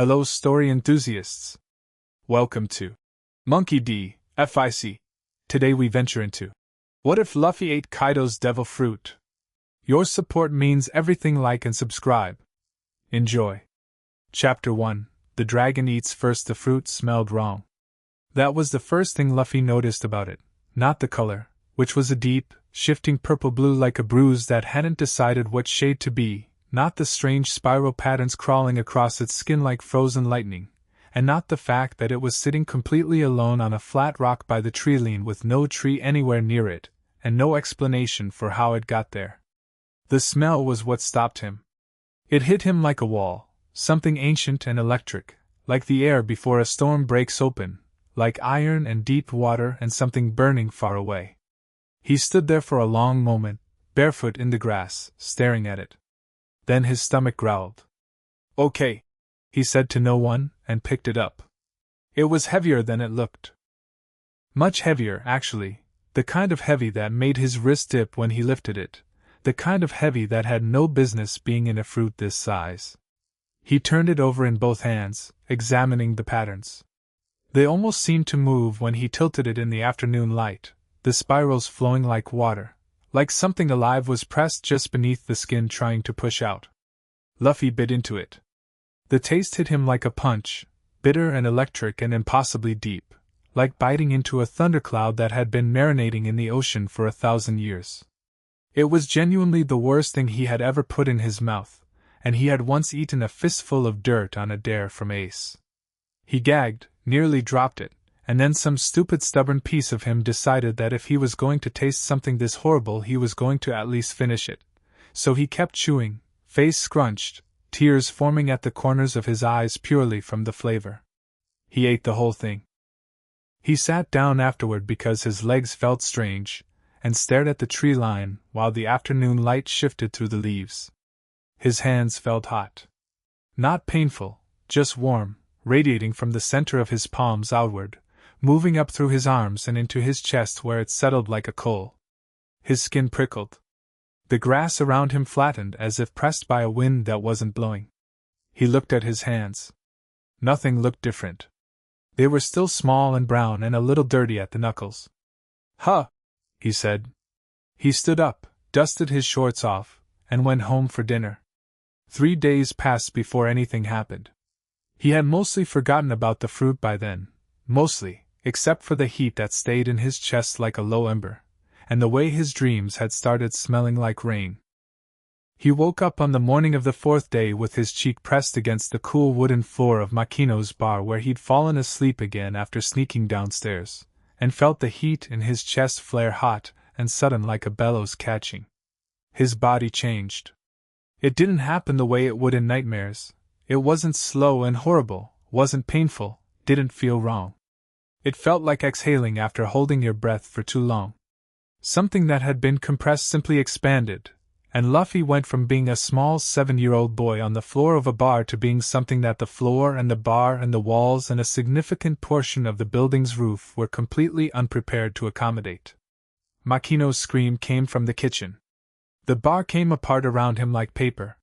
Hello, story enthusiasts. Welcome to Monkey D. FIC. Today we venture into What if Luffy ate Kaido's devil fruit? Your support means everything. Like and subscribe. Enjoy. Chapter 1. The dragon eats first. The fruit smelled wrong. That was the first thing Luffy noticed about it, not the color, which was a deep, shifting purple-blue like a bruise that hadn't decided what shade to be, not the strange spiral patterns crawling across its skin like frozen lightning, and not the fact that it was sitting completely alone on a flat rock by the tree line with no tree anywhere near it, and no explanation for how it got there. The smell was what stopped him. It hit him like a wall, something ancient and electric, like the air before a storm breaks open, like iron and deep water and something burning far away. He stood there for a long moment, barefoot in the grass, staring at it. Then his stomach growled. "Okay," he said to no one, and picked it up. It was heavier than it looked. Much heavier, actually, the kind of heavy that made his wrist dip when he lifted it, the kind of heavy that had no business being in a fruit this size. He turned it over in both hands, examining the patterns. They almost seemed to move when he tilted it in the afternoon light, the spirals flowing like water, like something alive was pressed just beneath the skin trying to push out. Luffy bit into it. The taste hit him like a punch, bitter and electric and impossibly deep, like biting into a thundercloud that had been marinating in the ocean for 1,000 years. It was genuinely the worst thing he had ever put in his mouth, and he had once eaten a fistful of dirt on a dare from Ace. He gagged, nearly dropped it, and then some stupid stubborn piece of him decided that if he was going to taste something this horrible he was going to at least finish it. So he kept chewing, face scrunched, tears forming at the corners of his eyes purely from the flavor. He ate the whole thing. He sat down afterward because his legs felt strange, and stared at the tree line while the afternoon light shifted through the leaves. His hands felt hot. Not painful, just warm, radiating from the center of his palms outward, moving up through his arms and into his chest where it settled like a coal. His skin prickled. The grass around him flattened as if pressed by a wind that wasn't blowing. He looked at his hands. Nothing looked different. They were still small and brown and a little dirty at the knuckles. "Huh," he said. He stood up, dusted his shorts off, and went home for dinner. 3 days passed before anything happened. He had mostly forgotten about the fruit by then, mostly, except for the heat that stayed in his chest like a low ember, and the way his dreams had started smelling like rain. He woke up on the morning of the 4th day with his cheek pressed against the cool wooden floor of Makino's bar where he'd fallen asleep again after sneaking downstairs, and felt the heat in his chest flare hot and sudden like a bellows catching. His body changed. It didn't happen the way it would in nightmares. It wasn't slow and horrible, wasn't painful, didn't feel wrong. It felt like exhaling after holding your breath for too long. Something that had been compressed simply expanded, and Luffy went from being a small 7-year-old boy on the floor of a bar to being something that the floor and the bar and the walls and a significant portion of the building's roof were completely unprepared to accommodate. Makino's scream came from the kitchen. The bar came apart around him like paper.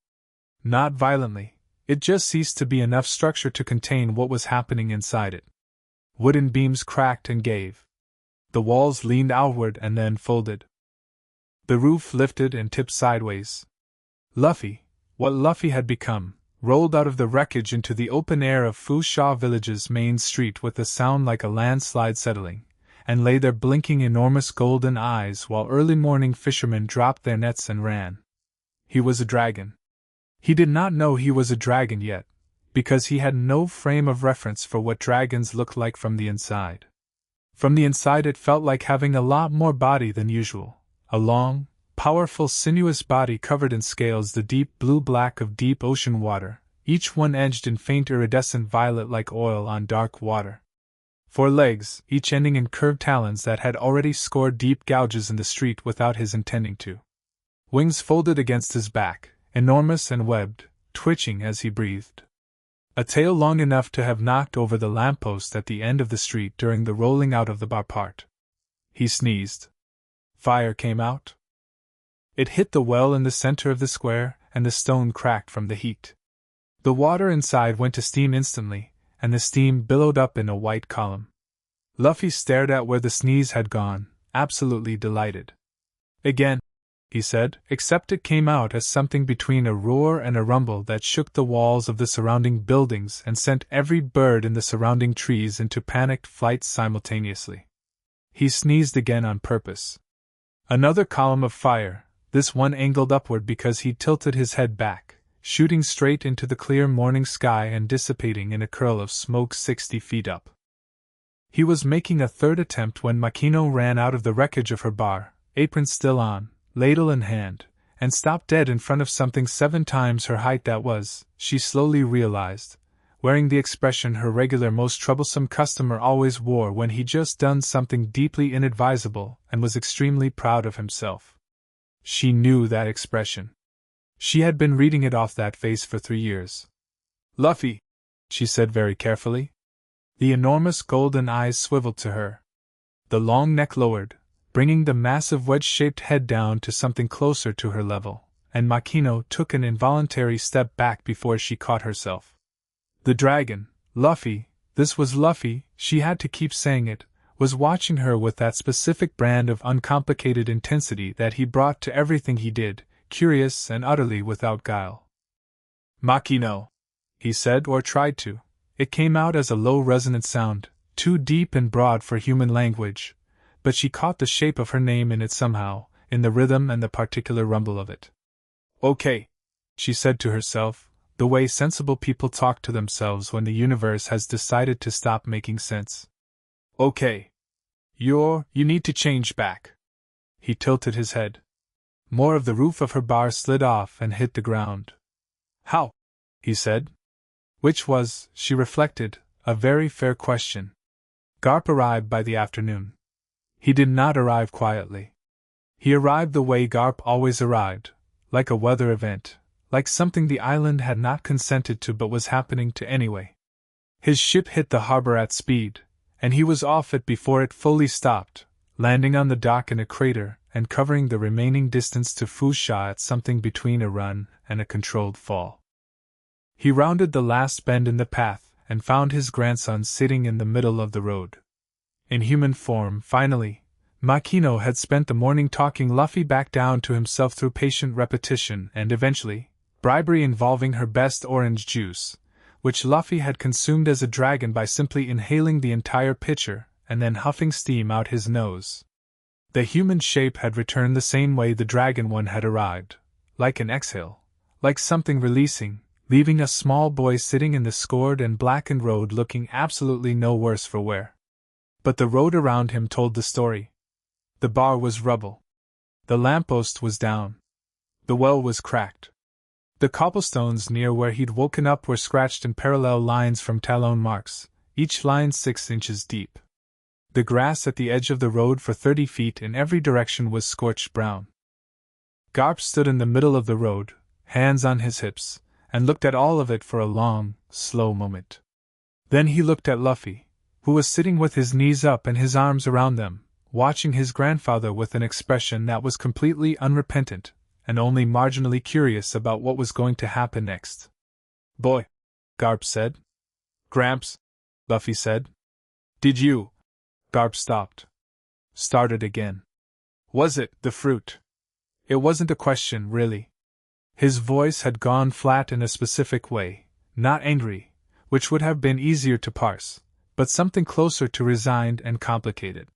Not violently, it just ceased to be enough structure to contain what was happening inside it. Wooden beams cracked and gave. The walls leaned outward and then folded. The roof lifted and tipped sideways. Luffy, what Luffy had become, rolled out of the wreckage into the open air of Foosha Village's main street with a sound like a landslide settling, and lay there blinking enormous golden eyes while early morning fishermen dropped their nets and ran. He was a dragon. He did not know he was a dragon yet, because he had no frame of reference for what dragons look like from the inside. From the inside it felt like having a lot more body than usual, a long, powerful sinuous body covered in scales the deep blue-black of deep ocean water, each one edged in faint iridescent violet like oil on dark water. 4 legs, each ending in curved talons that had already scored deep gouges in the street without his intending to. Wings folded against his back, enormous and webbed, twitching as he breathed. A tail long enough to have knocked over the lamppost at the end of the street during the rolling out of the bar part. He sneezed. Fire came out. It hit the well in the center of the square, and the stone cracked from the heat. The water inside went to steam instantly, and the steam billowed up in a white column. Luffy stared at where the sneeze had gone, absolutely delighted. Again, he said, except it came out as something between a roar and a rumble that shook the walls of the surrounding buildings and sent every bird in the surrounding trees into panicked flight simultaneously. He sneezed again on purpose. Another column of fire, this one angled upward because he tilted his head back, shooting straight into the clear morning sky and dissipating in a curl of smoke 60 feet up. He was making a third attempt when Makino ran out of the wreckage of her bar, apron still on, ladle in hand, and stopped dead in front of something 7 times her height that was, she slowly realized, wearing the expression her regular most troublesome customer always wore when he just done something deeply inadvisable and was extremely proud of himself. She knew that expression. She had been reading it off that face for 3 years. "Luffy," she said very carefully. The enormous golden eyes swiveled to her. The long neck lowered, bringing the massive wedge-shaped head down to something closer to her level, and Makino took an involuntary step back before she caught herself. The dragon, Luffy, this was Luffy, she had to keep saying it, was watching her with that specific brand of uncomplicated intensity that he brought to everything he did, curious and utterly without guile. "Makino," he said, or tried to. It came out as a low resonant sound, too deep and broad for human language, but she caught the shape of her name in it somehow, in the rhythm and the particular rumble of it. "Okay," she said to herself, the way sensible people talk to themselves when the universe has decided to stop making sense. "Okay. You need to change back." He tilted his head. More of the roof of her bar slid off and hit the ground. "How?" he said. Which was, she reflected, a very fair question. Garp arrived by the afternoon. He did not arrive quietly. He arrived the way Garp always arrived, like a weather event, like something the island had not consented to but was happening to anyway. His ship hit the harbor at speed, and he was off it before it fully stopped, landing on the dock in a crater and covering the remaining distance to Foosha at something between a run and a controlled fall. He rounded the last bend in the path and found his grandson sitting in the middle of the road. In human form, finally, Makino had spent the morning talking Luffy back down to himself through patient repetition and eventually, bribery involving her best orange juice, which Luffy had consumed as a dragon by simply inhaling the entire pitcher and then huffing steam out his nose. The human shape had returned the same way the dragon one had arrived, like an exhale, like something releasing, leaving a small boy sitting in the scored and blackened road looking absolutely no worse for wear. But the road around him told the story. The bar was rubble. The lamppost was down. The well was cracked. The cobblestones near where he'd woken up were scratched in parallel lines from talon marks, each line 6 inches deep. The grass at the edge of the road for 30 feet in every direction was scorched brown. Garp stood in the middle of the road, hands on his hips, and looked at all of it for a long, slow moment. Then he looked at Luffy, who was sitting with his knees up and his arms around them, watching his grandfather with an expression that was completely unrepentant, and only marginally curious about what was going to happen next. "Boy," Garp said. "Gramps," Luffy said. "Did you—" Garp stopped. Started again. "Was it the fruit?" It wasn't a question, really. His voice had gone flat in a specific way, not angry, which would have been easier to parse, but something closer to resigned and complicated.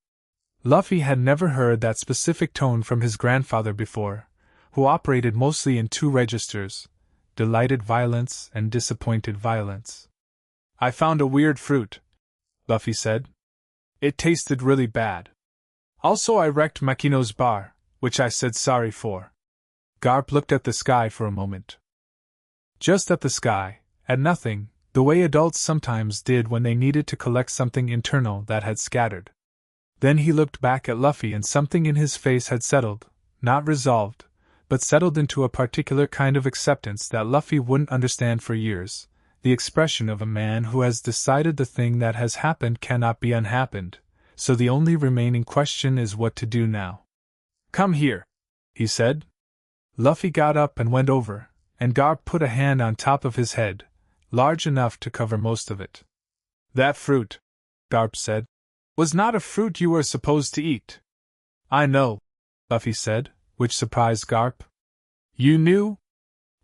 Luffy had never heard that specific tone from his grandfather before, who operated mostly in 2 registers, delighted violence and disappointed violence. "I found a weird fruit," Luffy said. "It tasted really bad. Also I wrecked Makino's bar, which I said sorry for." Garp looked at the sky for a moment. Just at the sky, at nothing, the way adults sometimes did when they needed to collect something internal that had scattered. Then he looked back at Luffy and something in his face had settled, not resolved, but settled into a particular kind of acceptance that Luffy wouldn't understand for years, the expression of a man who has decided the thing that has happened cannot be unhappened, so the only remaining question is what to do now. "Come here," he said. Luffy got up and went over, and Garp put a hand on top of his head, large enough to cover most of it. That fruit, Garp said, was not a fruit you were supposed to eat. I know, Luffy said, which surprised Garp. You knew?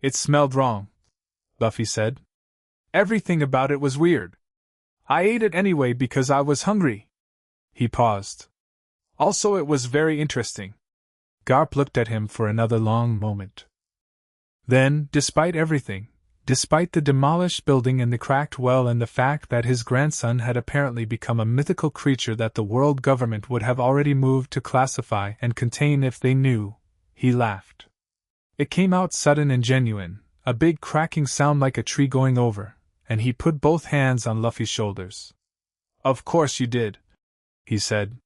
It smelled wrong, Luffy said. Everything about it was weird. I ate it anyway because I was hungry. He paused. Also, it was very interesting. Garp looked at him for another long moment. Then, despite everything, despite the demolished building and the cracked well and the fact that his grandson had apparently become a mythical creature that the world government would have already moved to classify and contain if they knew, he laughed. It came out sudden and genuine, a big cracking sound like a tree going over, and he put both hands on Luffy's shoulders. Of course you did, he said.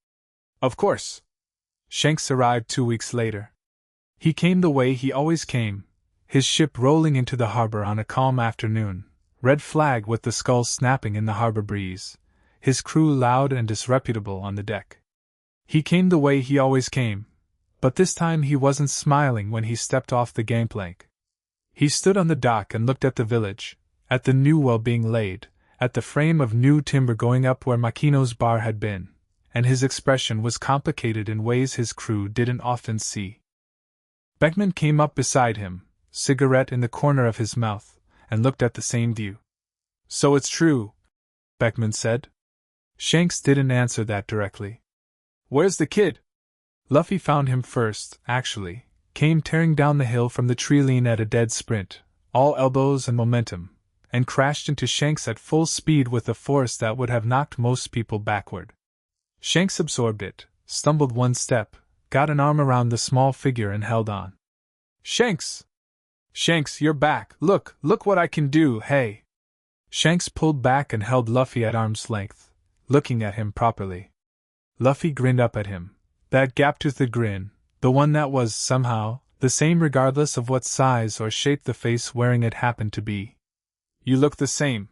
Of course. Shanks arrived 2 weeks later. He came the way he always came, his ship rolling into the harbor on a calm afternoon, red flag with the sculls snapping in the harbor breeze, his crew loud and disreputable on the deck. He came the way he always came, but this time he wasn't smiling when he stepped off the gangplank. He stood on the dock and looked at the village, at the new well being laid, at the frame of new timber going up where Makino's bar had been, and his expression was complicated in ways his crew didn't often see. Beckman came up beside him, cigarette in the corner of his mouth, and looked at the same view. So it's true, Beckman said. Shanks didn't answer that directly. Where's the kid? Luffy found him first, actually, came tearing down the hill from the tree lean at a dead sprint, all elbows and momentum, and crashed into Shanks at full speed with a force that would have knocked most people backward. Shanks absorbed it, stumbled one step, got an arm around the small figure and held on. Shanks! Shanks, you're back. Look what I can do, hey! Shanks pulled back and held Luffy at arm's length, looking at him properly. Luffy grinned up at him, that gap-toothed grin, the one that was, somehow, the same regardless of what size or shape the face wearing it happened to be. You look the same.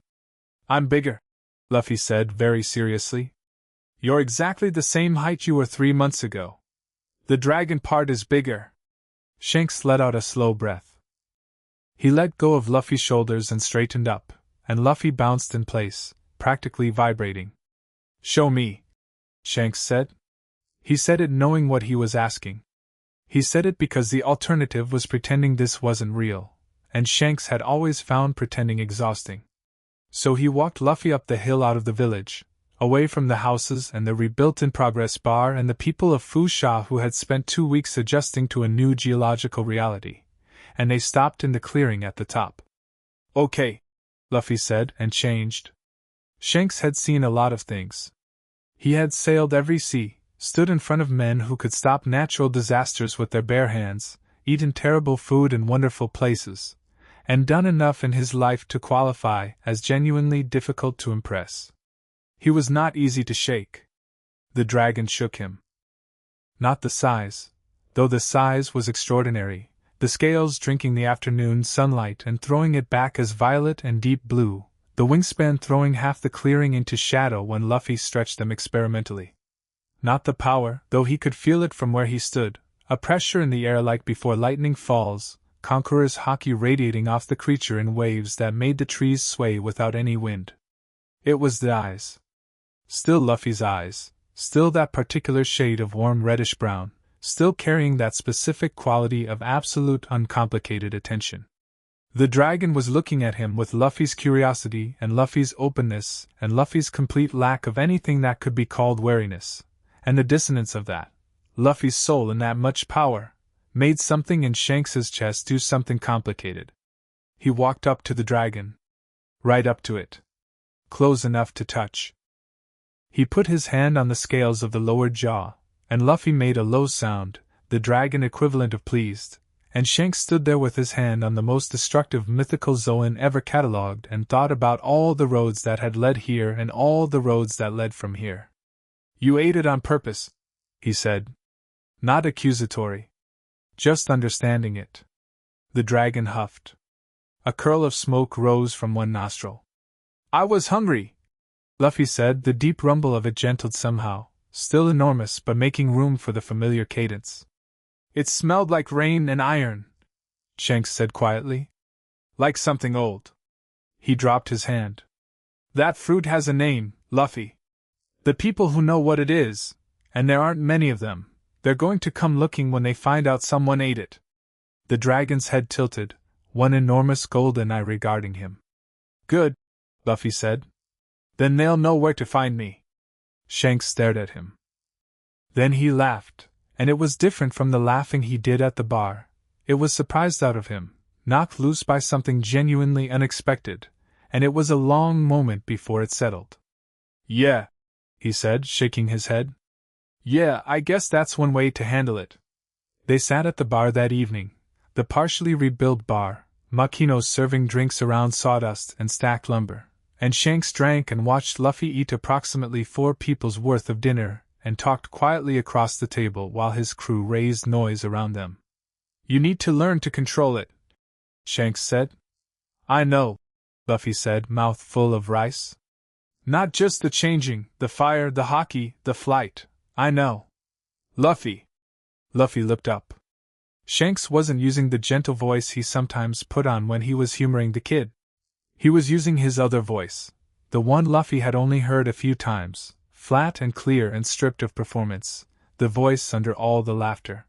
I'm bigger, Luffy said very seriously. You're exactly the same height you were 3 months ago. The dragon part is bigger. Shanks let out a slow breath. He let go of Luffy's shoulders and straightened up, and Luffy bounced in place, practically vibrating. Show me, Shanks said. He said it knowing what he was asking. He said it because the alternative was pretending this wasn't real, and Shanks had always found pretending exhausting. So he walked Luffy up the hill out of the village, away from the houses and the rebuilt-in-progress bar and the people of Foosha who had spent 2 weeks adjusting to a new geological reality, and they stopped in the clearing at the top. Okay, Luffy said and changed. Shanks had seen a lot of things. He had sailed every sea, stood in front of men who could stop natural disasters with their bare hands, eaten terrible food in wonderful places, and done enough in his life to qualify as genuinely difficult to impress. He was not easy to shake. The dragon shook him. Not the size, though the size was extraordinary, the scales drinking the afternoon sunlight and throwing it back as violet and deep blue, the wingspan throwing half the clearing into shadow when Luffy stretched them experimentally. Not the power, though he could feel it from where he stood, a pressure in the air like before lightning falls, conqueror's hockey radiating off the creature in waves that made the trees sway without any wind. It was the eyes. Still Luffy's eyes, still that particular shade of warm reddish-brown, still carrying that specific quality of absolute uncomplicated attention. The dragon was looking at him with Luffy's curiosity and Luffy's openness and Luffy's complete lack of anything that could be called wariness, and the dissonance of that, Luffy's soul and that much power, made something in Shanks's chest do something complicated. He walked up to the dragon. Right up to it. Close enough to touch. He put his hand on the scales of the lower jaw, and Luffy made a low sound, the dragon equivalent of pleased, and Shanks stood there with his hand on the most destructive mythical Zoan ever catalogued and thought about all the roads that had led here and all the roads that led from here. You ate it on purpose, he said. Not accusatory. Just understanding it. The dragon huffed. A curl of smoke rose from one nostril. I was hungry, Luffy said, the deep rumble of it gentled somehow, still enormous but making room for the familiar cadence. It smelled like rain and iron, Shanks said quietly. Like something old. He dropped his hand. That fruit has a name, Luffy. The people who know what it is, and there aren't many of them, they're going to come looking when they find out someone ate it. The dragon's head tilted, one enormous golden eye regarding him. Good, Luffy said. Then they'll know where to find me. Shanks stared at him. Then he laughed, and it was different from the laughing he did at the bar. It was surprised out of him, knocked loose by something genuinely unexpected, and it was a long moment before it settled. Yeah, he said, shaking his head. Yeah, I guess that's one way to handle it. They sat at the bar that evening, the partially rebuilt bar, Makino serving drinks around sawdust and stacked lumber, and Shanks drank and watched Luffy eat approximately 4 people's worth of dinner and talked quietly across the table while his crew raised noise around them. You need to learn to control it, Shanks said. I know, Luffy said, mouth full of rice. Not just the changing, the fire, the hockey, the flight, I know. Luffy looked up. Shanks wasn't using the gentle voice he sometimes put on when he was humoring the kid. He was using his other voice, the one Luffy had only heard a few times, flat and clear and stripped of performance, the voice under all the laughter.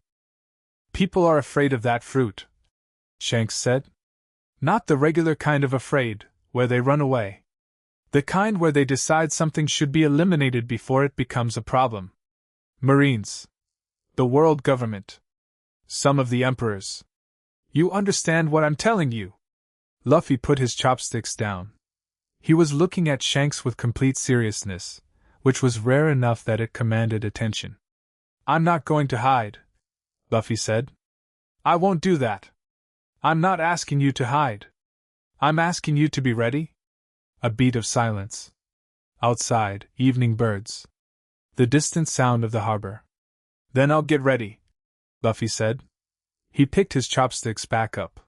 People are afraid of that fruit, Shanks said. Not the regular kind of afraid, where they run away. The kind where they decide something should be eliminated before it becomes a problem. Marines. The world government. Some of the emperors. You understand what I'm telling you? Luffy put his chopsticks down. He was looking at Shanks with complete seriousness, which was rare enough that it commanded attention. I'm not going to hide, Luffy said. I won't do that. I'm not asking you to hide. I'm asking you to be ready. A beat of silence. Outside, evening birds. The distant sound of the harbor. Then I'll get ready, Luffy said. He picked his chopsticks back up.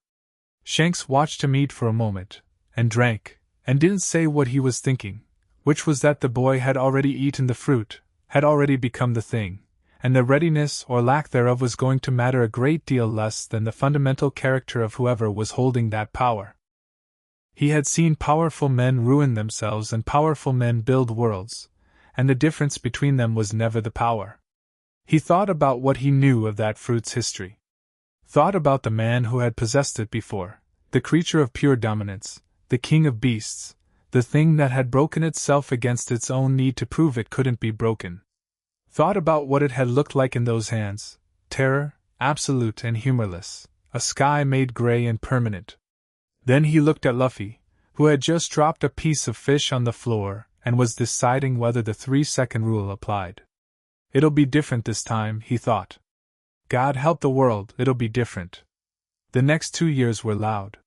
Shanks watched him eat for a moment, and drank, and didn't say what he was thinking, which was that the boy had already eaten the fruit, had already become the thing, and the readiness or lack thereof was going to matter a great deal less than the fundamental character of whoever was holding that power. He had seen powerful men ruin themselves and powerful men build worlds, and the difference between them was never the power. He thought about what he knew of that fruit's history. Thought about the man who had possessed it before, the creature of pure dominance, the king of beasts, the thing that had broken itself against its own need to prove it couldn't be broken. Thought about what it had looked like in those hands, terror, absolute and humorless, a sky made gray and permanent. Then he looked at Luffy, who had just dropped a piece of fish on the floor and was deciding whether the 3-second rule applied. It'll be different this time, he thought. God help the world, it'll be different. The next 2 years were loud.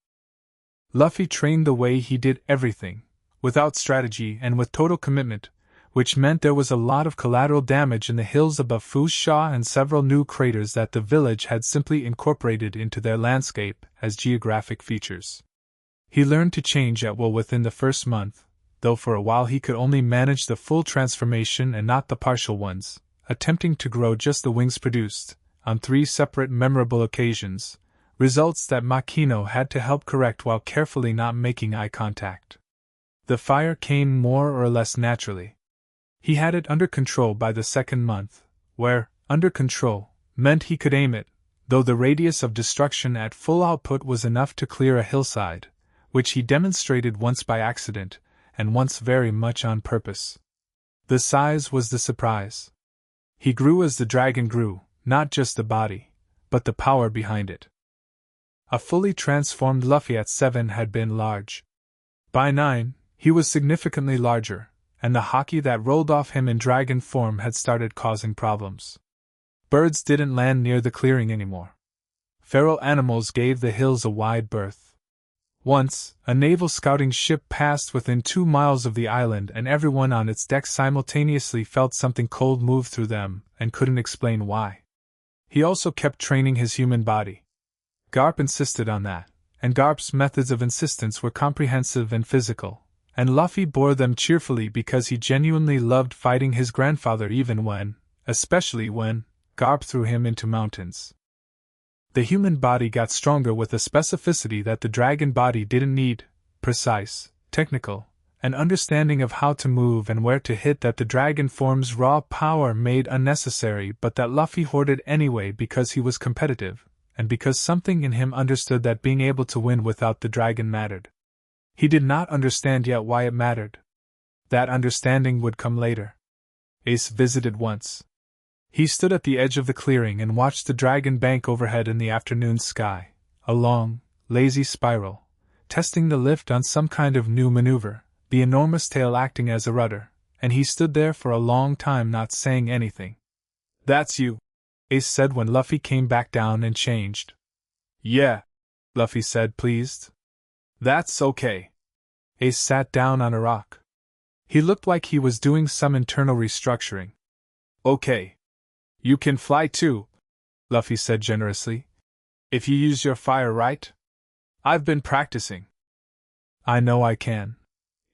Luffy trained the way he did everything, without strategy and with total commitment, which meant there was a lot of collateral damage in the hills above Foosha and several new craters that the village had simply incorporated into their landscape as geographic features. He learned to change at will within the first month, though for a while he could only manage the full transformation and not the partial ones, attempting to grow just the wings produced, on 3 separate memorable occasions, results that Makino had to help correct while carefully not making eye contact. The fire came more or less naturally. He had it under control by the 2nd month, where, under control, meant he could aim it, though the radius of destruction at full output was enough to clear a hillside, which he demonstrated once by accident, and once very much on purpose. The size was the surprise. He grew as the dragon grew, not just the body, but the power behind it. A fully transformed Luffy at 7 had been large. By 9, he was significantly larger, and the haki that rolled off him in dragon form had started causing problems. Birds didn't land near the clearing anymore. Feral animals gave the hills a wide berth. Once, a naval scouting ship passed within 2 miles of the island and everyone on its deck simultaneously felt something cold move through them and couldn't explain why. He also kept training his human body. Garp insisted on that, and Garp's methods of insistence were comprehensive and physical, and Luffy bore them cheerfully because he genuinely loved fighting his grandfather even when, especially when, Garp threw him into mountains. The human body got stronger with a specificity that the dragon body didn't need, precise, technical, an understanding of how to move and where to hit that the dragon form's raw power made unnecessary, but that Luffy hoarded anyway because he was competitive, and because something in him understood that being able to win without the dragon mattered. He did not understand yet why it mattered. That understanding would come later. Ace visited once. He stood at the edge of the clearing and watched the dragon bank overhead in the afternoon sky, a long, lazy spiral, testing the lift on some kind of new maneuver, the enormous tail acting as a rudder, and he stood there for a long time not saying anything. "That's you," Ace said when Luffy came back down and changed. "Yeah," Luffy said, pleased. "That's okay." Ace sat down on a rock. He looked like he was doing some internal restructuring. "Okay. You can fly too," Luffy said generously. "If you use your fire right. I've been practicing." "I know I can,"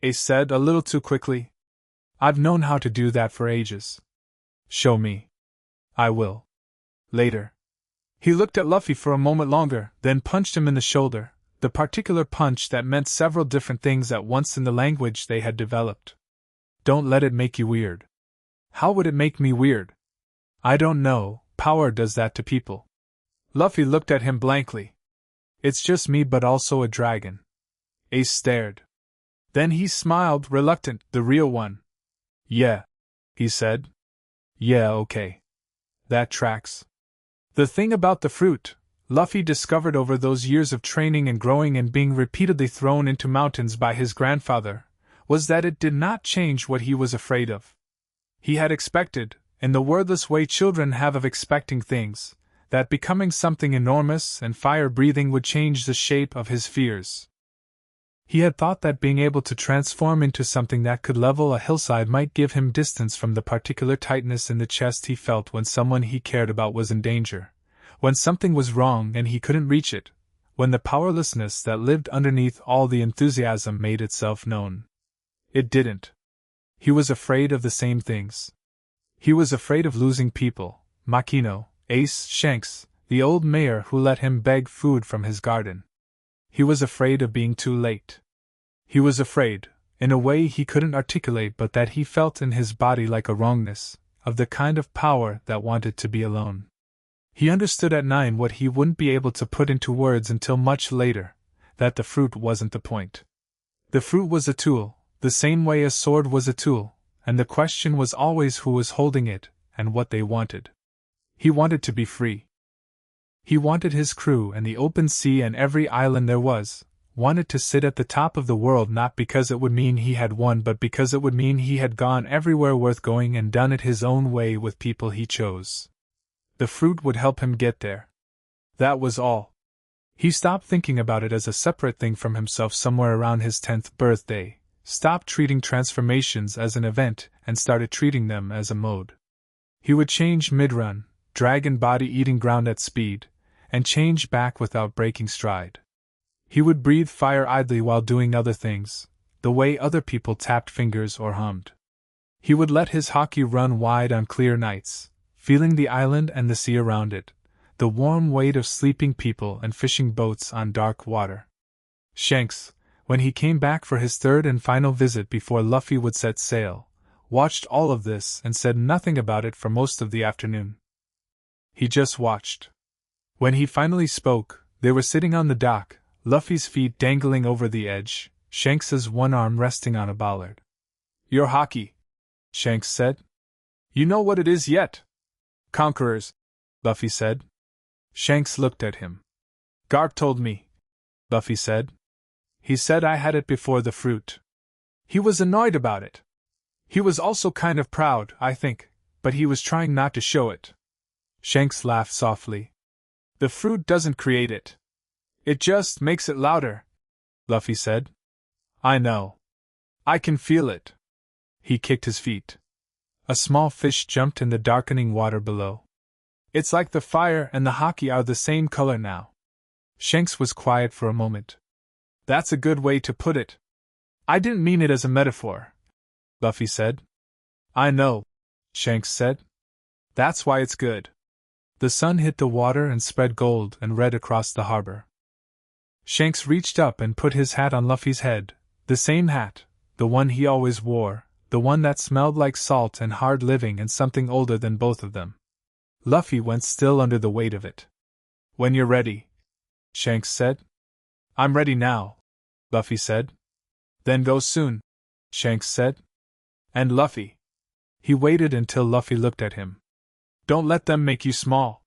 Ace said a little too quickly. "I've known how to do that for ages." "Show me." "I will. Later." He looked at Luffy for a moment longer, then punched him in the shoulder, the particular punch that meant several different things at once in the language they had developed. "Don't let it make you weird." "How would it make me weird?" "I don't know, power does that to people." Luffy looked at him blankly. "It's just me, but also a dragon." Ace stared. Then he smiled, reluctant, the real one. "Yeah," he said. "Yeah, okay. That tracks." The thing about the fruit, Luffy discovered over those years of training and growing and being repeatedly thrown into mountains by his grandfather, was that it did not change what he was afraid of. He had expected, in the wordless way children have of expecting things, that becoming something enormous and fire-breathing would change the shape of his fears. He had thought that being able to transform into something that could level a hillside might give him distance from the particular tightness in the chest he felt when someone he cared about was in danger, when something was wrong and he couldn't reach it, when the powerlessness that lived underneath all the enthusiasm made itself known. It didn't. He was afraid of the same things. He was afraid of losing people, Makino, Ace, Shanks, the old mayor who let him beg food from his garden. He was afraid of being too late. He was afraid, in a way he couldn't articulate but that he felt in his body like a wrongness, of the kind of power that wanted to be alone. He understood at 9 what he wouldn't be able to put into words until much later, that the fruit wasn't the point. The fruit was a tool, the same way a sword was a tool, and the question was always who was holding it, and what they wanted. He wanted to be free. He wanted his crew and the open sea and every island there was, wanted to sit at the top of the world not because it would mean he had won but because it would mean he had gone everywhere worth going and done it his own way with people he chose. The fruit would help him get there. That was all. He stopped thinking about it as a separate thing from himself somewhere around his 10th birthday, stopped treating transformations as an event and started treating them as a mode. He would change mid-run, dragon body eating ground at speed, and change back without breaking stride. He would breathe fire idly while doing other things, the way other people tapped fingers or hummed. He would let his haki run wide on clear nights, feeling the island and the sea around it, the warm weight of sleeping people and fishing boats on dark water. Shanks, when he came back for his third and final visit before Luffy would set sail, watched all of this and said nothing about it for most of the afternoon. He just watched. When he finally spoke, they were sitting on the dock, Luffy's feet dangling over the edge, Shanks's one arm resting on a bollard. "Your haki," Shanks said. "You know what it is yet?" "Conquerors," Luffy said. Shanks looked at him. "Garp told me," Luffy said. "He said I had it before the fruit. He was annoyed about it. He was also kind of proud, I think, but he was trying not to show it." Shanks laughed softly. "The fruit doesn't create it. It just makes it louder," Luffy said. "I know. I can feel it." He kicked his feet. A small fish jumped in the darkening water below. "It's like the fire and the haki are the same color now." Shanks was quiet for a moment. "That's a good way to put it. I didn't mean it as a metaphor," Luffy said. "I know," Shanks said. "That's why it's good." The sun hit the water and spread gold and red across the harbor. Shanks reached up and put his hat on Luffy's head, the same hat, the one he always wore, the one that smelled like salt and hard living and something older than both of them. Luffy went still under the weight of it. "When you're ready," Shanks said. "I'm ready now," Luffy said. "Then go soon," Shanks said. "And Luffy." He waited until Luffy looked at him. "Don't let them make you small.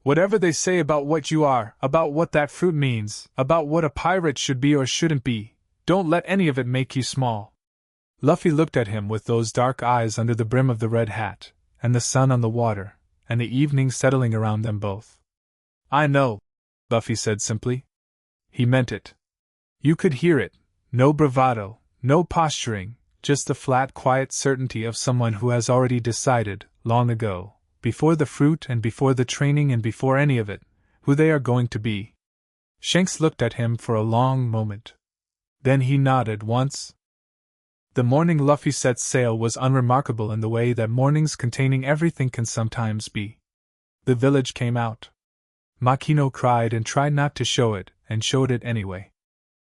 Whatever they say about what you are, about what that fruit means, about what a pirate should be or shouldn't be, don't let any of it make you small." Luffy looked at him with those dark eyes under the brim of the red hat, and the sun on the water, and the evening settling around them both. "I know," Luffy said simply. He meant it. You could hear it, no bravado, no posturing, just the flat, quiet certainty of someone who has already decided, long ago, before the fruit and before the training and before any of it, who they are going to be. Shanks looked at him for a long moment. Then he nodded once. The morning Luffy set sail was unremarkable in the way that mornings containing everything can sometimes be. The village came out. Makino cried and tried not to show it, and showed it anyway.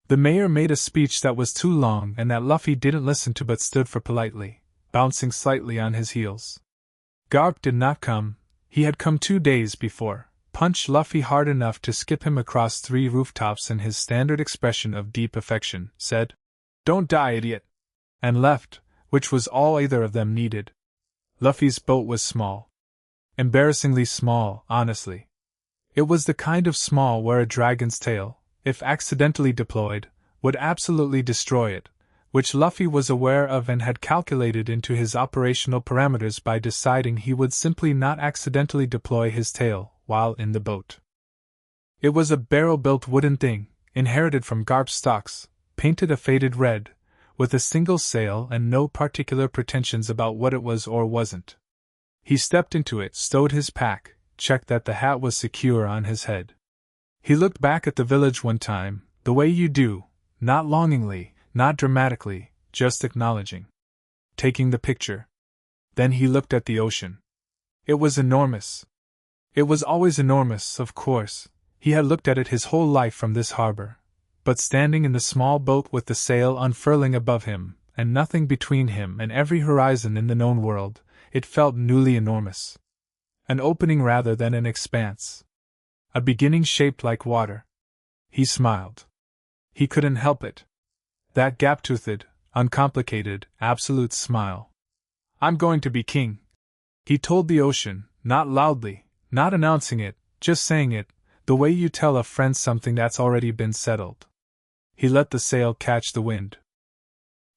The mayor made a speech that was too long and that Luffy didn't listen to but stood for politely, bouncing slightly on his heels. Garp did not come. He had come 2 days before, punched Luffy hard enough to skip him across 3 rooftops in his standard expression of deep affection, said, "Don't die, idiot," and left, which was all either of them needed. Luffy's boat was small. Embarrassingly small, honestly. It was the kind of small where a dragon's tail, if accidentally deployed, would absolutely destroy it, which Luffy was aware of and had calculated into his operational parameters by deciding he would simply not accidentally deploy his tail while in the boat. It was a barrel-built wooden thing, inherited from Garp's stocks, painted a faded red, with a single sail and no particular pretensions about what it was or wasn't. He stepped into it, stowed his pack, checked that the hat was secure on his head. He looked back at the village one time, the way you do, not longingly, not dramatically, just acknowledging. Taking the picture. Then he looked at the ocean. It was enormous. It was always enormous, of course. He had looked at it his whole life from this harbor. But standing in the small boat with the sail unfurling above him, and nothing between him and every horizon in the known world, it felt newly enormous. An opening rather than an expanse. A beginning shaped like water. He smiled. He couldn't help it. That gap-toothed, uncomplicated, absolute smile. "I'm going to be king," he told the ocean, not loudly, not announcing it, just saying it, the way you tell a friend something that's already been settled. He let the sail catch the wind.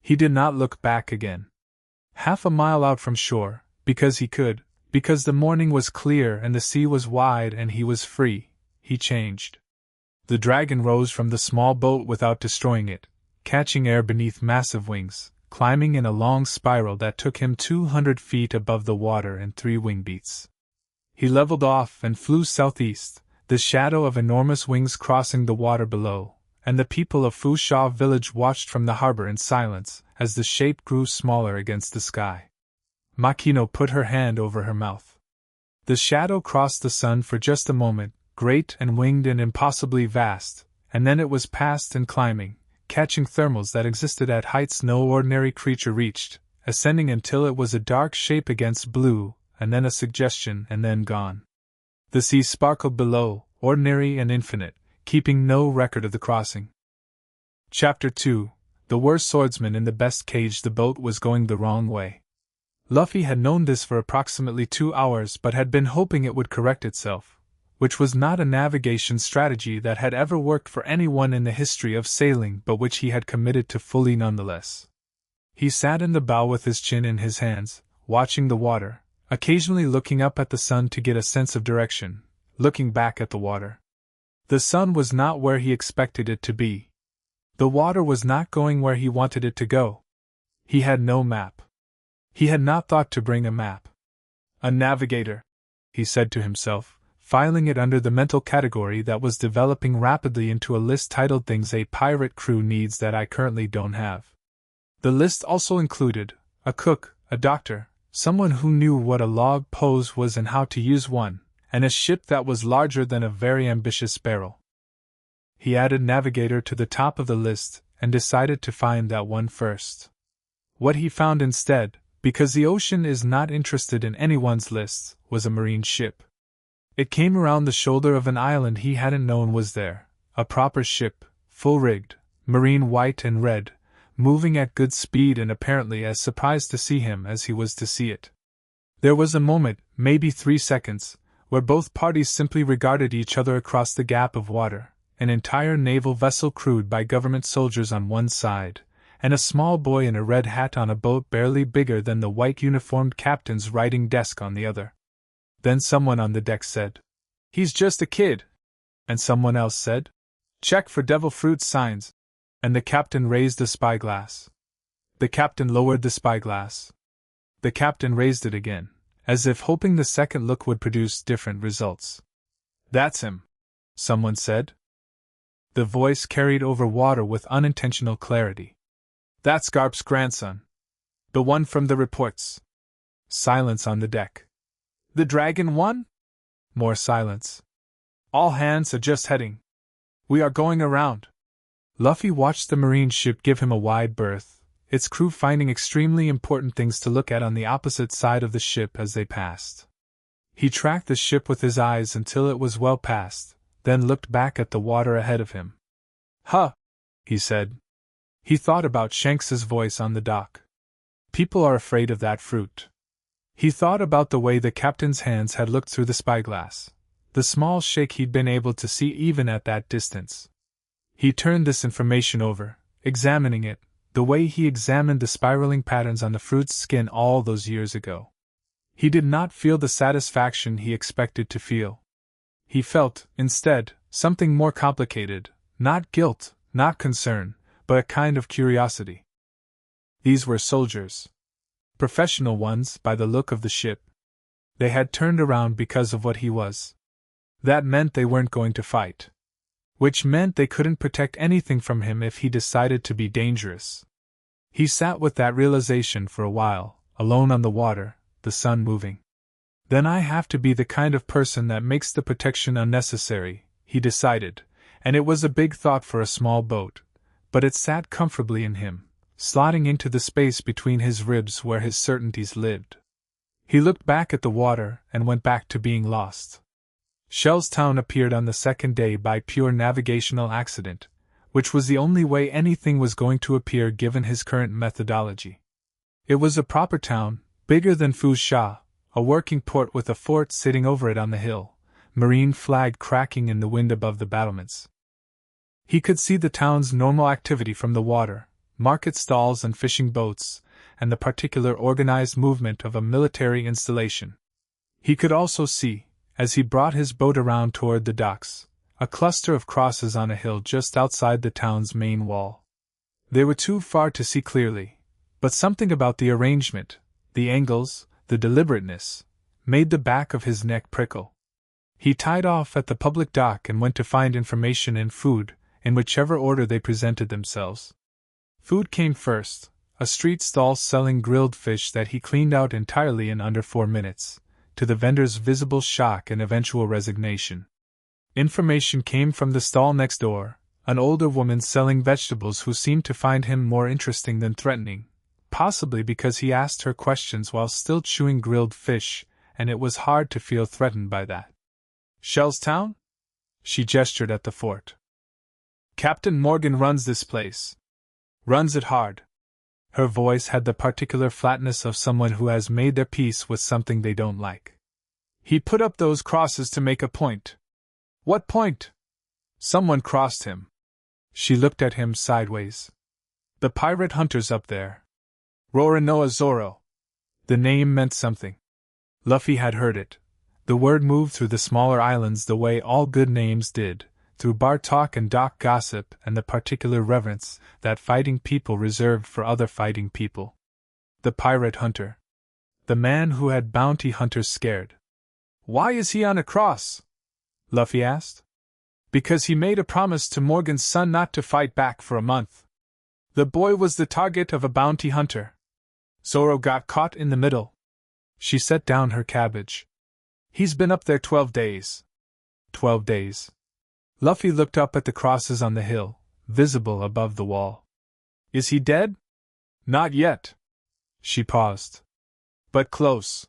He did not look back again. Half a mile out from shore, because he could, because the morning was clear and the sea was wide and he was free, he changed. The dragon rose from the small boat without destroying it, catching air beneath massive wings, climbing in a long spiral that took him 200 feet above the water in 3 wing beats. He leveled off and flew southeast, the shadow of enormous wings crossing the water below, and the people of Foosha Village watched from the harbor in silence as the shape grew smaller against the sky. Makino put her hand over her mouth. The shadow crossed the sun for just a moment, great and winged and impossibly vast, and then it was past and climbing, catching thermals that existed at heights no ordinary creature reached, ascending until it was a dark shape against blue, and then a suggestion and then gone. The sea sparkled below, ordinary and infinite, keeping no record of the crossing. Chapter 2. The worst swordsman in the best cage. The boat was going the wrong way. Luffy had known this for approximately 2 hours but had been hoping it would correct itself, which was not a navigation strategy that had ever worked for anyone in the history of sailing but which he had committed to fully nonetheless. He sat in the bow with his chin in his hands, watching the water, occasionally looking up at the sun to get a sense of direction, looking back at the water. The sun was not where he expected it to be. The water was not going where he wanted it to go. He had no map. He had not thought to bring a map. A navigator, he said to himself, filing it under the mental category that was developing rapidly into a list titled Things a Pirate Crew Needs That I Currently Don't Have. The list also included a cook, a doctor, someone who knew what a log pose was and how to use one, and a ship that was larger than a very ambitious barrel. He added navigator to the top of the list and decided to find that one first. What he found instead, because the ocean is not interested in anyone's lists, was a marine ship. It came around the shoulder of an island he hadn't known was there, a proper ship, full-rigged, marine white and red, moving at good speed and apparently as surprised to see him as he was to see it. There was a moment, maybe 3 seconds, where both parties simply regarded each other across the gap of water, an entire naval vessel crewed by government soldiers on one side, and a small boy in a red hat on a boat barely bigger than the white uniformed captain's writing desk on the other. Then someone on the deck said, "He's just a kid." And someone else said, "Check for devil fruit signs." And the captain raised a spyglass. The captain lowered the spyglass. The captain raised it again, as if hoping the second look would produce different results. "That's him," someone said. The voice carried over water with unintentional clarity. "That's Garp's grandson. The one from the reports." Silence on the deck. "The dragon one?" More silence. "All hands are just heading. We are going around." Luffy watched the marine ship give him a wide berth, its crew finding extremely important things to look at on the opposite side of the ship as they passed. He tracked the ship with his eyes until it was well past, then looked back at the water ahead of him. "Huh," he said. He thought about Shanks's voice on the dock. People are afraid of that fruit. He thought about the way the captain's hands had looked through the spyglass, the small shake he'd been able to see even at that distance. He turned this information over, examining it, the way he examined the spiraling patterns on the fruit's skin all those years ago. He did not feel the satisfaction he expected to feel. He felt, instead, something more complicated, not guilt, not concern, but a kind of curiosity. These were soldiers. Professional ones, by the look of the ship. They had turned around because of what he was. That meant they weren't going to fight. Which meant they couldn't protect anything from him if he decided to be dangerous. He sat with that realization for a while, alone on the water, the sun moving. Then I have to be the kind of person that makes the protection unnecessary, he decided, and it was a big thought for a small boat, but it sat comfortably in him, slotting into the space between his ribs where his certainties lived. He looked back at the water and went back to being lost. Shell's Town appeared on the second day by pure navigational accident, which was the only way anything was going to appear given his current methodology. It was a proper town, bigger than Foosha, a working port with a fort sitting over it on the hill, marine flag cracking in the wind above the battlements. He could see the town's normal activity from the water, market stalls and fishing boats, and the particular organized movement of a military installation. He could also see, as he brought his boat around toward the docks, a cluster of crosses on a hill just outside the town's main wall. They were too far to see clearly, but something about the arrangement, the angles, the deliberateness, made the back of his neck prickle. He tied off at the public dock and went to find information and food, in whichever order they presented themselves. Food came first, a street stall selling grilled fish that he cleaned out entirely in under 4 minutes, to the vendor's visible shock and eventual resignation. Information came from the stall next door, an older woman selling vegetables who seemed to find him more interesting than threatening, possibly because he asked her questions while still chewing grilled fish, and it was hard to feel threatened by that. "Shell's Town?" She gestured at the fort. "Captain Morgan runs this place. Runs it hard." Her voice had the particular flatness of someone who has made their peace with something they don't like. "He put up those crosses to make a point." "What point?" "Someone crossed him." She looked at him sideways. "The pirate hunters up there. Roronoa Zoro." The name meant something. Luffy had heard it. The word moved through the smaller islands the way all good names did, through bar talk and dock gossip and the particular reverence that fighting people reserved for other fighting people. The pirate hunter. The man who had bounty hunters scared. "Why is he on a cross?" Luffy asked. "Because he made a promise to Morgan's son not to fight back for a month. The boy was the target of a bounty hunter. Zoro got caught in the middle." She set down her cabbage. "He's been up there 12 days. 12 days. Luffy looked up at the crosses on the hill, visible above the wall. Is he dead? Not yet. She paused. But close.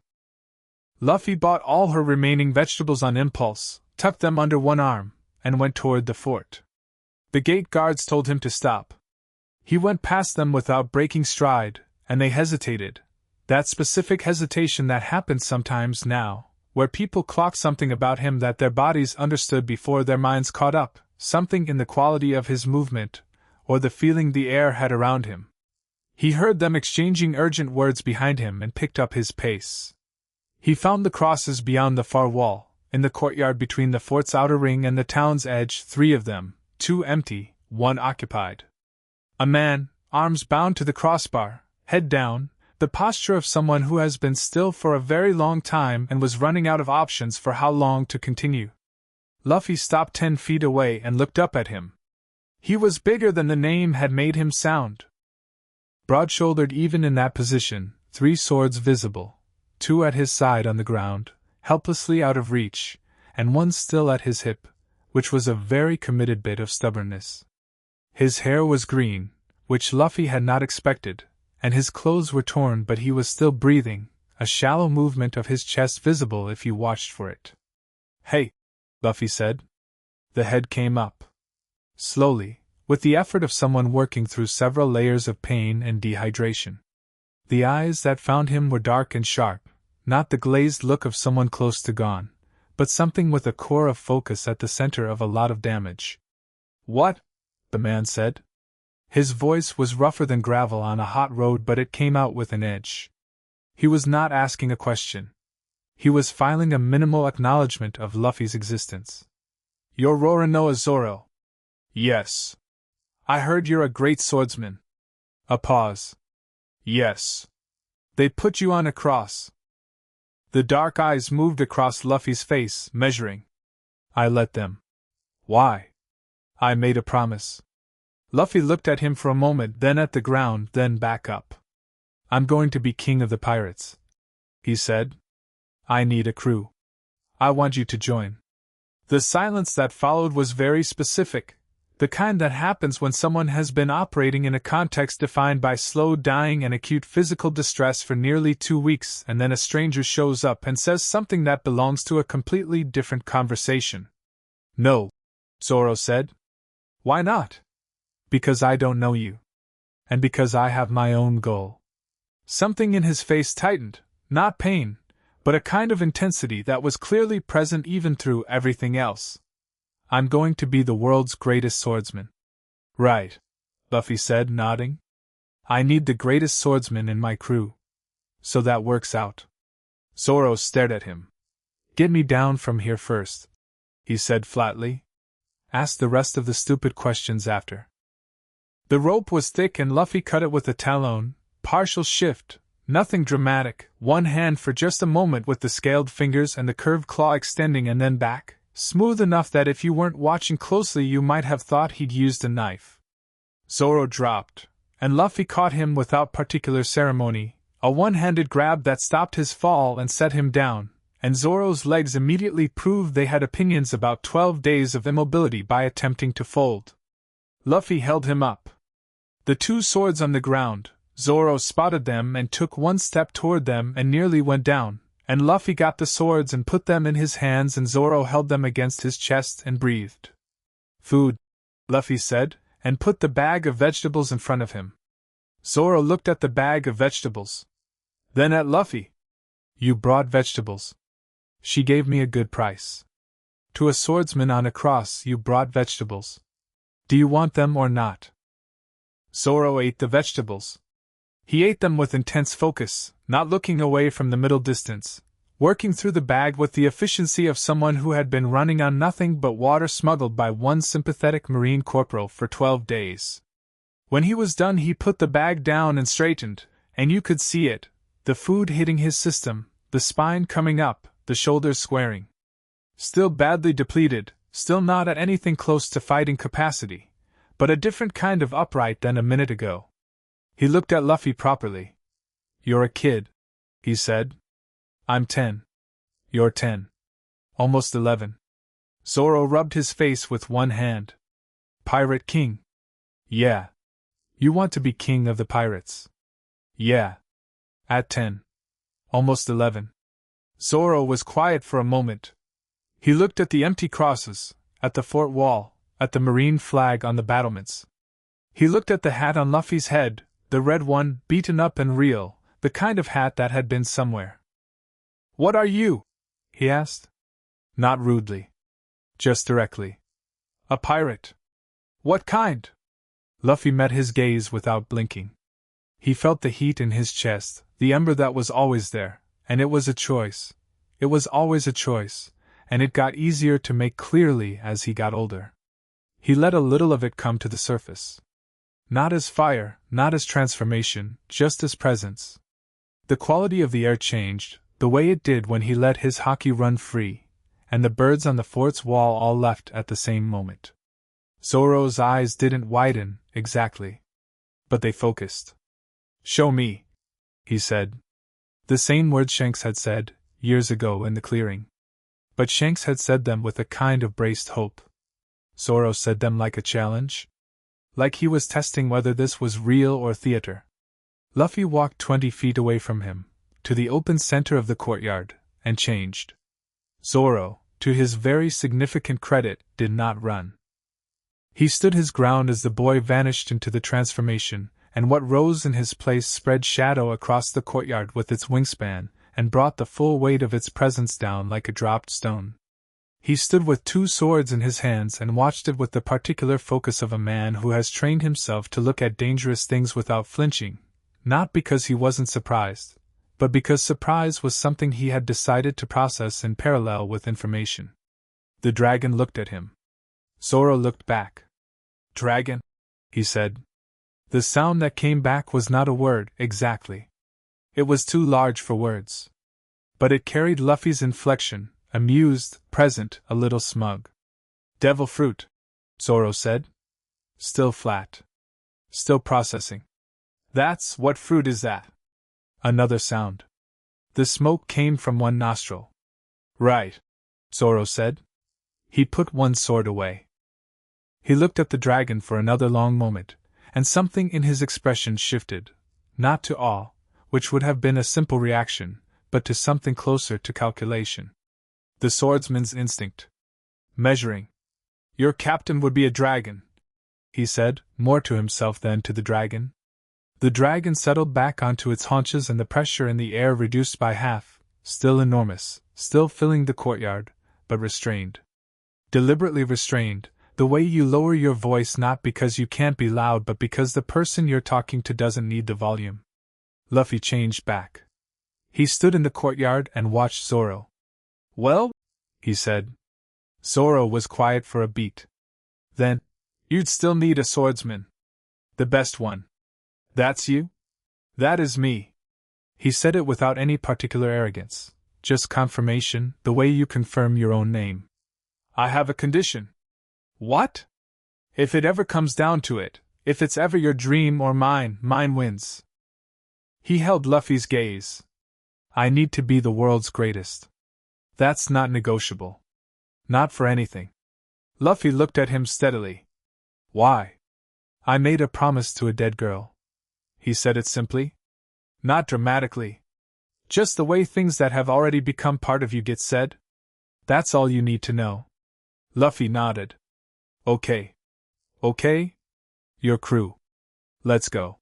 Luffy bought all her remaining vegetables on impulse, tucked them under one arm, and went toward the fort. The gate guards told him to stop. He went past them without breaking stride, and they hesitated. That specific hesitation that happens sometimes now, where people clock something about him that their bodies understood before their minds caught up, something in the quality of his movement, or the feeling the air had around him. He heard them exchanging urgent words behind him and picked up his pace. He found the crosses beyond the far wall, in the courtyard between the fort's outer ring and the town's edge, 3 of them, 2 empty, 1 occupied. A man, arms bound to the crossbar, head down, the posture of someone who has been still for a very long time and was running out of options for how long to continue. Luffy stopped 10 feet away and looked up at him. He was bigger than the name had made him sound. Broad-shouldered even in that position, 3 swords visible, 2 at his side on the ground, helplessly out of reach, and 1 still at his hip, which was a very committed bit of stubbornness. His hair was green, which Luffy had not expected, and his clothes were torn, but he was still breathing, a shallow movement of his chest visible if you watched for it. "Hey," Luffy said. The head came up. Slowly, with the effort of someone working through several layers of pain and dehydration. The eyes that found him were dark and sharp, not the glazed look of someone close to gone, but something with a core of focus at the center of a lot of damage. "What?" the man said. His voice was rougher than gravel on a hot road, but it came out with an edge. He was not asking a question. He was filing a minimal acknowledgement of Luffy's existence. "You're Roronoa Zoro." "Yes." "I heard you're a great swordsman." A pause. "Yes." "They put you on a cross." The dark eyes moved across Luffy's face, measuring. "I let them." "Why?" "I made a promise." Luffy looked at him for a moment, then at the ground, then back up. "I'm going to be king of the pirates," he said. "I need a crew. I want you to join." The silence that followed was very specific, the kind that happens when someone has been operating in a context defined by slow dying and acute physical distress for nearly 2 weeks, and then a stranger shows up and says something that belongs to a completely different conversation. "No," Zoro said. "Why not?" "Because I don't know you. And because I have my own goal." Something in his face tightened, not pain, but a kind of intensity that was clearly present even through everything else. "I'm going to be the world's greatest swordsman." "Right," Luffy said, nodding. "I need the greatest swordsman in my crew. So that works out." Zoro stared at him. "Get me down from here first," he said flatly. "Ask the rest of the stupid questions after." The rope was thick and Luffy cut it with a talon, partial shift, nothing dramatic, one hand for just a moment with the scaled fingers and the curved claw extending and then back, smooth enough that if you weren't watching closely you might have thought he'd used a knife. Zoro dropped, and Luffy caught him without particular ceremony, a one-handed grab that stopped his fall and set him down, and Zoro's legs immediately proved they had opinions about 12 days of immobility by attempting to fold. Luffy held him up. The 2 swords on the ground, Zoro spotted them and took 1 step toward them and nearly went down, and Luffy got the swords and put them in his hands and Zoro held them against his chest and breathed. "Food," Luffy said, and put the bag of vegetables in front of him. Zoro looked at the bag of vegetables. Then at Luffy. "You brought vegetables. She gave me a good price. To a swordsman on a cross you brought vegetables. Do you want them or not?" Zoro ate the vegetables. He ate them with intense focus, not looking away from the middle distance, working through the bag with the efficiency of someone who had been running on nothing but water smuggled by one sympathetic marine corporal for 12 days. When he was done he put the bag down and straightened, and you could see it, the food hitting his system, the spine coming up, the shoulders squaring. Still badly depleted, still not at anything close to fighting capacity, but a different kind of upright than a minute ago. He looked at Luffy properly. "You're a kid," he said. "I'm 10. You're 10. Almost 11. Zoro rubbed his face with one hand. Pirate King. Yeah. You want to be king of the pirates. Yeah. At 10. Almost 11. Zoro was quiet for a moment. He looked at the empty crosses, at the fort wall, at the marine flag on the battlements. He looked at the hat on Luffy's head, the red one, beaten up and real, the kind of hat that had been somewhere. What are you? He asked. Not rudely. Just directly. A pirate. What kind? Luffy met his gaze without blinking. He felt the heat in his chest, the ember that was always there, and it was a choice. It was always a choice, and it got easier to make clearly as he got older. He let a little of it come to the surface. Not as fire, not as transformation, just as presence. The quality of the air changed, the way it did when he let his haki run free, and the birds on the fort's wall all left at the same moment. Zoro's eyes didn't widen, exactly. But they focused. Show me, he said. The same words Shanks had said, years ago in the clearing. But Shanks had said them with a kind of braced hope. Zoro said them like a challenge. Like he was testing whether this was real or theater. Luffy walked 20 feet away from him, to the open center of the courtyard, and changed. Zoro, to his very significant credit, did not run. He stood his ground as the boy vanished into the transformation, and what rose in his place spread shadow across the courtyard with its wingspan, and brought the full weight of its presence down like a dropped stone. He stood with 2 swords in his hands and watched it with the particular focus of a man who has trained himself to look at dangerous things without flinching, not because he wasn't surprised, but because surprise was something he had decided to process in parallel with information. The dragon looked at him. Zoro looked back. Dragon? He said. The sound that came back was not a word, exactly. It was too large for words. But it carried Luffy's inflection, amused, present, a little smug. Devil fruit, Zoro said. Still flat. Still processing. That's what fruit is that? Another sound. The smoke came from one nostril. Right, Zoro said. He put one sword away. He looked at the dragon for another long moment, and something in his expression shifted, not to awe, which would have been a simple reaction, but to something closer to calculation. The swordsman's instinct. Measuring. Your captain would be a dragon, he said, more to himself than to the dragon. The dragon settled back onto its haunches and the pressure in the air reduced by half, still enormous, still filling the courtyard, but restrained. Deliberately restrained, the way you lower your voice not because you can't be loud but because the person you're talking to doesn't need the volume. Luffy changed back. He stood in the courtyard and watched Zoro. Well? He said. Zoro was quiet for a beat. Then, you'd still need a swordsman. The best one. That's you? That is me. He said it without any particular arrogance, just confirmation, the way you confirm your own name. I have a condition. What? If it ever comes down to it, if it's ever your dream or mine wins. He held Luffy's gaze. I need to be the world's greatest. That's not negotiable. Not for anything. Luffy looked at him steadily. Why? I made a promise to a dead girl. He said it simply. Not dramatically. Just the way things that have already become part of you get said. That's all you need to know. Luffy nodded. Okay. Okay? Your crew. Let's go.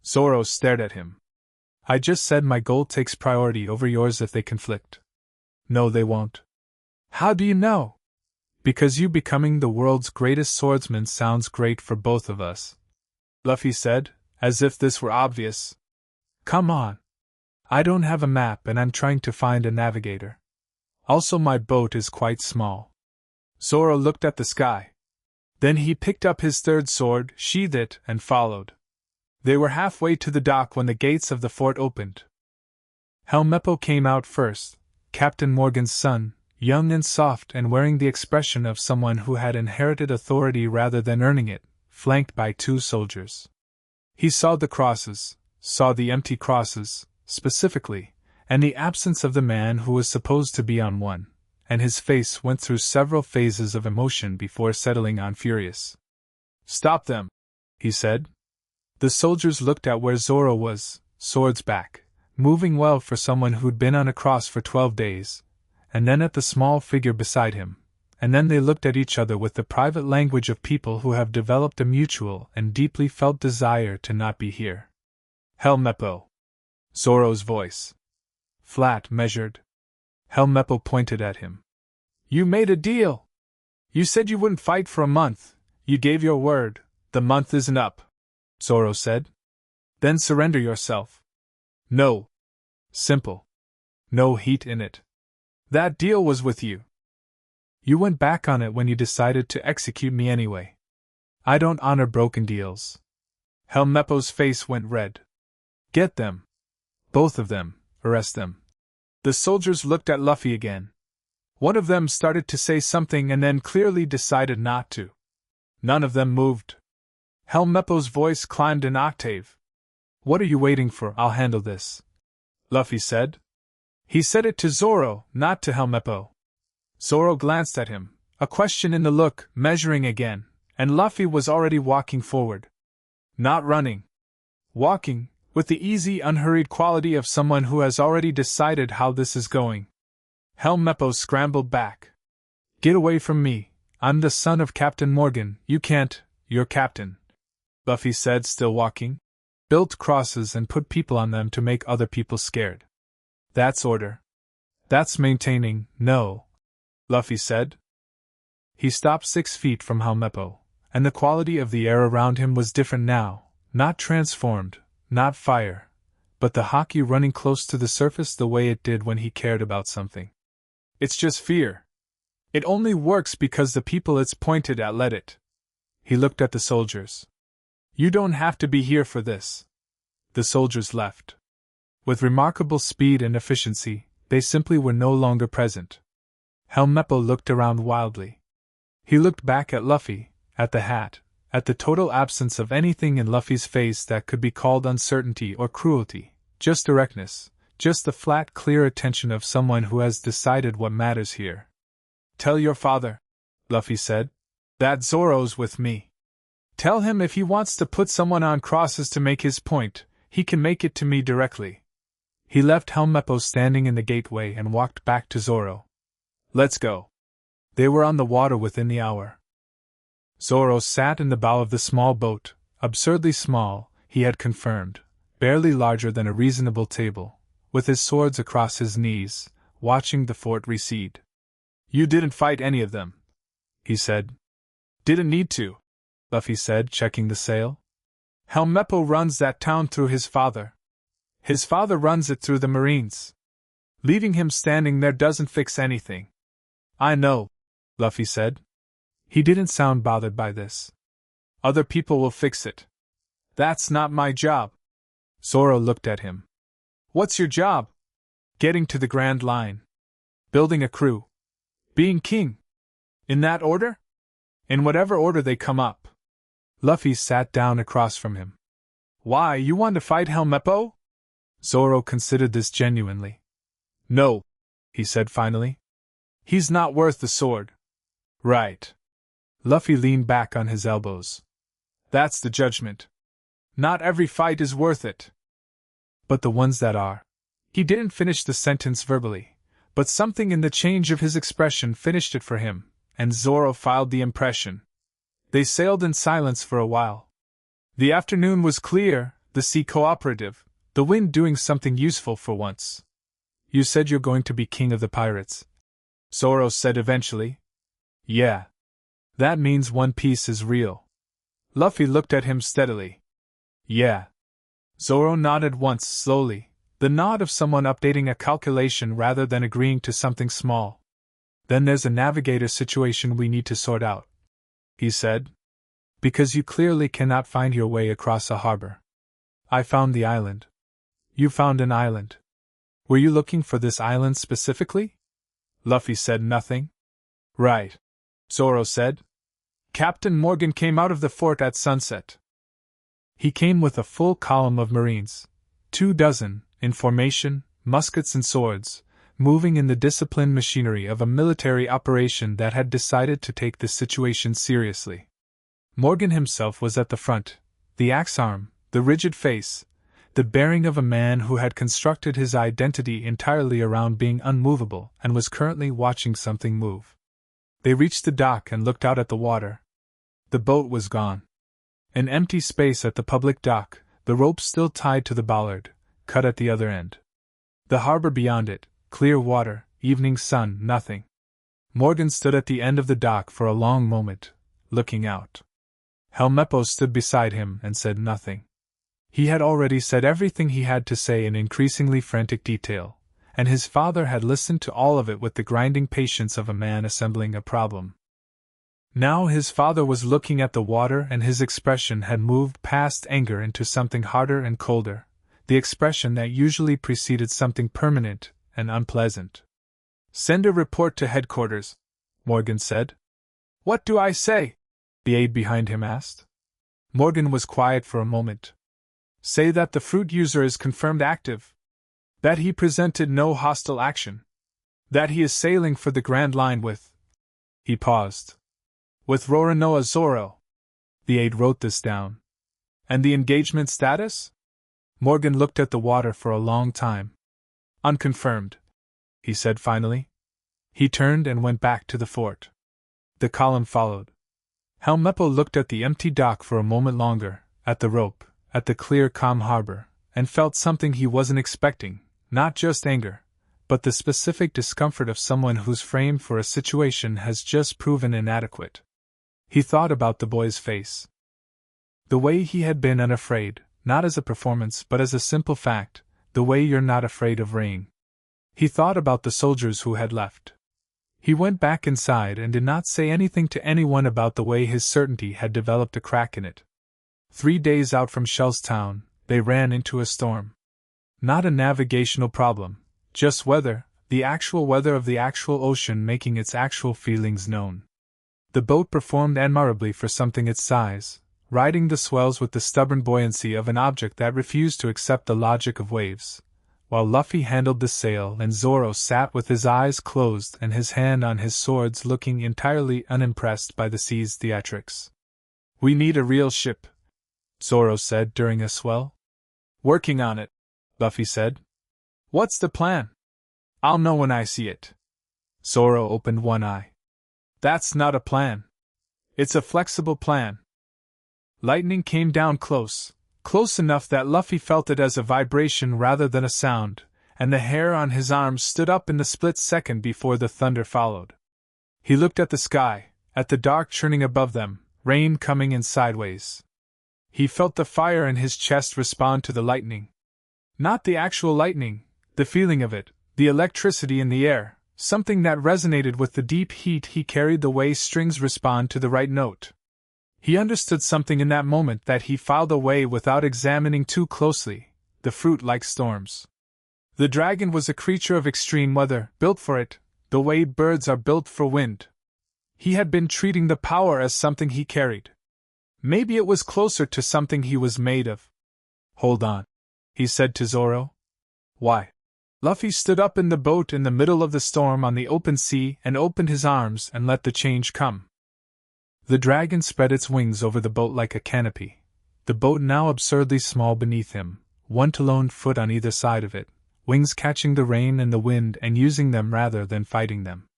Zoro stared at him. I just said my goal takes priority over yours if they conflict. No, they won't. How do you know? Because you becoming the world's greatest swordsman sounds great for both of us. Luffy said, as if this were obvious. Come on. I don't have a map and I'm trying to find a navigator. Also, my boat is quite small. Zoro looked at the sky. Then he picked up his third sword, sheathed it, and followed. They were halfway to the dock when the gates of the fort opened. Helmeppo came out first, Captain Morgan's son, young and soft and wearing the expression of someone who had inherited authority rather than earning it, flanked by 2 soldiers. He saw the crosses, saw the empty crosses, specifically, and the absence of the man who was supposed to be on one, and his face went through several phases of emotion before settling on furious. "Stop them," he said. The soldiers looked at where Zoro was, swords back, moving well for someone who'd been on a cross for 12 days, and then at the small figure beside him, and then they looked at each other with the private language of people who have developed a mutual and deeply felt desire to not be here. "Helmeppo." Zoro's voice. Flat, measured. Helmeppo pointed at him. "You made a deal! You said you wouldn't fight for a month. You gave your word. The month isn't up," Zoro said. "Then surrender yourself." "No." Simple. No heat in it. "That deal was with you. You went back on it when you decided to execute me anyway. I don't honor broken deals." Helmeppo's face went red. "Get them. Both of them. Arrest them." The soldiers looked at Luffy again. One of them started to say something and then clearly decided not to. None of them moved. Helmeppo's voice climbed an octave. "What are you waiting for? I'll handle this," Luffy said. He said it to Zoro, not to Helmeppo. Zoro glanced at him, a question in the look, measuring again, and Luffy was already walking forward. Not running. Walking, with the easy, unhurried quality of someone who has already decided how this is going. Helmeppo scrambled back. "Get away from me. I'm the son of Captain Morgan. You can't, you're captain," Luffy said, still walking. "Built crosses and put people on them to make other people scared. That's order. That's maintaining, no," Luffy said. He stopped 6 feet from Helmeppo, and the quality of the air around him was different now, not transformed, not fire, but the hockey running close to the surface the way it did when he cared about something. "It's just fear. It only works because the people it's pointed at let it." He looked at the soldiers. "You don't have to be here for this." The soldiers left. With remarkable speed and efficiency, they simply were no longer present. Helmeppo looked around wildly. He looked back at Luffy, at the hat, at the total absence of anything in Luffy's face that could be called uncertainty or cruelty, just directness, just the flat, clear attention of someone who has decided what matters here. "Tell your father," Luffy said, "that Zoro's with me. Tell him if he wants to put someone on crosses to make his point, he can make it to me directly." He left Helmeppo standing in the gateway and walked back to Zoro. "Let's go." They were on the water within the hour. Zoro sat in the bow of the small boat, absurdly small, he had confirmed, barely larger than a reasonable table, with his swords across his knees, watching the fort recede. "You didn't fight any of them," he said. "Didn't need to," Luffy said, checking the sail. "Helmeppo runs that town through his father. His father runs it through the Marines. Leaving him standing there doesn't fix anything." "I know," Luffy said. He didn't sound bothered by this. "Other people will fix it. That's not my job." Zoro looked at him. "What's your job?" "Getting to the Grand Line. Building a crew. Being king. In that order?" "In whatever order they come up." Luffy sat down across from him. "Why, you want to fight Helmeppo?" Zoro considered this genuinely. "No," he said finally. "He's not worth the sword." "Right." Luffy leaned back on his elbows. "That's the judgment. Not every fight is worth it. But the ones that are." He didn't finish the sentence verbally, but something in the change of his expression finished it for him, and Zoro filed the impression. They sailed in silence for a while. The afternoon was clear, the sea cooperative, the wind doing something useful for once. "You said you're going to be king of the pirates," Zoro said eventually. "Yeah. That means One Piece is real." Luffy looked at him steadily. "Yeah." Zoro nodded once slowly, the nod of someone updating a calculation rather than agreeing to something small. "Then there's a navigator situation we need to sort out," he said. "Because you clearly cannot find your way across a harbor. I found the island. You found an island. Were you looking for this island specifically?" Luffy said nothing. "Right," Zoro said. "Captain Morgan came out of the fort at sunset. He came with a full column of Marines, 24, in formation, muskets and swords, moving in the disciplined machinery of a military operation that had decided to take the situation seriously. Morgan himself was at the front, the axe arm, the rigid face, the bearing of a man who had constructed his identity entirely around being unmovable and was currently watching something move. They reached the dock and looked out at the water. The boat was gone. An empty space at the public dock, the rope still tied to the bollard, cut at the other end. The harbor beyond it, clear water, evening sun, nothing. Morgan stood at the end of the dock for a long moment, looking out. Helmeppo stood beside him and said nothing. He had already said everything he had to say in increasingly frantic detail, and his father had listened to all of it with the grinding patience of a man assembling a problem. Now his father was looking at the water and his expression had moved past anger into something harder and colder, the expression that usually preceded something permanent and unpleasant. "Send a report to headquarters," Morgan said. "What do I say?" the aide behind him asked. Morgan was quiet for a moment. "Say that the fruit user is confirmed active. That he presented no hostile action. That he is sailing for the Grand Line with—" He paused. "With Roronoa Zoro." The aide wrote this down. "And the engagement status?" Morgan looked at the water for a long time. "Unconfirmed," he said finally. He turned and went back to the fort. The column followed. Helmeppo looked at the empty dock for a moment longer, at the rope, at the clear, calm harbor, and felt something he wasn't expecting, not just anger, but the specific discomfort of someone whose frame for a situation has just proven inadequate. He thought about the boy's face. The way he had been unafraid, not as a performance but as a simple fact, the way you're not afraid of rain. He thought about the soldiers who had left. He went back inside and did not say anything to anyone about the way his certainty had developed a crack in it. 3 days out from Shellstown, they ran into a storm. Not a navigational problem, just weather, the actual weather of the actual ocean making its actual feelings known. The boat performed admirably for something its size, riding the swells with the stubborn buoyancy of an object that refused to accept the logic of waves, while Luffy handled the sail and Zoro sat with his eyes closed and his hand on his swords looking entirely unimpressed by the sea's theatrics. "We need a real ship," Zoro said during a swell. "Working on it," Luffy said. "What's the plan?" "I'll know when I see it." Zoro opened one eye. "That's not a plan. It's a flexible plan." Lightning came down close enough that Luffy felt it as a vibration rather than a sound, and the hair on his arms stood up in the split second before the thunder followed. He looked at the sky, at the dark churning above them, rain coming in sideways. He felt the fire in his chest respond to the lightning. Not the actual lightning, the feeling of it, the electricity in the air, something that resonated with the deep heat he carried the way strings respond to the right note. He understood something in that moment that he filed away without examining too closely, the fruit like storms. The dragon was a creature of extreme weather, built for it, the way birds are built for wind. He had been treating the power as something he carried. Maybe it was closer to something he was made of. "Hold on," he said to Zoro. "Why?" Luffy stood up in the boat in the middle of the storm on the open sea and opened his arms and let the change come. The dragon spread its wings over the boat like a canopy, the boat now absurdly small beneath him, one lone foot on either side of it, wings catching the rain and the wind and using them rather than fighting them.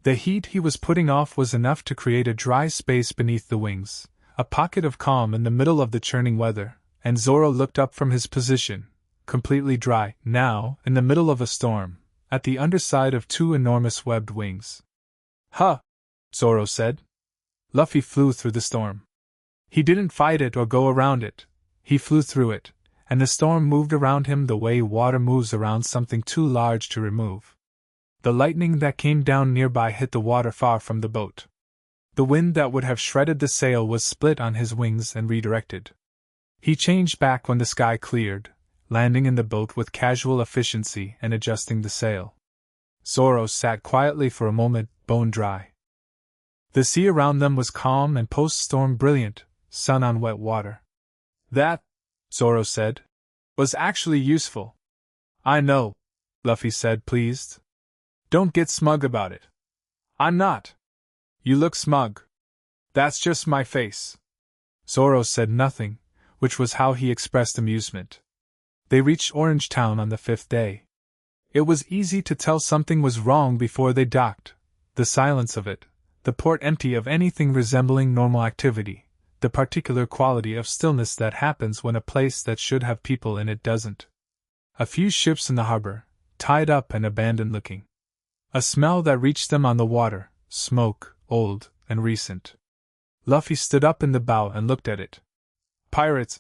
The heat he was putting off was enough to create a dry space beneath the wings, a pocket of calm in the middle of the churning weather, and Zoro looked up from his position, completely dry, now, in the middle of a storm, at the underside of 2 enormous webbed wings. "Huh!" Zoro said. Luffy flew through the storm. He didn't fight it or go around it, he flew through it, and the storm moved around him the way water moves around something too large to remove. The lightning that came down nearby hit the water far from the boat. The wind that would have shredded the sail was split on his wings and redirected. He changed back when the sky cleared, landing in the boat with casual efficiency and adjusting the sail. Zoro sat quietly for a moment, bone dry. The sea around them was calm and post-storm brilliant, sun on wet water. "That," Zoro said, "was actually useful." "I know," Luffy said, pleased. Don't get smug about it. I'm not. You look smug. That's just my face. Zoro said nothing, which was how he expressed amusement. They reached Orange Town on the 5th day. It was easy to tell something was wrong before they docked. The silence of it, the port empty of anything resembling normal activity, the particular quality of stillness that happens when a place that should have people in it doesn't. A few ships in the harbor, tied up and abandoned looking. A smell that reached them on the water, smoke, old and recent. Luffy stood up in the bow and looked at it. Pirates,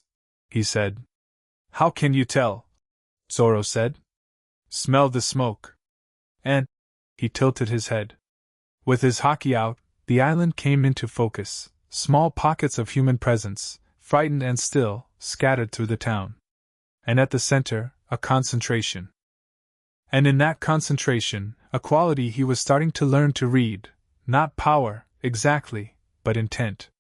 he said. How can you tell? Zoro said. Smell the smoke. And he tilted his head. With his haki out, the island came into focus, small pockets of human presence, frightened and still, scattered through the town. And at the center, a concentration. And in that concentration, a quality he was starting to learn to read, not power, exactly, but intent.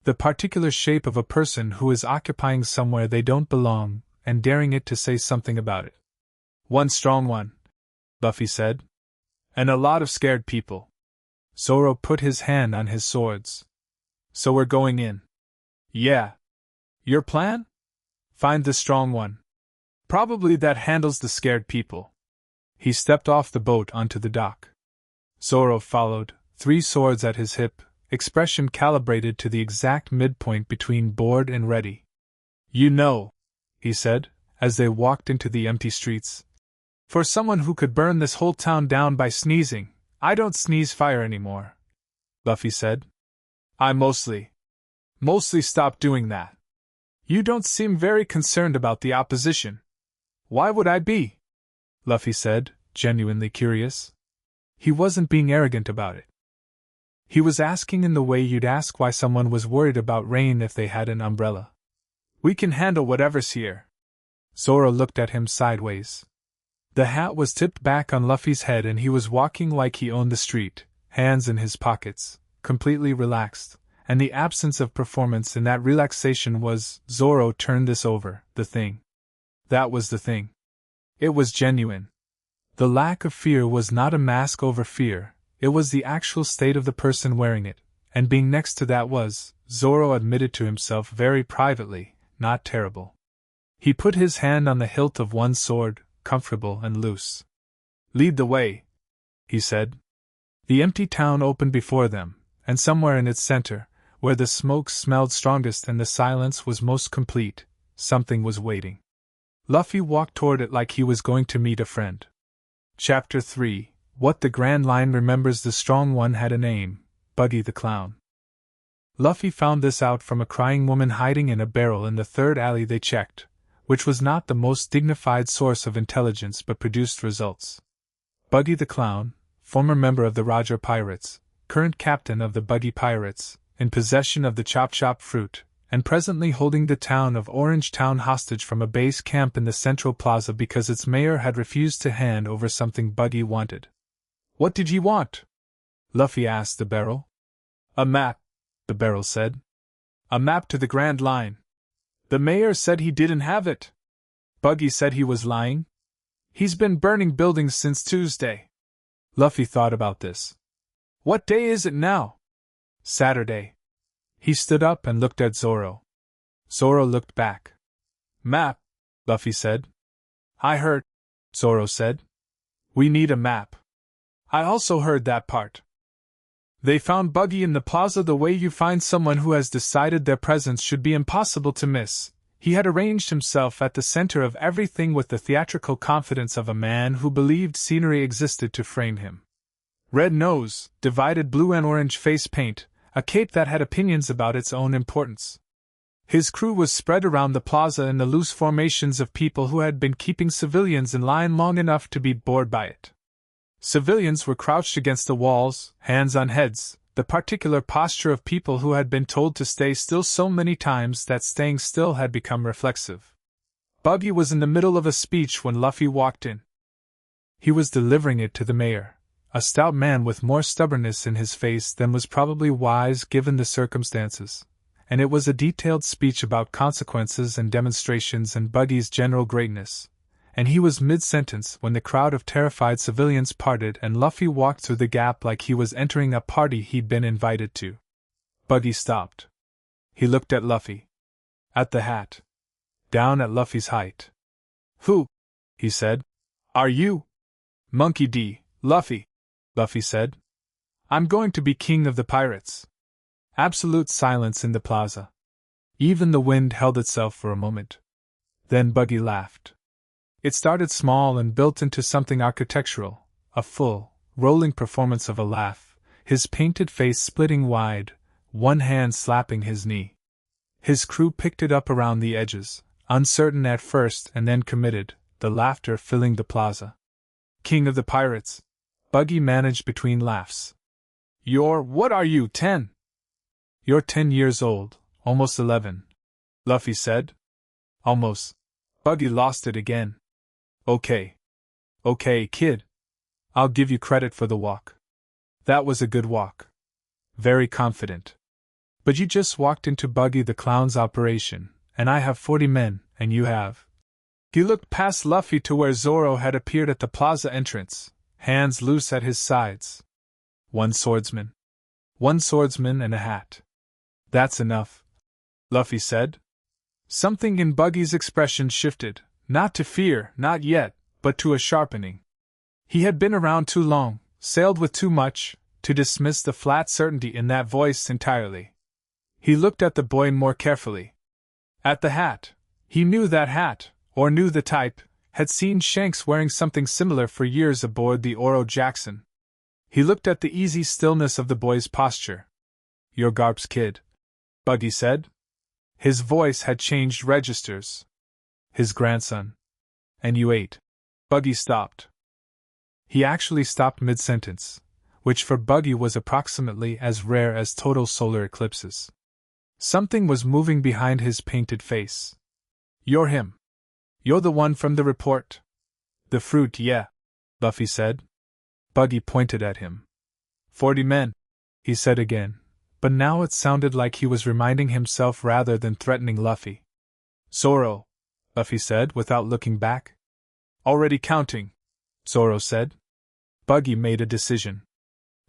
The particular shape of a person who is occupying somewhere they don't belong, and daring it to say something about it. One strong one, Luffy said. And a lot of scared people. Zoro put his hand on his swords. So we're going in. Yeah. Your plan? Find the strong one. Probably that handles the scared people. He stepped off the boat onto the dock. Zoro followed, 3 swords at his hip, expression calibrated to the exact midpoint between bored and ready. You know, he said, as they walked into the empty streets. For someone who could burn this whole town down by sneezing, I don't sneeze fire anymore, Luffy said. I mostly stopped doing that. You don't seem very concerned about the opposition. Why would I be? Luffy said, genuinely curious. He wasn't being arrogant about it. He was asking in the way you'd ask why someone was worried about rain if they had an umbrella. We can handle whatever's here. Zoro looked at him sideways. The hat was tipped back on Luffy's head and he was walking like he owned the street, hands in his pockets, completely relaxed, and the absence of performance in that relaxation was, Zoro turned this over, the thing. That was the thing. It was genuine. The lack of fear was not a mask over fear, it was the actual state of the person wearing it, and being next to that was, Zoro admitted to himself very privately, not terrible. He put his hand on the hilt of one sword, comfortable and loose. Lead the way, he said. The empty town opened before them, and somewhere in its center, where the smoke smelled strongest and the silence was most complete, something was waiting. Luffy walked toward it like he was going to meet a friend. Chapter 3 What the Grand Line remembers. The Strong One had a name, Buggy the Clown. Luffy found this out from a crying woman hiding in a barrel in the 3rd alley they checked, which was not the most dignified source of intelligence but produced results. Buggy the Clown, former member of the Roger Pirates, current captain of the Buggy Pirates, in possession of the Chop Chop fruit, and presently holding the town of Orange Town hostage from a base camp in the Central Plaza because its mayor had refused to hand over something Buggy wanted. What did he want? Luffy asked the barrel. A map, the barrel said. A map to the Grand Line. The mayor said he didn't have it. Buggy said he was lying. He's been burning buildings since Tuesday. Luffy thought about this. What day is it now? Saturday. He stood up and looked at Zoro. Zoro looked back. Map, Luffy said. I heard, Zoro said. We need a map. I also heard that part. They found Buggy in the plaza the way you find someone who has decided their presence should be impossible to miss. He had arranged himself at the center of everything with the theatrical confidence of a man who believed scenery existed to frame him. Red nose, divided blue and orange face paint, a cape that had opinions about its own importance. His crew was spread around the plaza in the loose formations of people who had been keeping civilians in line long enough to be bored by it. Civilians were crouched against the walls, hands on heads, the particular posture of people who had been told to stay still so many times that staying still had become reflexive. Buggy was in the middle of a speech when Luffy walked in. He was delivering it to the mayor, a stout man with more stubbornness in his face than was probably wise given the circumstances, and it was a detailed speech about consequences and demonstrations and Buggy's general greatness, and he was mid-sentence when the crowd of terrified civilians parted and Luffy walked through the gap like he was entering a party he'd been invited to. Buggy stopped. He looked at Luffy. At the hat. Down at Luffy's height. "Who?" he said. "Are you?" "Monkey D. Luffy," Luffy said. "I'm going to be king of the pirates." Absolute silence in the plaza. Even the wind held itself for a moment. Then Buggy laughed. It started small and built into something architectural, a full, rolling performance of a laugh, his painted face splitting wide, one hand slapping his knee. His crew picked it up around the edges, uncertain at first and then committed, the laughter filling the plaza. "King of the pirates," Buggy managed between laughs. What are you, 10? "You're 10 years old, almost 11, Luffy said. "Almost." Buggy lost it again. Okay, kid. I'll give you credit for the walk. That was a good walk. Very confident. But you just walked into Buggy the Clown's operation, and I have 40 men, and you have. He looked past Luffy to where Zoro had appeared at the plaza entrance, hands loose at his sides. One swordsman and a hat. That's enough, Luffy said. Something in Buggy's expression shifted, not to fear, not yet, but to a sharpening. He had been around too long, sailed with too much, to dismiss the flat certainty in that voice entirely. He looked at the boy more carefully. At the hat. He knew that hat, or knew the type, had seen Shanks wearing something similar for years aboard the Oro Jackson. He looked at the easy stillness of the boy's posture. "You're Garp's kid," Buggy said. His voice had changed registers. "His grandson. And you ate." Buggy stopped. He actually stopped mid-sentence, which for Buggy was approximately as rare as total solar eclipses. Something was moving behind his painted face. "You're him. You're the one from the report." "The fruit, yeah," Luffy said. Buggy pointed at him. 40 men, he said again, but now it sounded like he was reminding himself rather than threatening Luffy. "Zoro," Luffy said without looking back. "Already counting," Zoro said. Buggy made a decision.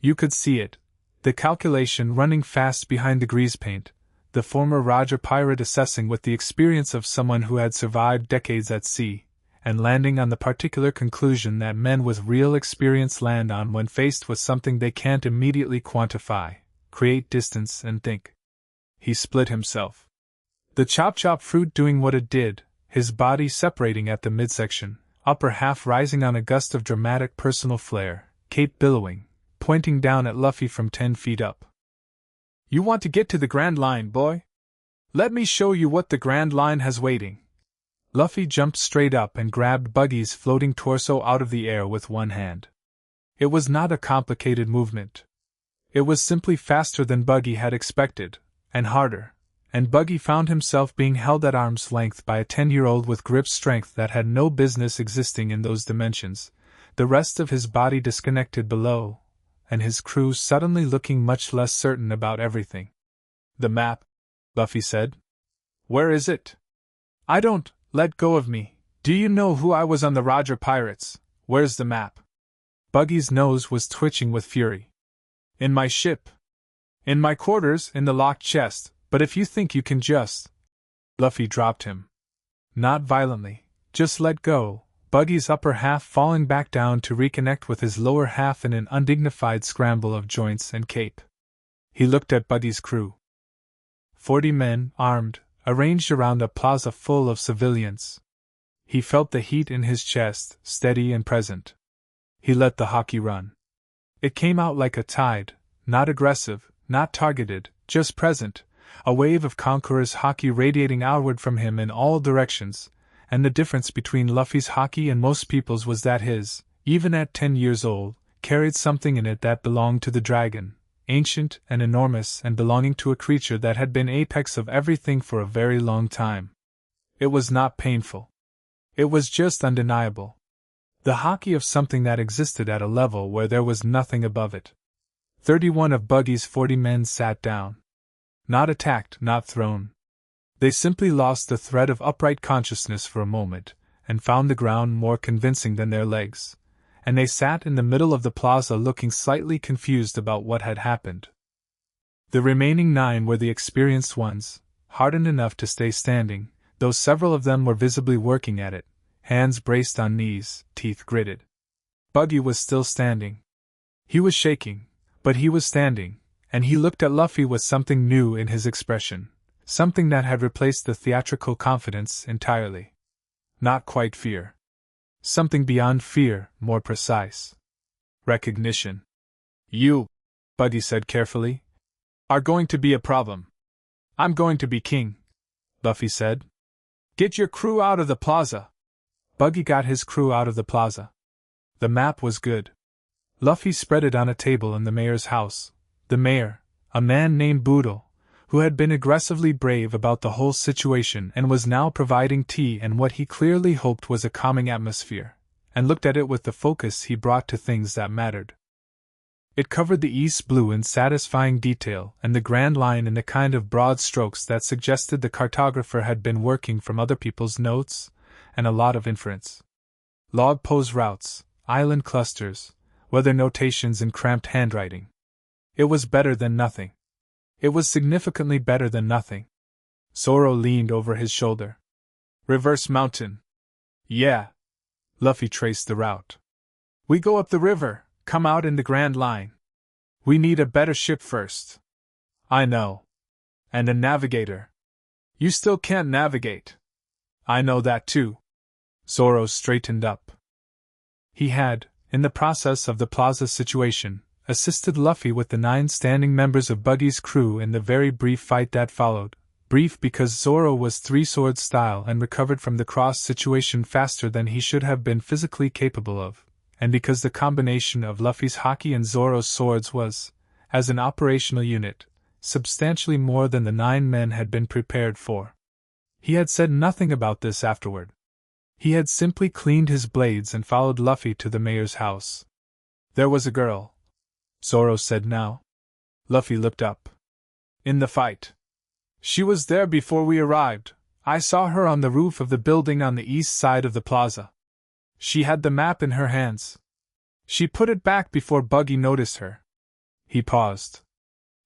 You could see it, the calculation running fast behind the grease paint, the former Roger pirate assessing with the experience of someone who had survived decades at sea, and landing on the particular conclusion that men with real experience land on when faced with something they can't immediately quantify, create distance and think. He split himself. The chop-chop fruit doing what it did, his body separating at the midsection, upper half rising on a gust of dramatic personal flair, cape billowing, pointing down at Luffy from 10 feet up. "You want to get to the Grand Line, boy? Let me show you what the Grand Line has waiting." Luffy jumped straight up and grabbed Buggy's floating torso out of the air with one hand. It was not a complicated movement. It was simply faster than Buggy had expected, and harder, and Buggy found himself being held at arm's length by a 10-year-old with grip strength that had no business existing in those dimensions, the rest of his body disconnected below, and his crew suddenly looking much less certain about everything. "The map," Luffy said. "Where is it?" "I don't. Let go of me. Do you know who I was on the Roger Pirates? Where's the map?" Buggy's nose was twitching with fury. "In my ship. In my quarters, in the locked chest, but if you think you can just..." Luffy dropped him. Not violently, just let go, Buggy's upper half falling back down to reconnect with his lower half in an undignified scramble of joints and cape. He looked at Buggy's crew. 40 men, armed, arranged around a plaza full of civilians. He felt the heat in his chest, steady and present. He let the haki run. It came out like a tide, not aggressive, not targeted, just present, a wave of conqueror's haki radiating outward from him in all directions, and the difference between Luffy's haki and most people's was that his, even at 10 years old, carried something in it that belonged to the dragon, ancient and enormous and belonging to a creature that had been apex of everything for a very long time. It was not painful. It was just undeniable. The haki of something that existed at a level where there was nothing above it. 31 of Buggy's 40 men sat down. Not attacked, not thrown. They simply lost the thread of upright consciousness for a moment, and found the ground more convincing than their legs, and they sat in the middle of the plaza looking slightly confused about what had happened. The remaining 9 were the experienced ones, hardened enough to stay standing, though several of them were visibly working at it, hands braced on knees, teeth gritted. Buggy was still standing. He was shaking, but he was standing, and he looked at Luffy with something new in his expression, something that had replaced the theatrical confidence entirely. Not quite fear. Something beyond fear, more precise. Recognition. You, Buggy said carefully, are going to be a problem. I'm going to be king, Luffy said. Get your crew out of the plaza. Buggy got his crew out of the plaza. The map was good. Luffy spread it on a table in the mayor's house. The mayor, a man named Boodle, who had been aggressively brave about the whole situation and was now providing tea and what he clearly hoped was a calming atmosphere, and looked at it with the focus he brought to things that mattered. It covered the East blue in satisfying detail and the Grand Line in the kind of broad strokes that suggested the cartographer had been working from other people's notes, and a lot of inference. Log pose routes, island clusters, weather notations in cramped handwriting. It was better than nothing. It was significantly better than nothing. Zoro leaned over his shoulder. Reverse mountain. Yeah. Luffy traced the route. We go up the river, come out in the Grand Line. We need a better ship first. I know. And a navigator. You still can't navigate. I know that too. Zoro straightened up. He had, in the process of the plaza situation, assisted Luffy with the 9 standing members of Buggy's crew in the very brief fight that followed. Brief because Zoro was 3-sword style and recovered from the cross situation faster than he should have been physically capable of, and because the combination of Luffy's haki and Zoro's swords was, as an operational unit, substantially more than the 9 men had been prepared for. He had said nothing about this afterward. He had simply cleaned his blades and followed Luffy to the mayor's house. There was a girl, Zoro said now. Luffy looked up. In the fight. She was there before we arrived. I saw her on the roof of the building on the east side of the plaza. She had the map in her hands. She put it back before Buggy noticed her. He paused.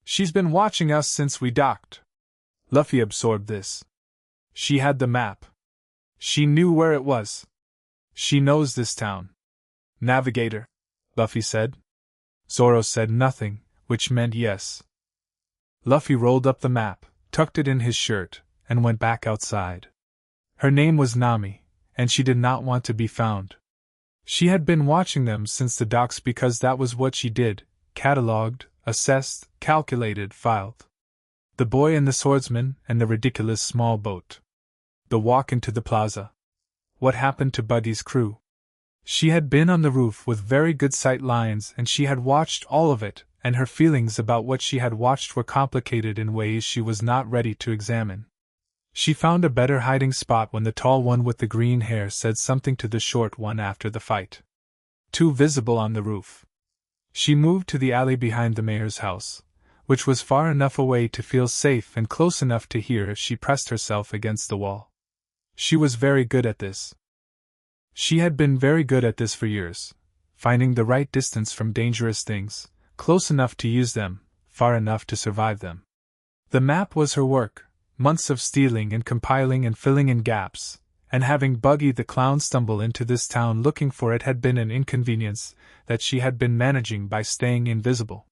She's been watching us since we docked. Luffy absorbed this. She had the map. She knew where it was. She knows this town. Navigator, Luffy said. Zoro said nothing, which meant yes. Luffy rolled up the map, tucked it in his shirt, and went back outside. Her name was Nami, and she did not want to be found. She had been watching them since the docks because that was what she did, catalogued, assessed, calculated, filed. The boy and the swordsman and the ridiculous small boat. The walk into the plaza. What happened to Buggy's crew? She had been on the roof with very good sight lines and she had watched all of it, and her feelings about what she had watched were complicated in ways she was not ready to examine. She found a better hiding spot when the tall one with the green hair said something to the short one after the fight. Too visible on the roof. She moved to the alley behind the mayor's house, which was far enough away to feel safe and close enough to hear if she pressed herself against the wall. She was very good at this. She had been very good at this for years, finding the right distance from dangerous things, close enough to use them, far enough to survive them. The map was her work, months of stealing and compiling and filling in gaps, and having Buggy the clown stumble into this town looking for it had been an inconvenience that she had been managing by staying invisible.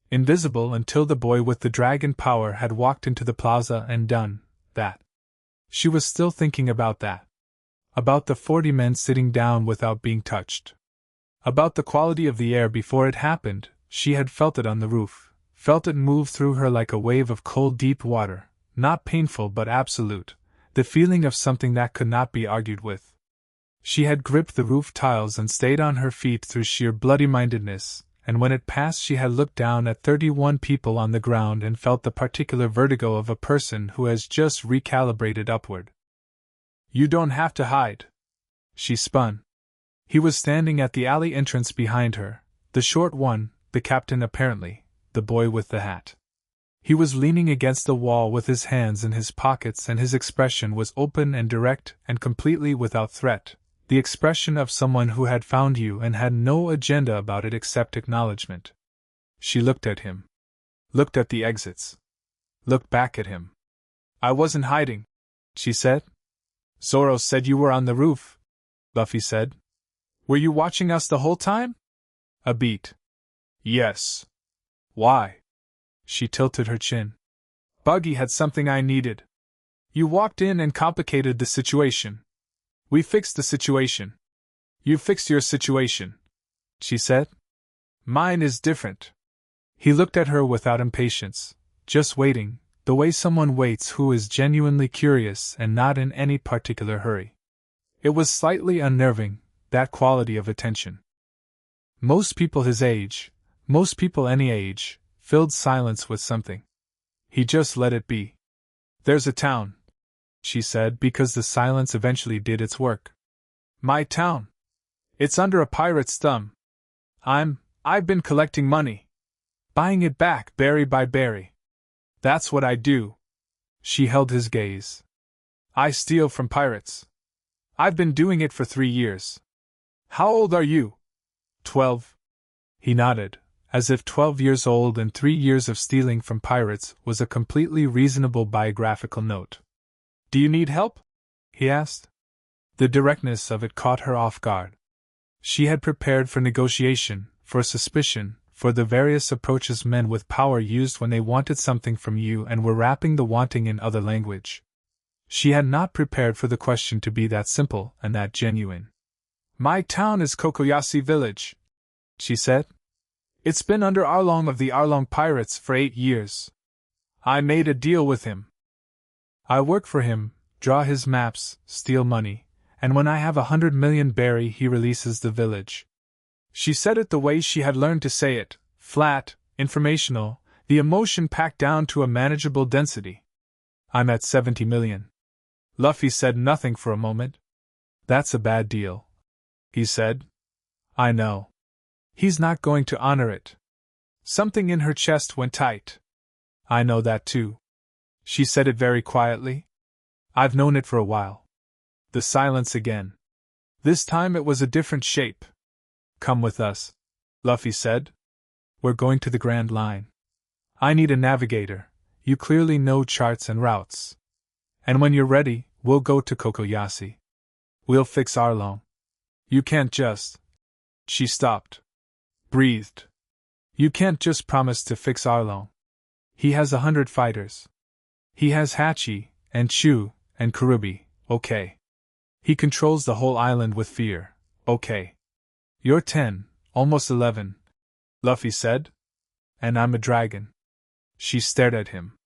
Invisible until the boy with the dragon power had walked into the plaza and done that. She was still thinking about that. About the 40 men sitting down without being touched. About the quality of the air before it happened. She had felt it on the roof, felt it move through her like a wave of cold deep water, not painful but absolute, the feeling of something that could not be argued with. She had gripped the roof tiles and stayed on her feet through sheer bloody-mindedness, and when it passed she had looked down at 31 people on the ground and felt the particular vertigo of a person who has just recalibrated upward. You don't have to hide. She spun. He was standing at the alley entrance behind her, the short one, the captain apparently, the boy with the hat. He was leaning against the wall with his hands in his pockets, and his expression was open and direct and completely without threat, the expression of someone who had found you and had no agenda about it except acknowledgement. She looked at him. Looked at the exits. Looked back at him. "I wasn't hiding," she said. "Zoro said you were on the roof," Luffy said. "Were you watching us the whole time?" A beat. "Yes." "Why?" She tilted her chin. "Buggy had something I needed. You walked in and complicated the situation. We fixed the situation. You fixed your situation," she said. "Mine is different." He looked at her without impatience, just waiting, the way someone waits who is genuinely curious and not in any particular hurry. It was slightly unnerving, that quality of attention. Most people his age, most people any age, filled silence with something. He just let it be. "There's a town," she said, because the silence eventually did its work. "My town. It's under a pirate's thumb. I've been collecting money. Buying it back berry by berry. That's what I do." She held his gaze. "I steal from pirates. I've been doing it for 3 years. How old are you?" 12. He nodded, as if 12 years old and 3 years of stealing from pirates was a completely reasonable biographical note. "Do you need help?" he asked. The directness of it caught her off guard. She had prepared for negotiation, for suspicion, for the various approaches men with power used when they wanted something from you and were wrapping the wanting in other language. She had not prepared for the question to be that simple and that genuine. "My town is Kokoyasi Village," she said. "It's been under Arlong of the Arlong Pirates for 8 years. I made a deal with him. I work for him, draw his maps, steal money, and when I have 100 million berry he releases the village." She said it the way she had learned to say it, flat, informational, the emotion packed down to a manageable density. "I'm at 70 million. Luffy said nothing for a moment. "That's a bad deal," he said. "I know. He's not going to honor it." Something in her chest went tight. "I know that too." She said it very quietly. "I've known it for a while." The silence again. This time it was a different shape. "Come with us," Luffy said. "We're going to the Grand Line. I need a navigator. You clearly know charts and routes. And when you're ready, we'll go to Kokoyasi. We'll fix Arlong. You can't just..." She stopped. Breathed. "You can't just promise to fix Arlong. He has 100 fighters. He has Hachi, and Chu, and Karubi, okay. He controls the whole island with fear, okay. You're 10, almost 11, Luffy said. And I'm a dragon." She stared at him.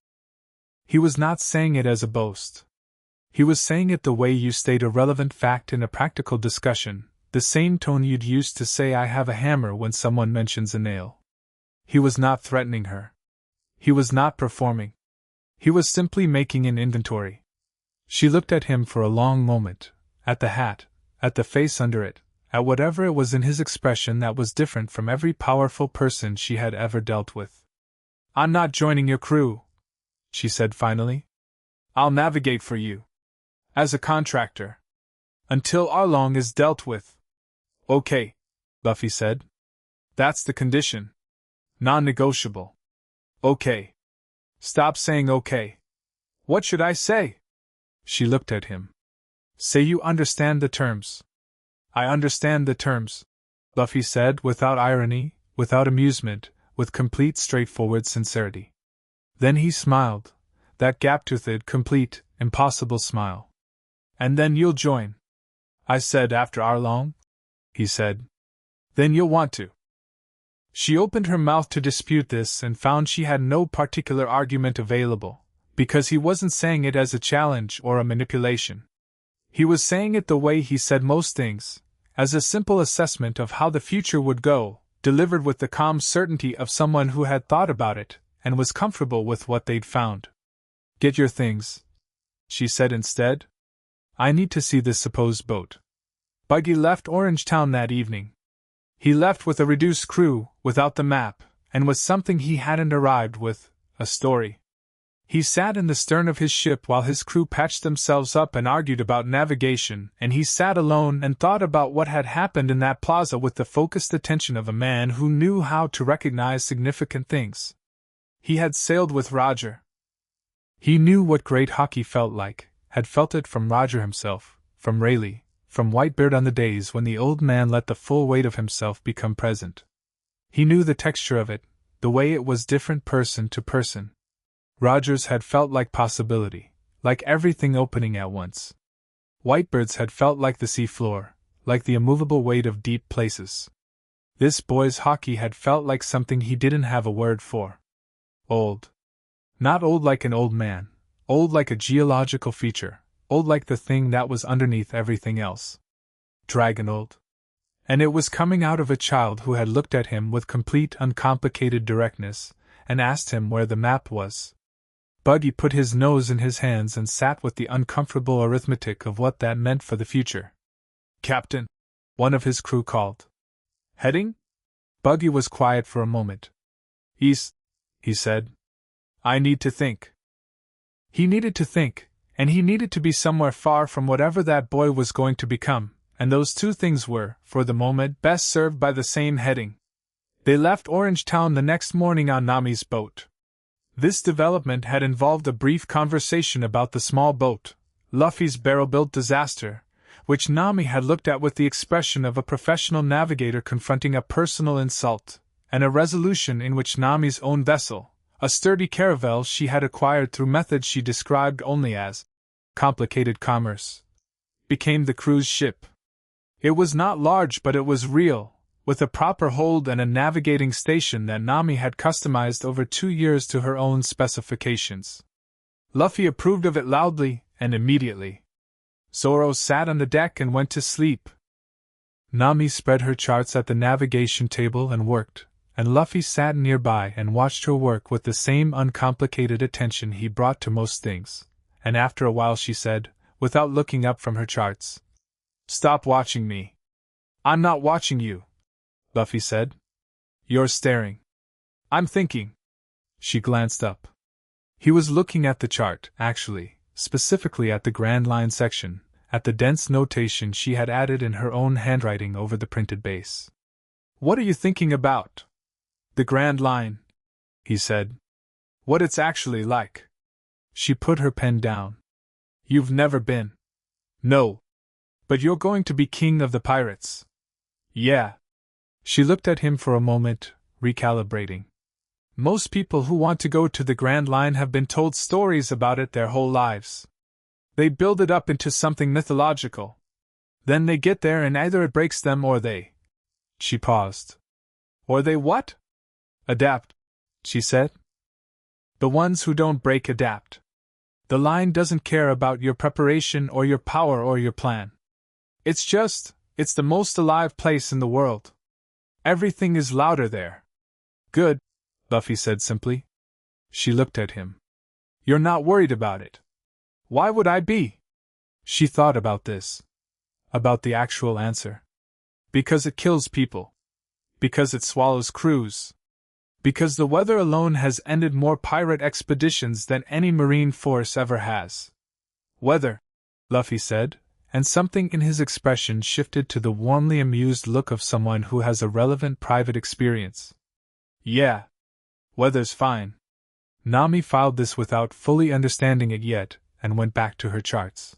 He was not saying it as a boast. He was saying it the way you state a relevant fact in a practical discussion, the same tone you'd use to say "I have a hammer" when someone mentions a nail. He was not threatening her. He was not performing. He was simply making an inventory. She looked at him for a long moment, at the hat, at the face under it, at whatever it was in his expression that was different from every powerful person she had ever dealt with. "I'm not joining your crew," she said finally. "I'll navigate for you. As a contractor. Until Arlong is dealt with." "Okay," Luffy said. "That's the condition. Non-negotiable." "Okay." "Stop saying okay." "What should I say?" She looked at him. "Say you understand the terms." "I understand the terms," Luffy said, without irony, without amusement, with complete straightforward sincerity. Then he smiled, that gap-toothed, complete, impossible smile. "And then you'll join." "I said after Arlong," he said. "Then you'll want to." She opened her mouth to dispute this and found she had no particular argument available, because he wasn't saying it as a challenge or a manipulation. He was saying it the way he said most things, as a simple assessment of how the future would go, delivered with the calm certainty of someone who had thought about it and was comfortable with what they'd found. "Get your things," she said instead. "I need to see this supposed boat." Buggy left Orange Town that evening. He left with a reduced crew, without the map, and with something he hadn't arrived with, A story. He sat in the stern of his ship while his crew patched themselves up and argued about navigation, and he sat alone and thought about what had happened in that plaza with the focused attention of a man who knew how to recognize significant things. He had sailed with Roger. He knew what great hockey felt like, had felt it from Roger himself, from Rayleigh, from Whitebeard on the days when the old man let the full weight of himself become present. He knew the texture of it, the way it was different person to person. Roger's had felt like possibility, like everything opening at once. Whitebeard's had felt like the sea floor, like the immovable weight of deep places. This boy's hockey had felt like something he didn't have a word for. Old. Not old like an old man, old like a geological feature, old like the thing that was underneath everything else. Dragon old. And it was coming out of a child who had looked at him with complete uncomplicated directness, and asked him where the map was. Buggy put his nose in his hands and sat with the uncomfortable arithmetic of what that meant for the future. "Captain," one of his crew called. "Heading?" Buggy was quiet for a moment. "East," he said. "I need to think." He needed to think, and he needed to be somewhere far from whatever that boy was going to become, and those two things were, for the moment, best served by the same heading. They left Orange Town the next morning on Nami's boat. This development had involved a brief conversation about the small boat, Luffy's barrel-built disaster, which Nami had looked at with the expression of a professional navigator confronting a personal insult, and a resolution in which Nami's own vessel, a sturdy caravel she had acquired through methods she described only as complicated commerce, became the cruise ship. It was not large, but it was real, with a proper hold and a navigating station that Nami had customized over 2 years to her own specifications. Luffy approved of it loudly and immediately. Zoro sat on the deck and went to sleep. Nami spread her charts at the navigation table and worked, and Luffy sat nearby and watched her work with the same uncomplicated attention he brought to most things, and after a while she said, without looking up from her charts, "Stop watching me." "I'm not watching you," Luffy said. "You're staring." "I'm thinking." She glanced up. He was looking at the chart, actually, specifically at the Grand Line section, at the dense notation she had added in her own handwriting over the printed base. "What are you thinking about?" "The Grand Line," he said. "What it's actually like." She put her pen down. "You've never been." "No. But you're going to be king of the pirates." "Yeah." She looked at him for a moment, recalibrating. "Most people who want to go to the Grand Line have been told stories about it their whole lives. They build it up into something mythological. Then they get there and either it breaks them or they..." She paused. "Or they what?" "Adapt," she said. "The ones who don't break adapt. The line doesn't care about your preparation or your power or your plan. It's the most alive place in the world. Everything is louder there." "Good," Luffy said simply. She looked at him. "You're not worried about it." "Why would I be?" She thought about this. About the actual answer. "Because it kills people. Because it swallows crews. Because the weather alone has ended more pirate expeditions than any marine force ever has." "Weather," Luffy said, and something in his expression shifted to the warmly amused look of someone who has a relevant private experience. "Yeah. Weather's fine." Nami filed this without fully understanding it yet, and went back to her charts.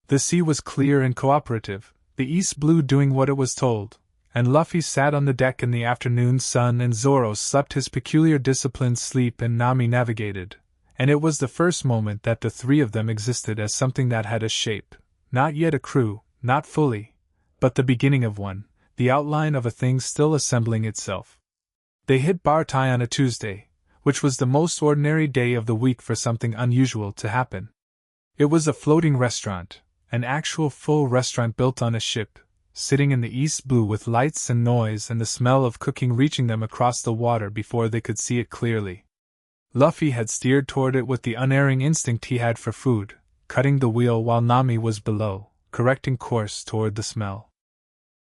The sea was clear and cooperative, the east blue doing what it was told, and Luffy sat on the deck in the afternoon sun and Zoro slept his peculiar disciplined sleep and Nami navigated, and it was the first moment that the three of them existed as something that had a shape. Not yet a crew, not fully, but the beginning of one, the outline of a thing still assembling itself. They hit Bartai on a Tuesday, which was the most ordinary day of the week for something unusual to happen. It was a floating restaurant, an actual full restaurant built on a ship, sitting in the east blue with lights and noise and the smell of cooking reaching them across the water before they could see it clearly. Luffy had steered toward it with the unerring instinct he had for food, cutting the wheel while Nami was below, correcting course toward the smell.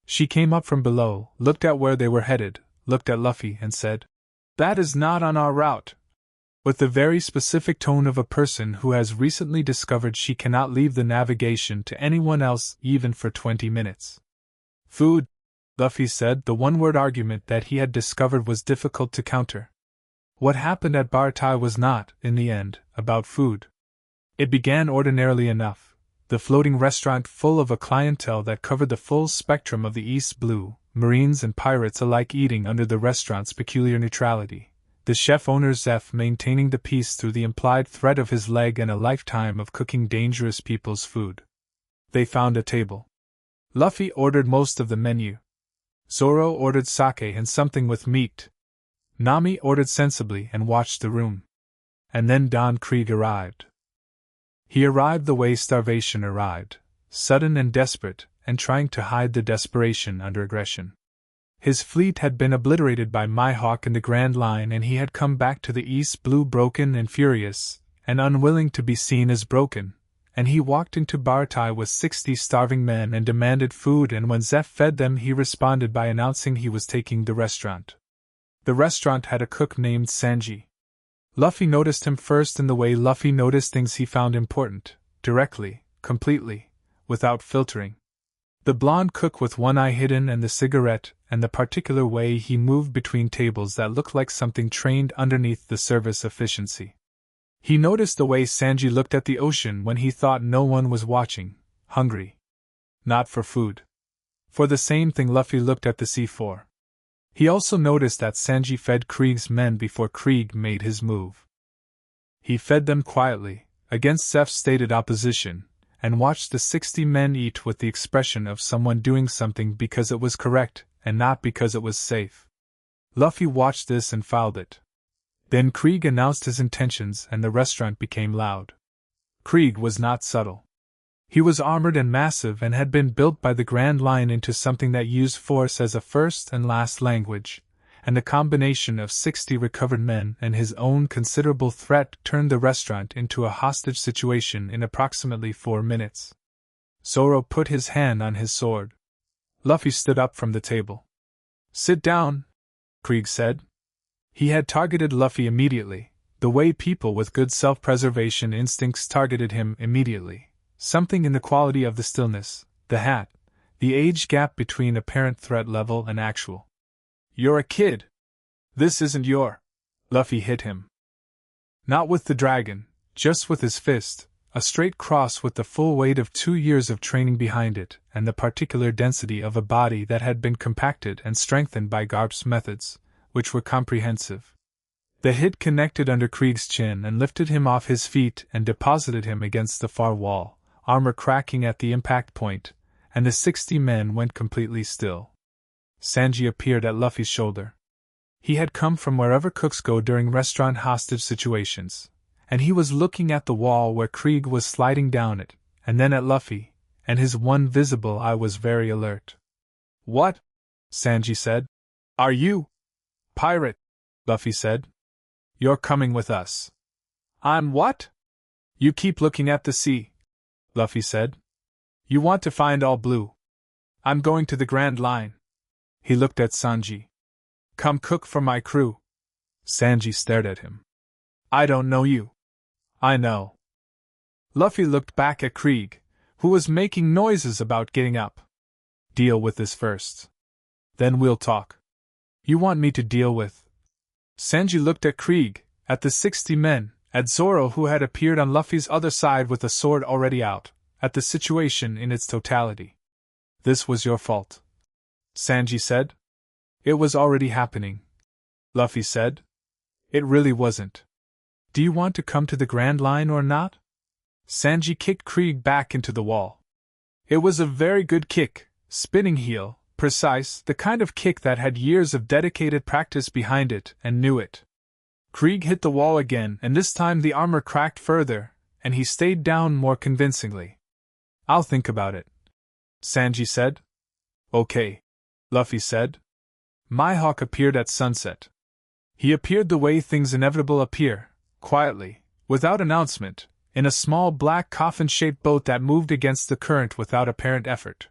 She came up from below, looked at where they were headed, looked at Luffy and said, "That is not on our route." with the very specific tone of a person who has recently discovered she cannot leave the navigation to anyone else even for 20 minutes. Food, Luffy said. The one-word argument that he had discovered was difficult to counter. What happened at Bartai was not, in the end, about food. It began ordinarily enough, the floating restaurant full of a clientele that covered the full spectrum of the East Blue, Marines and pirates alike eating under the restaurant's peculiar neutrality. The chef-owner Zeph maintaining the peace through the implied threat of his leg and a lifetime of cooking dangerous people's food. They found a table. Luffy ordered most of the menu. Zoro ordered sake and something with meat. Nami ordered sensibly and watched the room. And then Don Krieg arrived. He arrived the way starvation arrived, sudden and desperate, and trying to hide the desperation under aggression. His fleet had been obliterated by Mihawk in the Grand Line, and he had come back to the East Blue broken and furious, and unwilling to be seen as broken, and he walked into Bartai with 60 starving men and demanded food, and when Zeph fed them he responded by announcing he was taking the restaurant. The restaurant had a cook named Sanji. Luffy noticed him first in the way Luffy noticed things he found important, directly, completely, without filtering. The blonde cook with one eye hidden and the cigarette, and the particular way he moved between tables that looked like something trained underneath the service efficiency. He noticed the way Sanji looked at the ocean when he thought no one was watching, hungry. Not for food. For the same thing Luffy looked at the sea for. He also noticed that Sanji fed Krieg's men before Krieg made his move. He fed them quietly, against Zeph's stated opposition, and watched the 60 men eat with the expression of someone doing something because it was correct, and not because it was safe. Luffy watched this and fouled it. Then Krieg announced his intentions and the restaurant became loud. Krieg was not subtle. He was armored and massive and had been built by the Grand Line into something that used force as a first and last language, and the combination of 60 recovered men and his own considerable threat turned the restaurant into a hostage situation in approximately 4 minutes. Zoro put his hand on his sword. Luffy stood up from the table. "Sit down," Krieg said. He had targeted Luffy immediately, the way people with good self-preservation instincts targeted him immediately. Something in the quality of the stillness, the hat, the age gap between apparent threat level and actual. "You're a kid. This isn't your..." Luffy hit him. Not with the dragon, just with his fist, a straight cross with the full weight of 2 years of training behind it, and the particular density of a body that had been compacted and strengthened by Garp's methods, which were comprehensive. The hit connected under Krieg's chin and lifted him off his feet and deposited him against the far wall, armor cracking at the impact point, and the 60 men went completely still. Sanji appeared at Luffy's shoulder. He had come from wherever cooks go during restaurant hostage situations, and he was looking at the wall where Krieg was sliding down it, and then at Luffy, and his one visible eye was very alert. "What?" Sanji said. "Are you?" "Pirate," Luffy said. "You're coming with us." "I'm what?" "You keep looking at the sea," Luffy said. "You want to find all blue." "I'm going to the Grand Line." He looked at Sanji. "Come cook for my crew." Sanji stared at him. "I don't know you." "I know." Luffy looked back at Krieg, who was making noises about getting up. "Deal with this first. Then we'll talk." "You want me to deal with?" Sanji looked at Krieg, at the 60 men, at Zoro who had appeared on Luffy's other side with the sword already out, at the situation in its totality. "This was your fault," Sanji said. "It was already happening," Luffy said. "It really wasn't. Do you want to come to the Grand Line or not?" Sanji kicked Krieg back into the wall. It was a very good kick, spinning heel, precise, the kind of kick that had years of dedicated practice behind it and knew it. Krieg hit the wall again, and this time the armor cracked further, and he stayed down more convincingly. "I'll think about it," Sanji said. "Okay," Luffy said. Mihawk appeared at sunset. He appeared the way things inevitable appear, quietly, without announcement, in a small black coffin-shaped boat that moved against the current without apparent effort.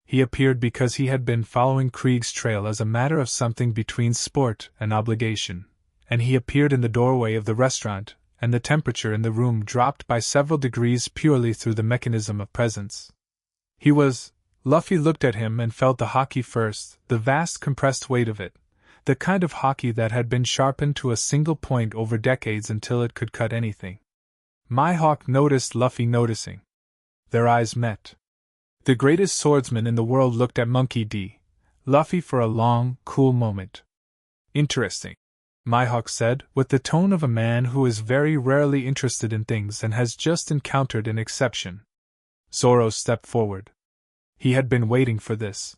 He appeared because he had been following Krieg's trail as a matter of something between sport and obligation, and he appeared in the doorway of the restaurant, and the temperature in the room dropped by several degrees purely through the mechanism of presence. Luffy looked at him and felt the haki first, the vast compressed weight of it, the kind of haki that had been sharpened to a single point over decades until it could cut anything. Mihawk noticed Luffy noticing. Their eyes met. The greatest swordsman in the world looked at Monkey D. Luffy for a long, cool moment. Interesting, Mihawk said, with the tone of a man who is very rarely interested in things and has just encountered an exception. Zoro stepped forward. He had been waiting for this.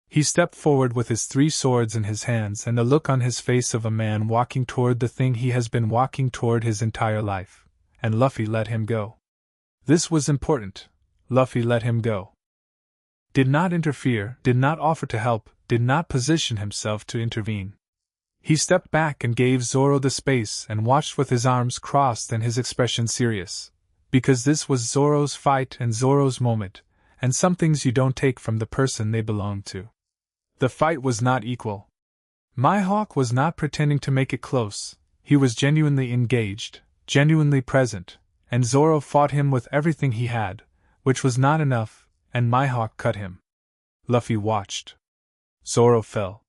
He stepped forward with his 3 swords in his hands and the look on his face of a man walking toward the thing he has been walking toward his entire life, and Luffy let him go. This was important. Luffy let him go. Did not interfere, did not offer to help, did not position himself to intervene. He stepped back and gave Zoro the space and watched with his arms crossed and his expression serious, because this was Zoro's fight and Zoro's moment, and some things you don't take from the person they belong to. The fight was not equal. Mihawk was not pretending to make it close, he was genuinely engaged, genuinely present, and Zoro fought him with everything he had, which was not enough, and Mihawk cut him. Luffy watched. Zoro fell.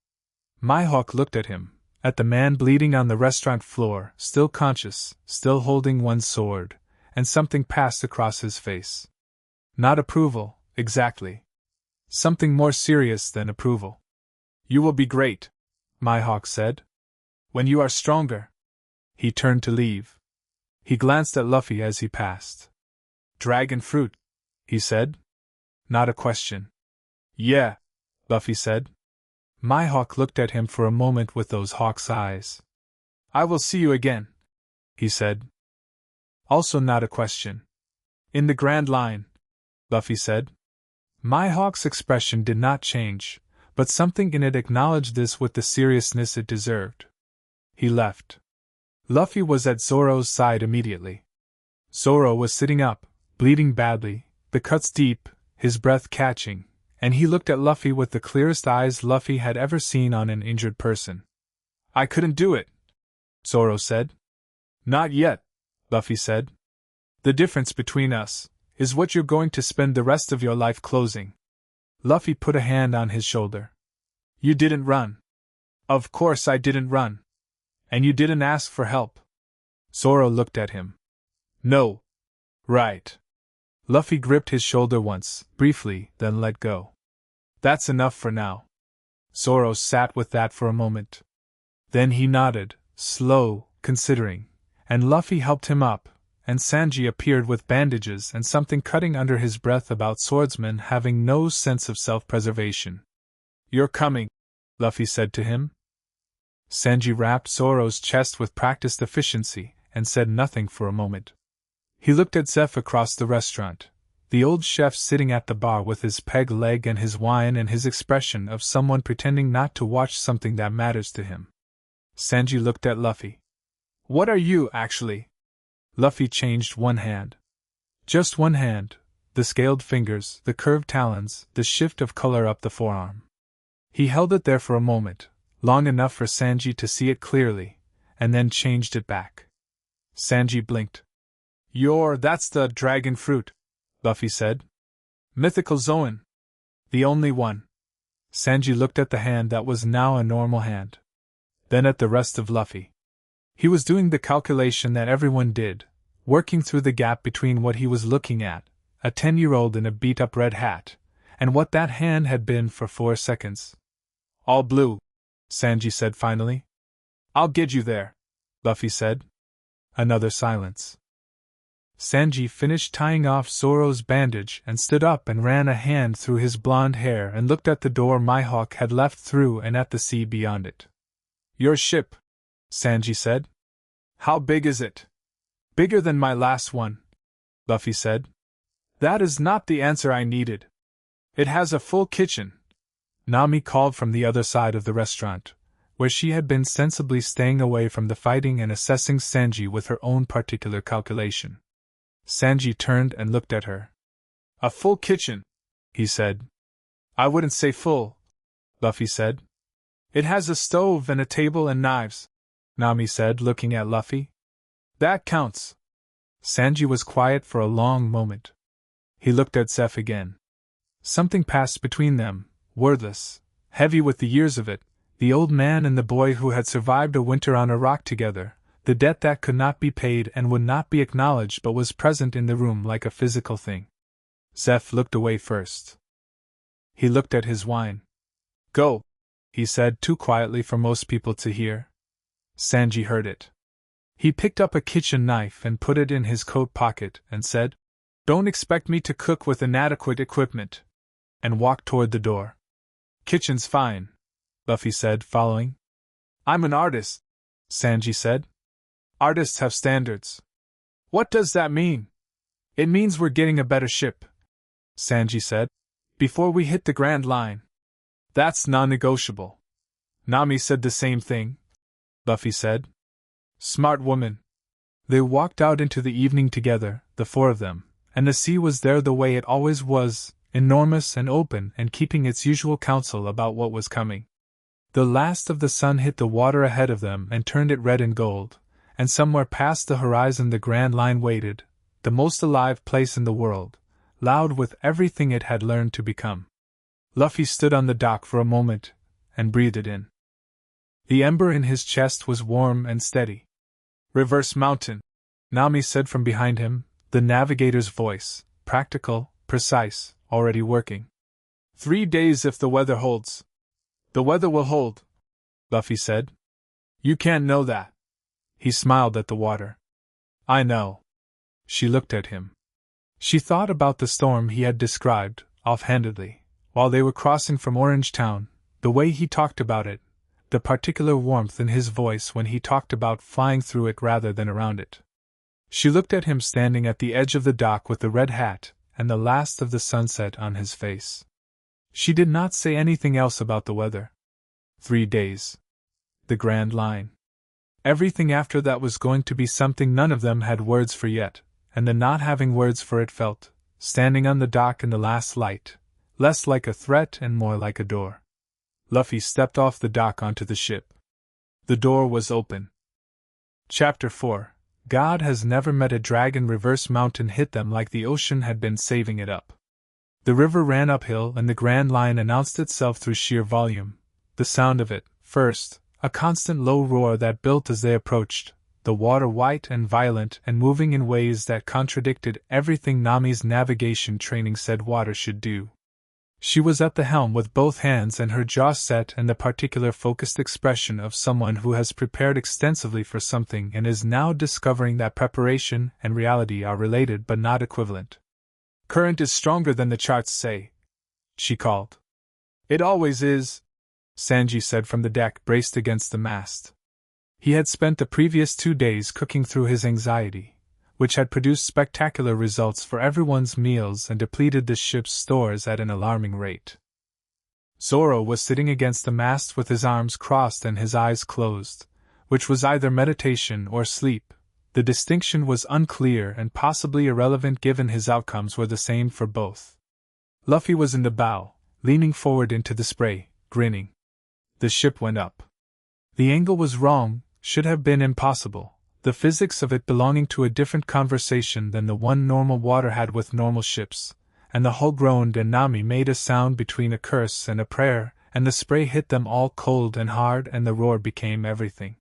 Mihawk looked at him, at the man bleeding on the restaurant floor, still conscious, still holding one sword, and something passed across his face. Not approval, exactly. Something more serious than approval. You will be great, Mihawk said. When you are stronger. He turned to leave. He glanced at Luffy as he passed. Dragon fruit, he said. Not a question. Yeah, Luffy said. Mihawk looked at him for a moment with those hawk's eyes. I will see you again, he said. Also not a question. In the Grand Line, Luffy said. Mihawk's expression did not change, but something in it acknowledged this with the seriousness it deserved. He left. Luffy was at Zoro's side immediately. Zoro was sitting up, bleeding badly, the cuts deep, his breath catching, and he looked at Luffy with the clearest eyes Luffy had ever seen on an injured person. I couldn't do it, Zoro said. Not yet, Luffy said. The difference between us is what you're going to spend the rest of your life closing. Luffy put a hand on his shoulder. You didn't run. Of course I didn't run. And you didn't ask for help. Zoro looked at him. No. Right. Luffy gripped his shoulder once, briefly, then let go. That's enough for now. Zoro sat with that for a moment. Then he nodded, slow, considering, and Luffy helped him up, and Sanji appeared with bandages and something cutting under his breath about swordsmen having no sense of self-preservation. You're coming, Luffy said to him. Sanji rapped Zoro's chest with practiced efficiency, and said nothing for a moment. He looked at Zeph across the restaurant, the old chef sitting at the bar with his peg leg and his wine and his expression of someone pretending not to watch something that matters to him. Sanji looked at Luffy. What are you, actually? Luffy changed one hand. Just one hand, the scaled fingers, the curved talons, the shift of color up the forearm. He held it there for a moment, long enough for Sanji to see it clearly, and then changed it back. Sanji blinked. That's the dragon fruit, Luffy said. Mythical Zoan. The only one. Sanji looked at the hand that was now a normal hand. Then at the rest of Luffy. He was doing the calculation that everyone did, working through the gap between what he was looking at, a 10-year-old in a beat-up red hat, and what that hand had been for 4 seconds. All blue, Sanji said finally. I'll get you there, Luffy said. Another silence. Sanji finished tying off Zoro's bandage and stood up and ran a hand through his blonde hair and looked at the door Mihawk had left through and at the sea beyond it. Your ship, Sanji said. How big is it? Bigger than my last one, Luffy said. That is not the answer I needed. It has a full kitchen, Nami called from the other side of the restaurant, where she had been sensibly staying away from the fighting and assessing Sanji with her own particular calculation. Sanji turned and looked at her. A full kitchen, he said. I wouldn't say full, Luffy said. It has a stove and a table and knives, Nami said, looking at Luffy. That counts. Sanji was quiet for a long moment. He looked at Zeph again. Something passed between them, wordless, heavy with the years of it, the old man and the boy who had survived a winter on a rock together, the debt that could not be paid and would not be acknowledged but was present in the room like a physical thing. Zeph looked away first. He looked at his wine. Go, he said too quietly for most people to hear. Sanji heard it. He picked up a kitchen knife and put it in his coat pocket and said, Don't expect me to cook with inadequate equipment, and walked toward the door. Kitchen's fine, Luffy said, following. I'm an artist, Sanji said. Artists have standards. What does that mean? It means we're getting a better ship, Sanji said, before we hit the Grand Line. That's non-negotiable. Nami said the same thing, Luffy said. Smart woman. They walked out into the evening together, the four of them, and the sea was there the way it always was, enormous and open and keeping its usual counsel about what was coming. The last of the sun hit the water ahead of them and turned it red and gold, and somewhere past the horizon the Grand Line waited, the most alive place in the world, loud with everything it had learned to become. Luffy stood on the dock for a moment, and breathed it in. The ember in his chest was warm and steady. Reverse mountain, Nami said from behind him, the navigator's voice, practical, precise, already working. 3 days if the weather holds. The weather will hold, Luffy said. You can't know that. He smiled at the water. I know. She looked at him. She thought about the storm he had described, offhandedly, while they were crossing from Orange Town, the way he talked about it, the particular warmth in his voice when he talked about flying through it rather than around it. She looked at him standing at the edge of the dock with the red hat and the last of the sunset on his face. She did not say anything else about the weather. 3 days. The Grand Line. Everything after that was going to be something none of them had words for yet, and the not having words for it felt, standing on the dock in the last light, less like a threat and more like a door. Luffy stepped off the dock onto the ship. The door was open. Chapter 4. God has never met a dragon. Reverse mountain hit them like the ocean had been saving it up. The river ran uphill and the Grand Line announced itself through sheer volume. The sound of it, first, a constant low roar that built as they approached, the water white and violent and moving in ways that contradicted everything Nami's navigation training said water should do. She was at the helm with both hands and her jaw set and the particular focused expression of someone who has prepared extensively for something and is now discovering that preparation and reality are related but not equivalent. Current is stronger than the charts say, she called. It always is, Sanji said from the deck, braced against the mast. He had spent the previous 2 days cooking through his anxiety, which had produced spectacular results for everyone's meals and depleted the ship's stores at an alarming rate. Zoro was sitting against the mast with his arms crossed and his eyes closed, which was either meditation or sleep. The distinction was unclear and possibly irrelevant given his outcomes were the same for both. Luffy was in the bow, leaning forward into the spray, grinning. The ship went up. The angle was wrong, should have been impossible, the physics of it belonging to a different conversation than the one normal water had with normal ships, and the hull groaned and Nami made a sound between a curse and a prayer, and the spray hit them all cold and hard and the roar became everything.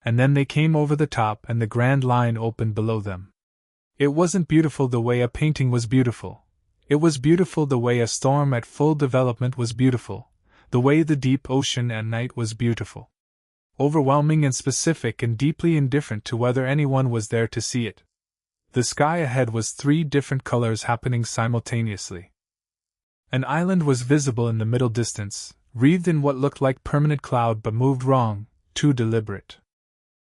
And then they came over the top and the Grand Line opened below them. It wasn't beautiful the way a painting was beautiful. It was beautiful the way a storm at full development was beautiful, the way the deep ocean at night was beautiful. Overwhelming and specific and deeply indifferent to whether anyone was there to see it. The sky ahead was 3 different colors happening simultaneously. An island was visible in the middle distance, wreathed in what looked like permanent cloud but moved wrong, too deliberate.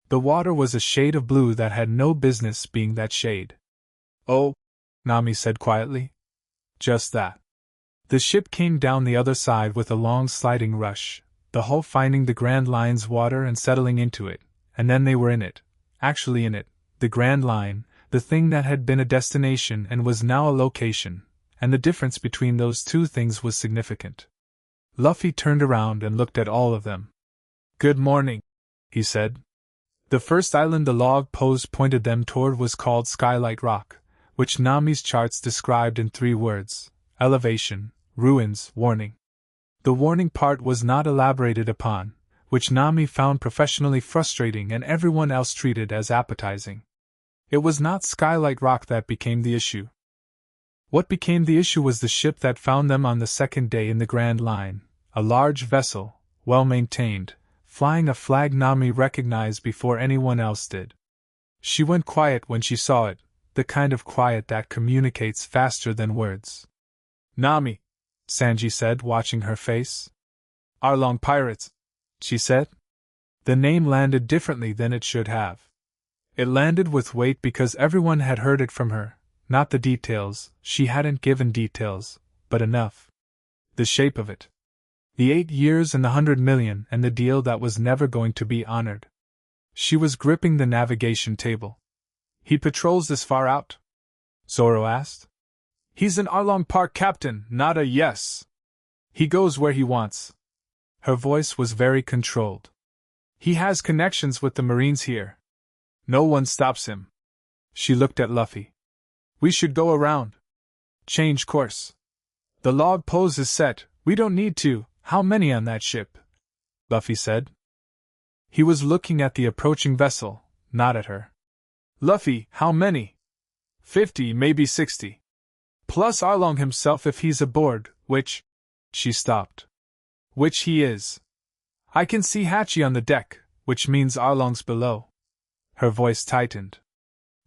The water was a shade of blue that had no business being that shade. Oh, Nami said quietly. Just that. The ship came down the other side with a long sliding rush, the hull finding the Grand Line's water and settling into it, and then they were in it, actually in it, the Grand Line, the thing that had been a destination and was now a location, and the difference between those two things was significant. Luffy turned around and looked at all of them. Good morning, he said. The first island the log post pointed them toward was called Skylight Rock, which Nami's charts described in 3 words: elevation, ruins, warning. The warning part was not elaborated upon, which Nami found professionally frustrating and everyone else treated as appetizing. It was not Skylight Rock that became the issue. What became the issue was the ship that found them on the second day in the Grand Line, a large vessel, well-maintained, flying a flag Nami recognized before anyone else did. She went quiet when she saw it, the kind of quiet that communicates faster than words. "Nami," Sanji said, watching her face. "Arlong pirates," she said. The name landed differently than it should have. It landed with weight because everyone had heard it from her, not the details. She hadn't given details, but enough. The shape of it. The 8 years and the 100 million and the deal that was never going to be honored. She was gripping the navigation table. "He patrols this far out?" Zoro asked. "He's an Arlong Park captain, not a yes. He goes where he wants." Her voice was very controlled. "He has connections with the Marines here. No one stops him." She looked at Luffy. "We should go around. Change course. The log pose is set, we don't need to. How many on that ship?" Luffy said. He was looking at the approaching vessel, not at her. "Luffy, how many?" 50, maybe 60. Plus Arlong himself if he's aboard, which..." She stopped. "Which he is. I can see Hachi on the deck, which means Arlong's below." Her voice tightened.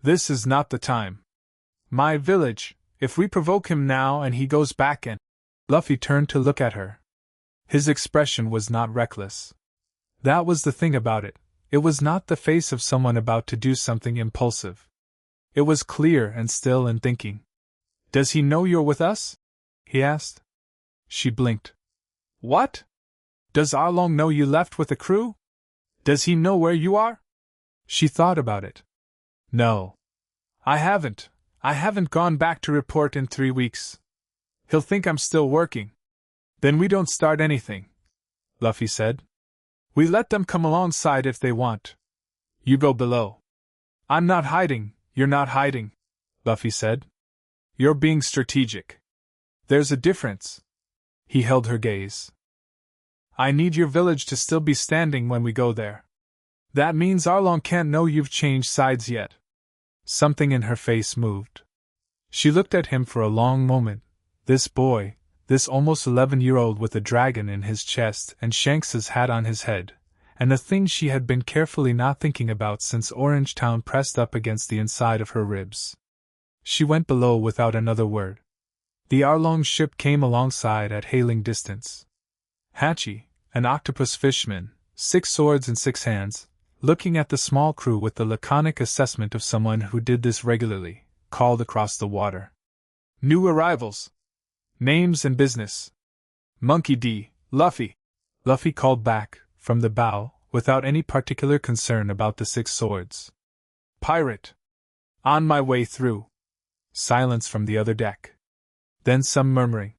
"This is not the time. My village, if we provoke him now and he goes back and..." Luffy turned to look at her. His expression was not reckless. That was the thing about it. It was not the face of someone about to do something impulsive. It was clear and still and thinking. "Does he know you're with us?" he asked. She blinked. "What? Does Arlong know you left with the crew? Does he know where you are?" She thought about it. "No. I haven't gone back to report in 3 weeks. He'll think I'm still working." "Then we don't start anything," Luffy said. "We let them come alongside if they want. You go below." "I'm not hiding, you're not hiding," Luffy said. "You're being strategic. There's a difference." He held her gaze. "I need your village to still be standing when we go there. That means Arlong can't know you've changed sides yet." Something in her face moved. She looked at him for a long moment. This boy, this almost 11-year-old with a dragon in his chest and Shanks's hat on his head, and the thing she had been carefully not thinking about since Orange Town pressed up against the inside of her ribs. She went below without another word. The Arlong ship came alongside at hailing distance. Hachi, an octopus fishman, 6 swords and 6 hands, looking at the small crew with the laconic assessment of someone who did this regularly, called across the water. "New arrivals. Names and business." "Monkey D, Luffy," Luffy called back, from the bow, without any particular concern about the 6 swords. "Pirate. On my way through." Silence from the other deck. Then some murmuring.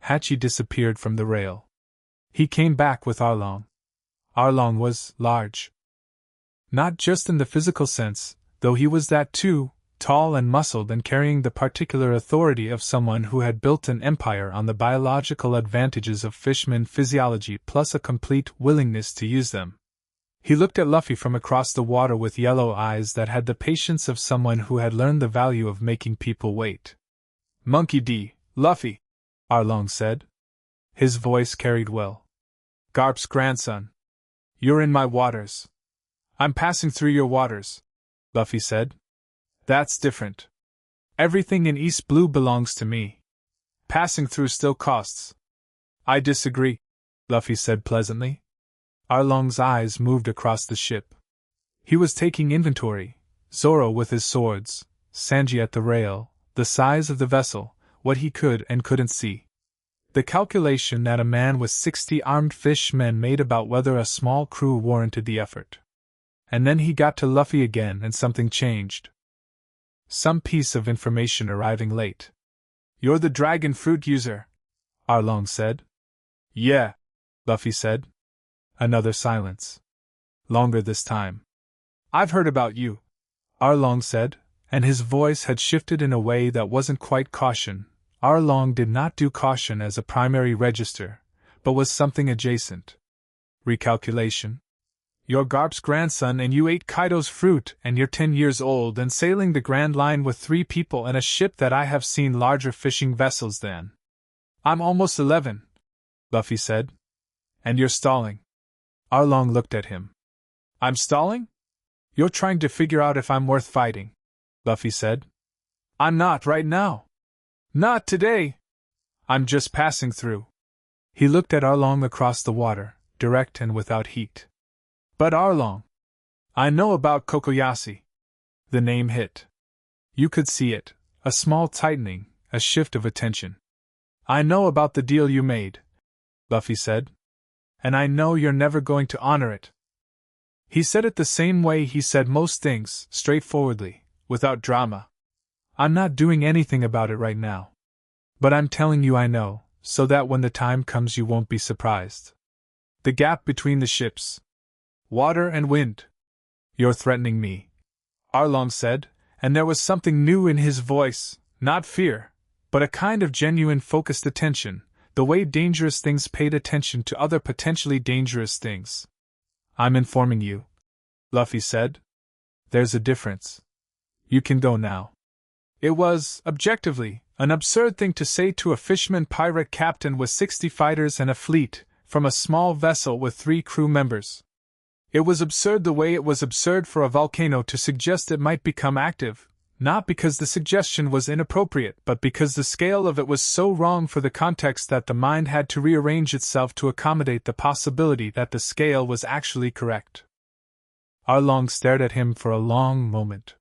Hachi disappeared from the rail. He came back with Arlong. Arlong was large. Not just in the physical sense, though he was that too, tall and muscled and carrying the particular authority of someone who had built an empire on the biological advantages of fishman physiology plus a complete willingness to use them. He looked at Luffy from across the water with yellow eyes that had the patience of someone who had learned the value of making people wait. "Monkey D, Luffy," Arlong said. His voice carried well. "Garp's grandson. You're in my waters." "I'm passing through your waters," Luffy said. "That's different. Everything in East Blue belongs to me. Passing through still costs." "I disagree," Luffy said pleasantly. Arlong's eyes moved across the ship. He was taking inventory, Zoro with his swords, Sanji at the rail, the size of the vessel, what he could and couldn't see. The calculation that a man with 60 armed fishmen made about whether a small crew warranted the effort. And then he got to Luffy again and something changed. Some piece of information arriving late. "You're the dragon fruit user," Arlong said. "Yeah," Luffy said. Another silence. Longer this time. I've heard about you, Arlong said, and his voice had shifted in a way that wasn't quite caution. Arlong did not do caution as a primary register, but was something adjacent. Recalculation. You're Garp's grandson and you ate Kaido's fruit and you're 10 years old and sailing the Grand Line with 3 people and a ship that I have seen larger fishing vessels than. I'm almost 11, Luffy said. And you're stalling. Arlong looked at him. I'm stalling? You're trying to figure out if I'm worth fighting, Luffy said. I'm not right now. Not today. I'm just passing through. He looked at Arlong across the water, direct and without heat. But Arlong, I know about Kokoyashi. The name hit. You could see it, a small tightening, a shift of attention. I know about the deal you made, Luffy said. And I know you're never going to honor it. He said it the same way he said most things, straightforwardly, without drama. I'm not doing anything about it right now. But I'm telling you I know, so that when the time comes you won't be surprised. The gap between the ships. Water and wind. You're threatening me, Arlong said, and there was something new in his voice, not fear, but a kind of genuine focused attention, the way dangerous things paid attention to other potentially dangerous things. I'm informing you, Luffy said. There's a difference. You can go now. It was, objectively, an absurd thing to say to a fisherman pirate captain with 60 fighters and a fleet, from a small vessel with 3 crew members. It was absurd the way it was absurd for a volcano to suggest it might become active, not because the suggestion was inappropriate, but because the scale of it was so wrong for the context that the mind had to rearrange itself to accommodate the possibility that the scale was actually correct. Arlong stared at him for a long moment.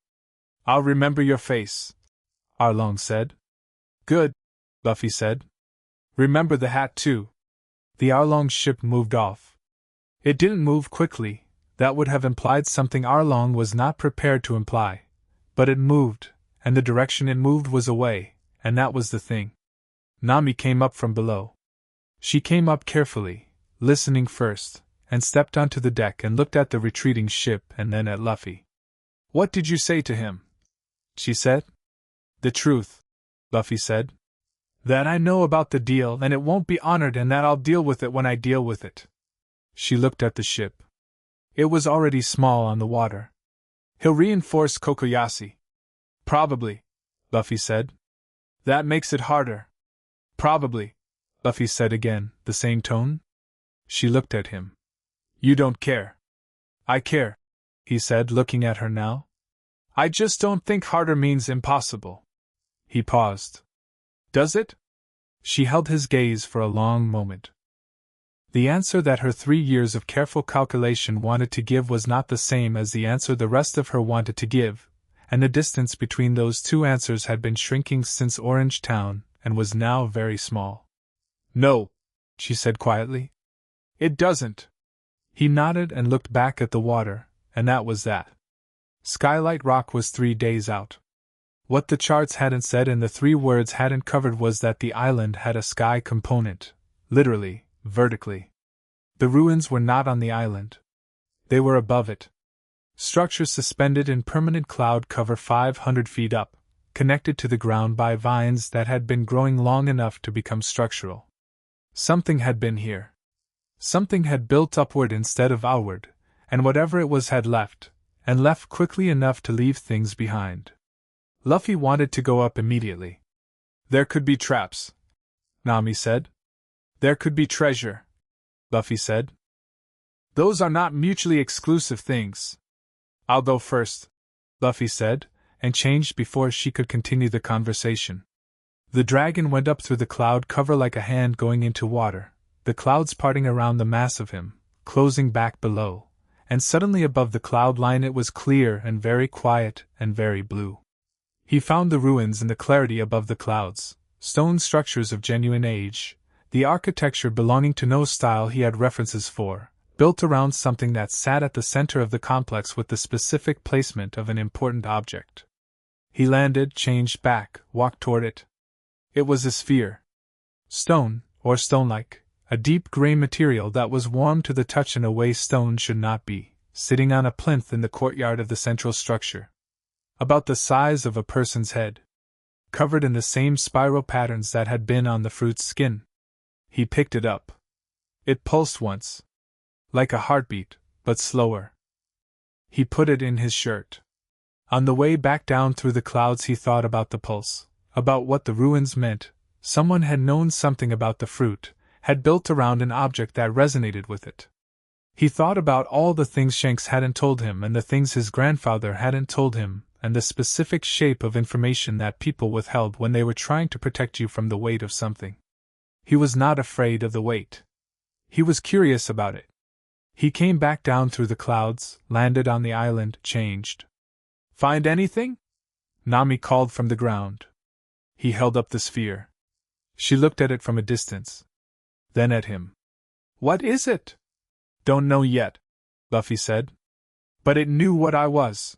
I'll remember your face, Arlong said. Good, Luffy said. Remember the hat too. The Arlong ship moved off. It didn't move quickly, that would have implied something Arlong was not prepared to imply. But it moved, and the direction it moved was away, and that was the thing. Nami came up from below. She came up carefully, listening first, and stepped onto the deck and looked at the retreating ship and then at Luffy. What did you say to him? She said. The truth, Luffy said. That I know about the deal and it won't be honored and that I'll deal with it when I deal with it. She looked at the ship. It was already small on the water. He'll reinforce Kokoyashi. Probably, Luffy said. That makes it harder. Probably, Luffy said again, the same tone. She looked at him. You don't care. I care, he said, looking at her now. I just don't think harder means impossible. He paused. Does it? She held his gaze for a long moment. The answer that her 3 years of careful calculation wanted to give was not the same as the answer the rest of her wanted to give, and the distance between those 2 answers had been shrinking since Orange Town and was now very small. No, she said quietly. It doesn't. He nodded and looked back at the water, and that was that. Skylight Rock was 3 days out. What the charts hadn't said and the 3 words hadn't covered was that the island had a sky component, literally, vertically. The ruins were not on the island. They were above it. Structures suspended in permanent cloud cover 500 feet up, connected to the ground by vines that had been growing long enough to become structural. Something had been here. Something had built upward instead of outward, and whatever it was had left, and left quickly enough to leave things behind. Luffy wanted to go up immediately. There could be traps, Nami said. There could be treasure, Luffy said. Those are not mutually exclusive things. I'll go first, Luffy said, and changed before she could continue the conversation. The dragon went up through the cloud cover like a hand going into water, the clouds parting around the mass of him, closing back below, and suddenly above the cloud line it was clear and very quiet and very blue. He found the ruins in the clarity above the clouds, stone structures of genuine age, the architecture belonging to no style he had references for, built around something that sat at the center of the complex with the specific placement of an important object. He landed, changed back, walked toward it. It was a sphere. Stone, or stone-like, a deep gray material that was warm to the touch in a way stone should not be, sitting on a plinth in the courtyard of the central structure. About the size of a person's head. Covered in the same spiral patterns that had been on the fruit's skin. He picked it up. It pulsed once. Like a heartbeat, but slower. He put it in his shirt. On the way back down through the clouds he thought about the pulse, about what the ruins meant. Someone had known something about the fruit, had built around an object that resonated with it. He thought about all the things Shanks hadn't told him and the things his grandfather hadn't told him, and the specific shape of information that people withheld when they were trying to protect you from the weight of something. He was not afraid of the weight. He was curious about it. He came back down through the clouds, landed on the island, changed. "Find anything?" Nami called from the ground. He held up the sphere. She looked at it from a distance. Then at him. "What is it?" "Don't know yet," Luffy said. "But it knew what I was."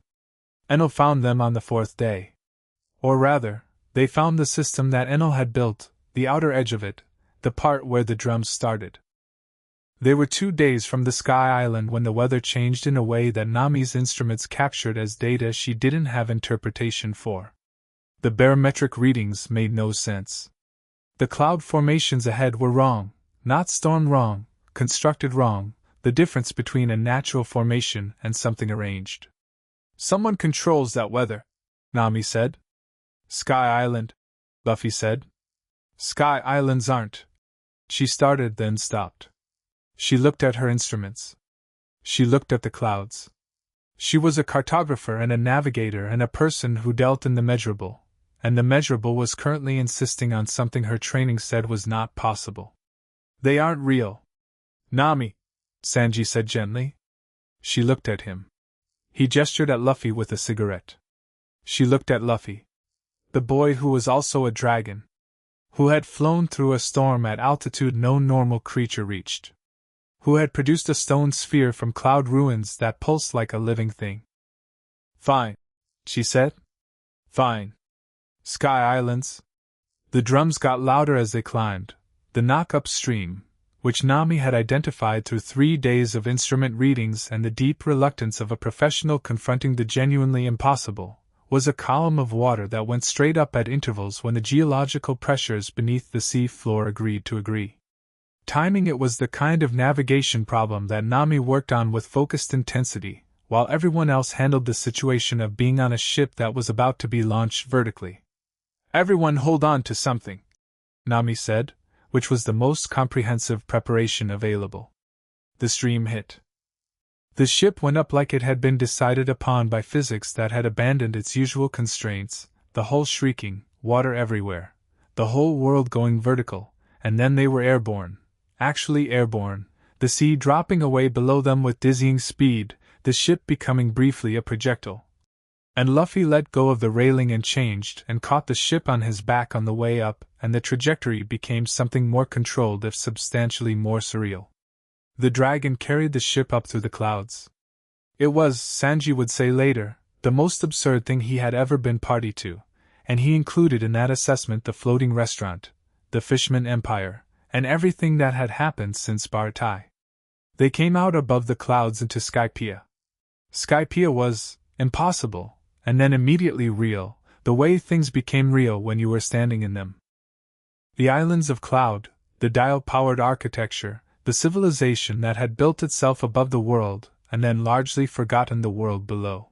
Enel found them on the 4th day. Or rather, they found the system that Enel had built, the outer edge of it, the part where the drums started. They were 2 days from the Sky Island when the weather changed in a way that Nami's instruments captured as data she didn't have interpretation for. The barometric readings made no sense. The cloud formations ahead were wrong, not storm wrong, constructed wrong, the difference between a natural formation and something arranged. "Someone controls that weather," Nami said. "Sky Island," Luffy said. "Sky Islands aren't." She started, then stopped. She looked at her instruments. She looked at the clouds. She was a cartographer and a navigator and a person who dealt in the measurable, and the measurable was currently insisting on something her training said was not possible. "They aren't real." "Nami," Sanji said gently. She looked at him. He gestured at Luffy with a cigarette. She looked at Luffy. The boy who was also a dragon. Who had flown through a storm at altitude no normal creature reached. Who had produced a stone sphere from cloud ruins that pulsed like a living thing. "Fine," she said. "Fine. Sky Islands." The drums got louder as they climbed. The knock upstream, which Nami had identified through 3 days of instrument readings and the deep reluctance of a professional confronting the genuinely impossible, was a column of water that went straight up at intervals when the geological pressures beneath the sea floor agreed to agree. Timing it was the kind of navigation problem that Nami worked on with focused intensity, while everyone else handled the situation of being on a ship that was about to be launched vertically. "Everyone hold on to something," Nami said, which was the most comprehensive preparation available. The stream hit. The ship went up like it had been decided upon by physics that had abandoned its usual constraints, the hull shrieking, water everywhere, the whole world going vertical, and then they were airborne. Actually airborne, the sea dropping away below them with dizzying speed, the ship becoming briefly a projectile. And Luffy let go of the railing and changed and caught the ship on his back on the way up, and the trajectory became something more controlled if substantially more surreal. The dragon carried the ship up through the clouds. It was, Sanji would say later, the most absurd thing he had ever been party to, and he included in that assessment the floating restaurant, the Fishman Empire, and everything that had happened since Bartai. They came out above the clouds into Skypiea. Skypiea was impossible, and then immediately real, the way things became real when you were standing in them. The islands of cloud, the dial-powered architecture, the civilization that had built itself above the world, and then largely forgotten the world below.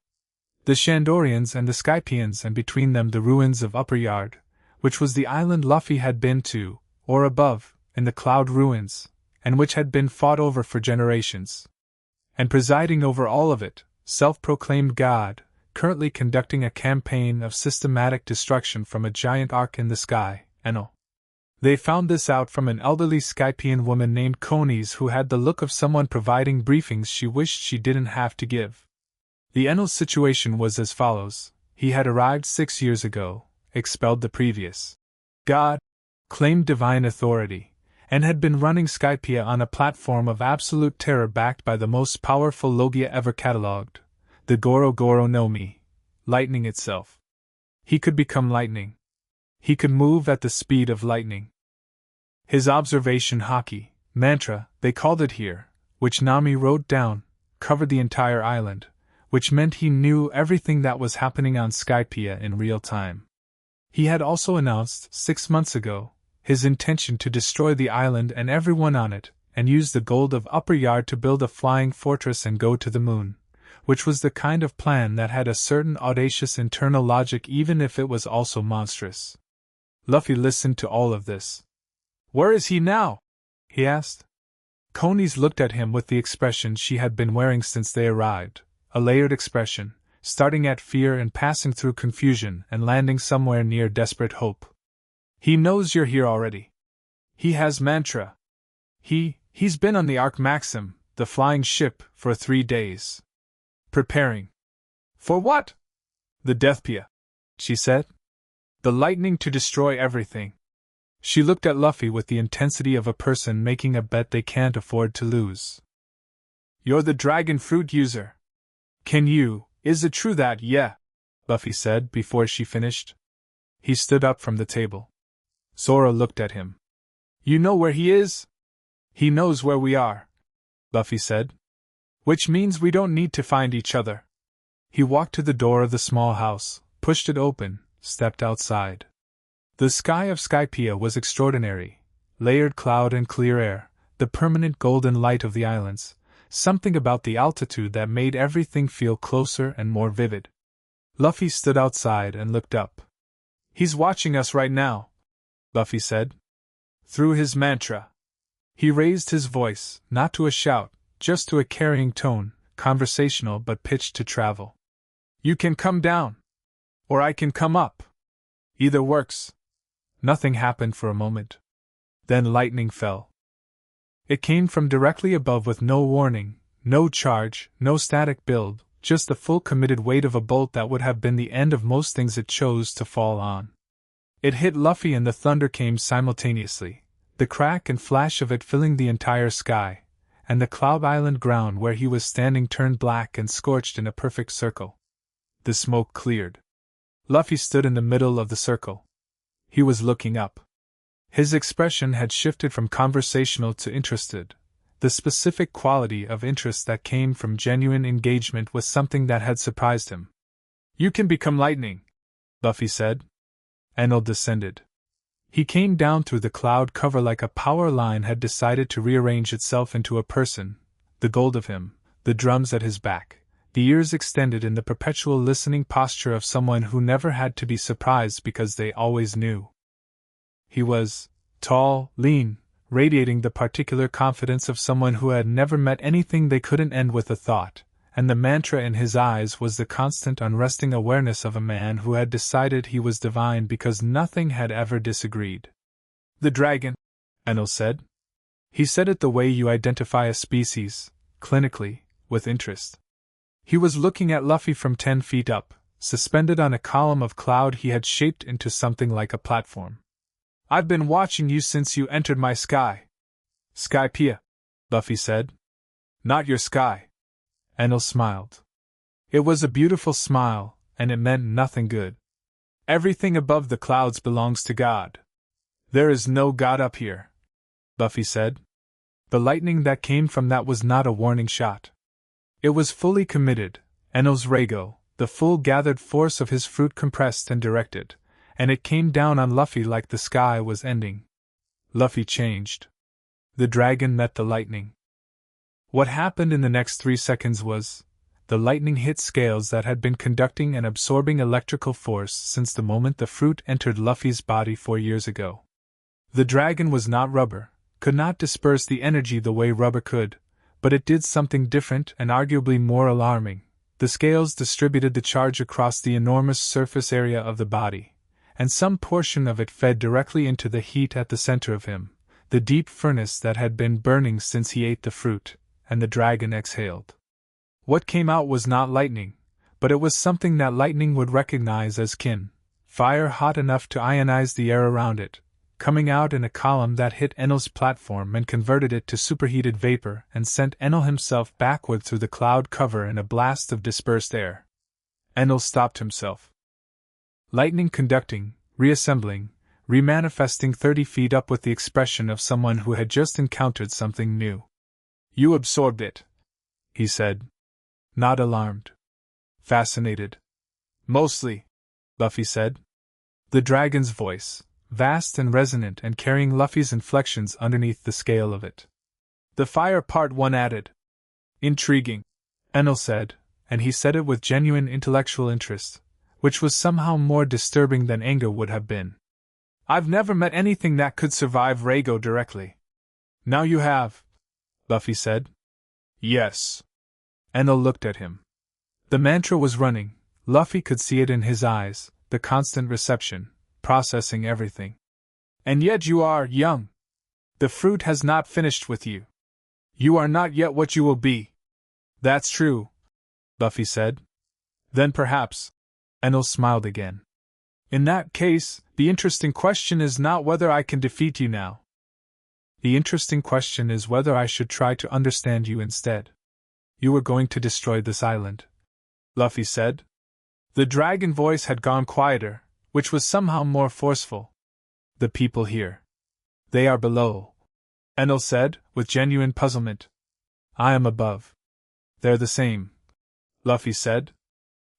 The Shandorians and the Skypians, and between them the ruins of Upper Yard, which was the island Luffy had been to, or above, in the cloud ruins, and which had been fought over for generations. And presiding over all of it, self-proclaimed God, currently conducting a campaign of systematic destruction from a giant arc in the sky, Enel. They found this out from an elderly Skypian woman named Konis who had the look of someone providing briefings she wished she didn't have to give. The Enel situation was as follows: he had arrived 6 years ago, expelled the previous God, claimed divine authority, and had been running Skypiea on a platform of absolute terror backed by the most powerful Logia ever catalogued, the Goro Goro no Mi, lightning itself. He could become lightning. He could move at the speed of lightning. His observation haki, mantra, they called it here, which Nami wrote down, covered the entire island, which meant he knew everything that was happening on Skypiea in real time. He had also announced, 6 months ago, his intention to destroy the island and everyone on it, and use the gold of Upper Yard to build a flying fortress and go to the moon, which was the kind of plan that had a certain audacious internal logic even if it was also monstrous. Luffy listened to all of this. "Where is he now?" he asked. Coney's looked at him with the expression she had been wearing since they arrived, a layered expression, starting at fear and passing through confusion and landing somewhere near desperate hope. "He knows you're here already. He has mantra. He's been on the Ark Maxim, the flying ship, for 3 days. Preparing." "For what?" "The Deathpia," she said. "The lightning to destroy everything." She looked at Luffy with the intensity of a person making a bet they can't afford to lose. "You're the dragon fruit user. Is it true that, yeah?" Luffy said before she finished. He stood up from the table. Zoro looked at him. "You know where he is?" "He knows where we are," Luffy said. "Which means we don't need to find each other." He walked to the door of the small house, pushed it open, stepped outside. The sky of Skypiea was extraordinary, layered cloud and clear air, the permanent golden light of the islands, something about the altitude that made everything feel closer and more vivid. Luffy stood outside and looked up. "He's watching us right now," Luffy said. "Through his mantra." He raised his voice, not to a shout, just to a carrying tone, conversational but pitched to travel. "You can come down. Or I can come up. Either works." Nothing happened for a moment. Then lightning fell. It came from directly above with no warning, no charge, no static build, just the full committed weight of a bolt that would have been the end of most things it chose to fall on. It hit Luffy and the thunder came simultaneously, the crack and flash of it filling the entire sky, and the Cloud Island ground where he was standing turned black and scorched in a perfect circle. The smoke cleared. Luffy stood in the middle of the circle. He was looking up. His expression had shifted from conversational to interested, the specific quality of interest that came from genuine engagement with something that had surprised him. "You can become lightning," Luffy said. Enel descended. He came down through the cloud cover like a power line had decided to rearrange itself into a person, the gold of him, the drums at his back, the ears extended in the perpetual listening posture of someone who never had to be surprised because they always knew. He was tall, lean, radiating the particular confidence of someone who had never met anything they couldn't end with a thought, and the mantra in his eyes was the constant unresting awareness of a man who had decided he was divine because nothing had ever disagreed. "The dragon," Enel said. He said it the way you identify a species, clinically, with interest. He was looking at Luffy from 10 feet up, suspended on a column of cloud he had shaped into something like a platform. "I've been watching you since you entered my sky." "Skypiea," Luffy said. "Not your sky." Enel smiled. It was a beautiful smile, and it meant nothing good. "Everything above the clouds belongs to God. There is no God up here," Luffy said. The lightning that came from that was not a warning shot. It was fully committed, Enel's Rago, the full gathered force of his fruit compressed and directed, and it came down on Luffy like the sky was ending. Luffy changed. The dragon met the lightning. What happened in the next 3 seconds was, the lightning hit scales that had been conducting and absorbing electrical force since the moment the fruit entered Luffy's body 4 years ago. The dragon was not rubber, could not disperse the energy the way rubber could, but it did something different and arguably more alarming. The scales distributed the charge across the enormous surface area of the body, and some portion of it fed directly into the heat at the center of him, the deep furnace that had been burning since he ate the fruit, and the dragon exhaled. What came out was not lightning, but it was something that lightning would recognize as kin, fire hot enough to ionize the air around it, coming out in a column that hit Enel's platform and converted it to superheated vapor and sent Enel himself backward through the cloud cover in a blast of dispersed air. Enel stopped himself. Lightning conducting, reassembling, remanifesting 30 feet up with the expression of someone who had just encountered something new. "You absorbed it," he said. Not alarmed. Fascinated. Mostly, Luffy said. The dragon's voice, vast and resonant and carrying Luffy's inflections underneath the scale of it. The fire part one added. Intriguing, Enel said, and he said it with genuine intellectual interest, which was somehow more disturbing than anger would have been. I've never met anything that could survive Reigo directly. Now you have, Luffy said. Yes. Enel looked at him. The mantra was running, Luffy could see it in his eyes, the constant reception, processing everything. And yet you are young. The fruit has not finished with you. You are not yet what you will be. That's true, Luffy said. Then perhaps, Enel smiled again. In that case, the interesting question is not whether I can defeat you now. The interesting question is whether I should try to understand you instead. You were going to destroy this island, Luffy said. The dragon voice had gone quieter, which was somehow more forceful. The people here. They are below, Enel said, with genuine puzzlement. I am above. They're the same, Luffy said.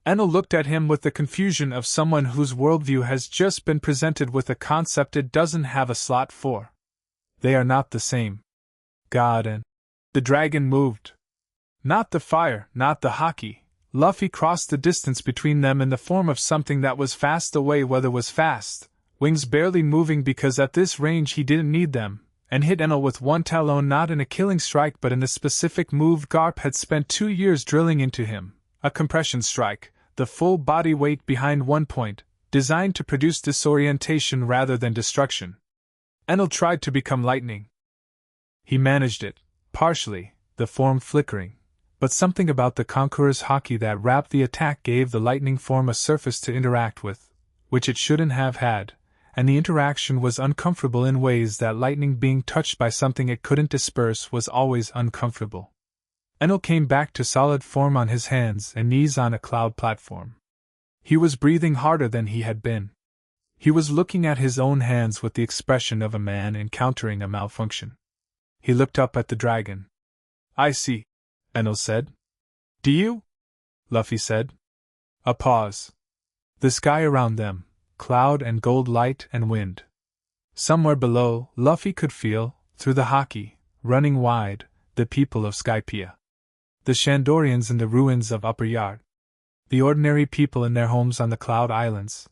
Enel looked at him with the confusion of someone whose worldview has just been presented with a concept it doesn't have a slot for. They are not the same. God and the dragon moved. Not the fire, not the hockey. Luffy crossed the distance between them in the form of something that was fast away, whether was fast, wings barely moving because at this range he didn't need them, and hit Enel with one talon not in a killing strike but in the specific move Garp had spent 2 years drilling into him, a compression strike, the full body weight behind one point, designed to produce disorientation rather than destruction. Enel tried to become lightning. He managed it, partially, the form flickering, but something about the Conqueror's haki that wrapped the attack gave the lightning form a surface to interact with, which it shouldn't have had, and the interaction was uncomfortable in ways that lightning being touched by something it couldn't disperse was always uncomfortable. Enel came back to solid form on his hands and knees on a cloud platform. He was breathing harder than he had been. He was looking at his own hands with the expression of a man encountering a malfunction. He looked up at the dragon. I see, Enel said. Do you? Luffy said. A pause. The sky around them, cloud and gold light and wind. Somewhere below, Luffy could feel, through the haki, running wide, the people of Skypiea. The Shandorians in the ruins of Upper Yard. The ordinary people in their homes on the Cloud Islands.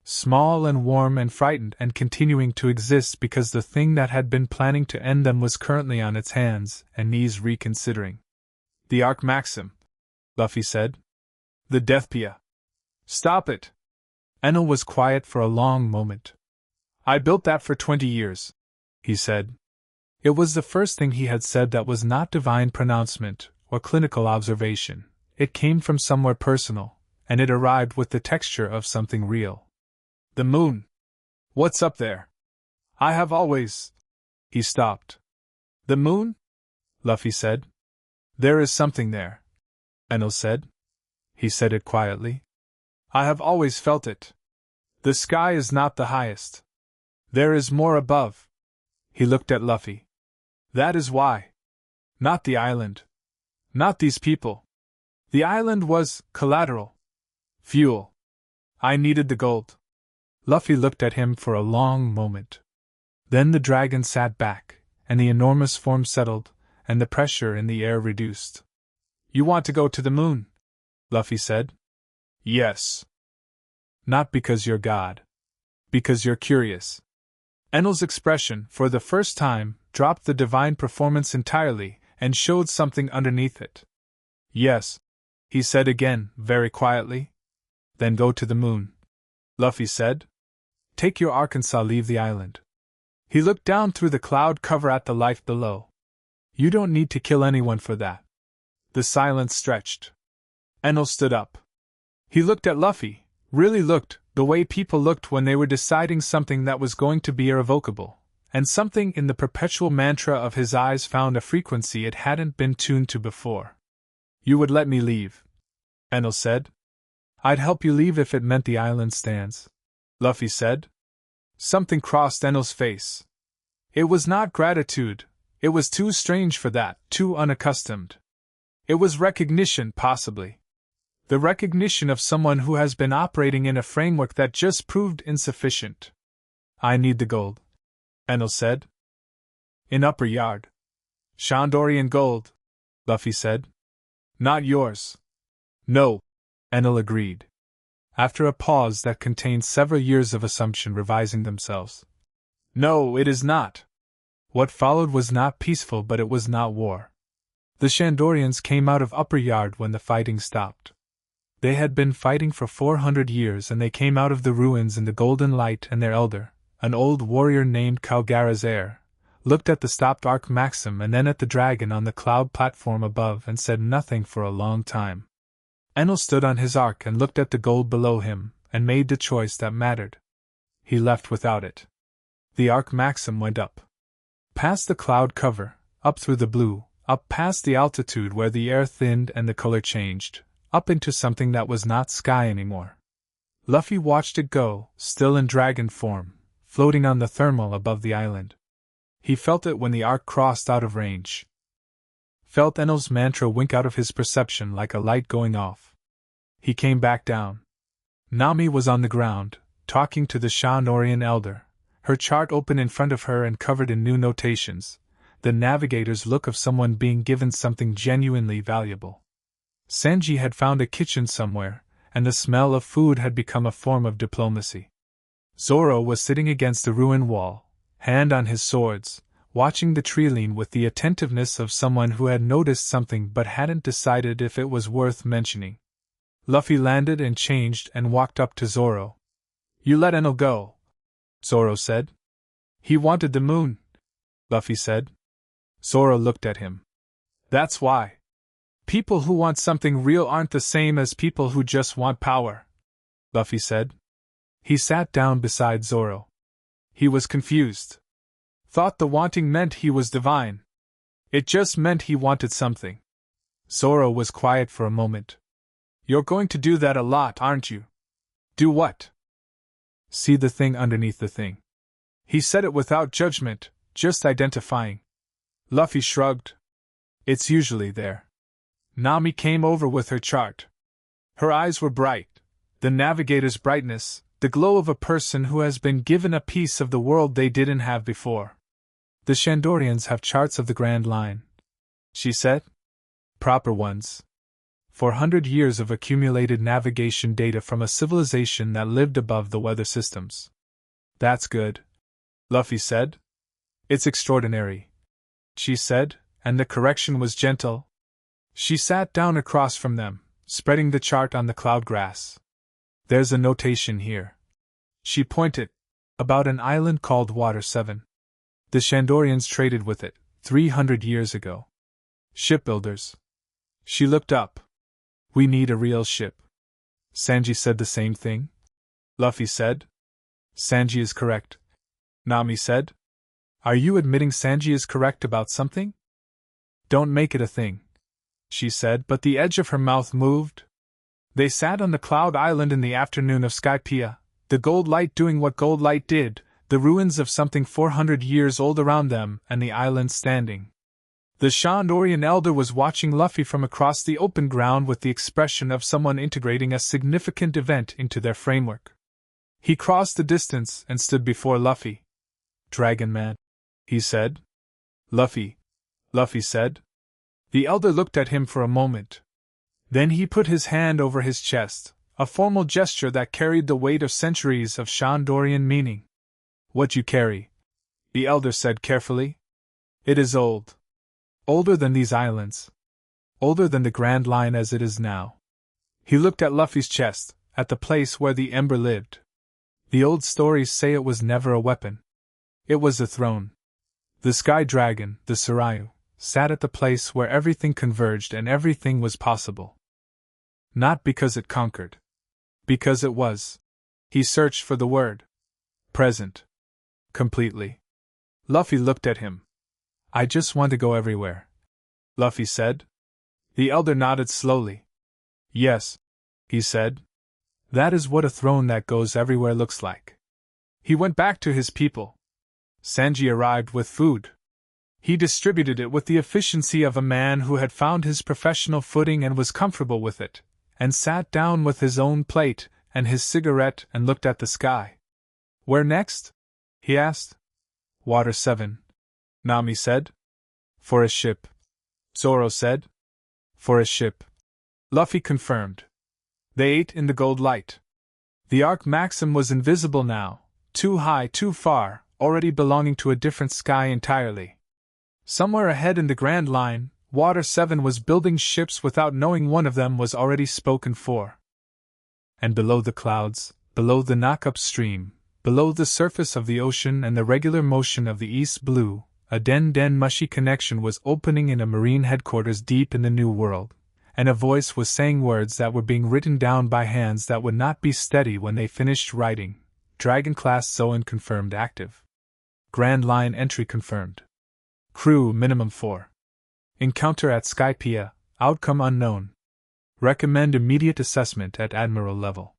Small and warm and frightened and continuing to exist because the thing that had been planning to end them was currently on its hands and knees reconsidering. The Arc Maxim, Luffy said. The Deathpia. Stop it. Enel was quiet for a long moment. I built that for 20 years, he said. It was the first thing he had said that was not divine pronouncement or clinical observation. It came from somewhere personal, and it arrived with the texture of something real. The moon. What's up there? I have always... He stopped. The moon? Luffy said. There is something there, Enel said. He said it quietly. I have always felt it. The sky is not the highest. There is more above. He looked at Luffy. That is why. Not the island. Not these people. The island was collateral. Fuel. I needed the gold. Luffy looked at him for a long moment. Then the dragon sat back, and the enormous form settled, and the pressure in the air reduced. You want to go to the moon? Luffy said. Yes. Not because you're God. Because you're curious. Enel's expression, for the first time, dropped the divine performance entirely, and showed something underneath it. Yes, he said again, very quietly. Then go to the moon. Luffy said. Take your Arkansas, leave the island. He looked down through the cloud cover at the life below. You don't need to kill anyone for that. The silence stretched. Enel stood up. He looked at Luffy, really looked, the way people looked when they were deciding something that was going to be irrevocable, and something in the perpetual mantra of his eyes found a frequency it hadn't been tuned to before. You would let me leave, Enel said. I'd help you leave if it meant the island stands, Luffy said. Something crossed Enel's face. It was not gratitude, it was too strange for that, too unaccustomed. It was recognition, possibly. The recognition of someone who has been operating in a framework that just proved insufficient. I need the gold, Enel said. In Upper Yard. Shandorian gold, Luffy said. Not yours. No, Enel agreed. After a pause that contained several years of assumption revising themselves. No, it is not. What followed was not peaceful, but it was not war. The Shandorians came out of Upper Yard when the fighting stopped. They had been fighting for 400 years, and they came out of the ruins in the golden light, and their elder, an old warrior named Kalgara's heir, looked at the stopped Arc Maxim and then at the dragon on the cloud platform above and said nothing for a long time. Enel stood on his arc and looked at the gold below him, and made the choice that mattered. He left without it. The Arc Maxim went up. Past the cloud cover, up through the blue, up past the altitude where the air thinned and the color changed, up into something that was not sky anymore. Luffy watched it go, still in dragon form, floating on the thermal above the island. He felt it when the arc crossed out of range. Felt Enel's mantra wink out of his perception like a light going off. He came back down. Nami was on the ground, talking to the Shandorian elder, her chart open in front of her and covered in new notations, the navigator's look of someone being given something genuinely valuable. Sanji had found a kitchen somewhere, and the smell of food had become a form of diplomacy. Zoro was sitting against the ruin wall, hand on his swords, watching the tree lean with the attentiveness of someone who had noticed something but hadn't decided if it was worth mentioning. Luffy landed and changed and walked up to Zoro. You let Enel go, Zoro said. He wanted the moon, Luffy said. Zoro looked at him. That's why. People who want something real aren't the same as people who just want power, Luffy said. He sat down beside Zoro. He was confused. Thought the wanting meant he was divine. It just meant he wanted something. Zoro was quiet for a moment. You're going to do that a lot, aren't you? Do what? See the thing underneath the thing. He said it without judgment, just identifying. Luffy shrugged. It's usually there. Nami came over with her chart. Her eyes were bright, the navigator's brightness, the glow of a person who has been given a piece of the world they didn't have before. The Shandorians have charts of the Grand Line, she said. Proper ones. 400 years of accumulated navigation data from a civilization that lived above the weather systems. That's good, Luffy said. It's extraordinary, she said, and the correction was gentle. She sat down across from them, spreading the chart on the cloud grass. There's a notation here. She pointed. About an island called Water 7. The Shandorians traded with it, 300 years ago. Shipbuilders. She looked up. We need a real ship. Sanji said the same thing. Luffy said. Sanji is correct. Nami said. Are you admitting Sanji is correct about something? Don't make it a thing, she said, but the edge of her mouth moved. They sat on the cloud island in the afternoon of Skypiea, the gold light doing what gold light did, the ruins of something 400 years old around them, and the island standing. The Shandorian elder was watching Luffy from across the open ground with the expression of someone integrating a significant event into their framework. He crossed the distance and stood before Luffy. Dragon Man, he said. Luffy said. The elder looked at him for a moment. Then he put his hand over his chest, a formal gesture that carried the weight of centuries of Shandorian meaning. What you carry, the elder said carefully. It is old. Older than these islands. Older than the Grand Line as it is now. He looked at Luffy's chest, at the place where the ember lived. The old stories say it was never a weapon. It was a throne. The Sky Dragon, the Surayu, sat at the place where everything converged and everything was possible. Not because it conquered. Because it was. He searched for the word. Present. Completely. Luffy looked at him. I just want to go everywhere, Luffy said. The elder nodded slowly. Yes, he said. That is what a throne that goes everywhere looks like. He went back to his people. Sanji arrived with food. He distributed it with the efficiency of a man who had found his professional footing and was comfortable with it, and sat down with his own plate and his cigarette and looked at the sky. Where next? He asked. Water 7. Nami said. For a ship. Zoro said. For a ship. Luffy confirmed. They ate in the gold light. The Arc Maxim was invisible now, too high, too far, already belonging to a different sky entirely. Somewhere ahead in the Grand Line, Water 7 was building ships without knowing one of them was already spoken for. And below the clouds, below the knock-up stream, below the surface of the ocean and the regular motion of the East Blue, a den mushy connection was opening in a marine headquarters deep in the New World, and a voice was saying words that were being written down by hands that would not be steady when they finished writing. Dragon-class Zoan confirmed active. Grand Line entry confirmed. Crew minimum 4. Encounter at Skypiea, outcome unknown. Recommend immediate assessment at Admiral level.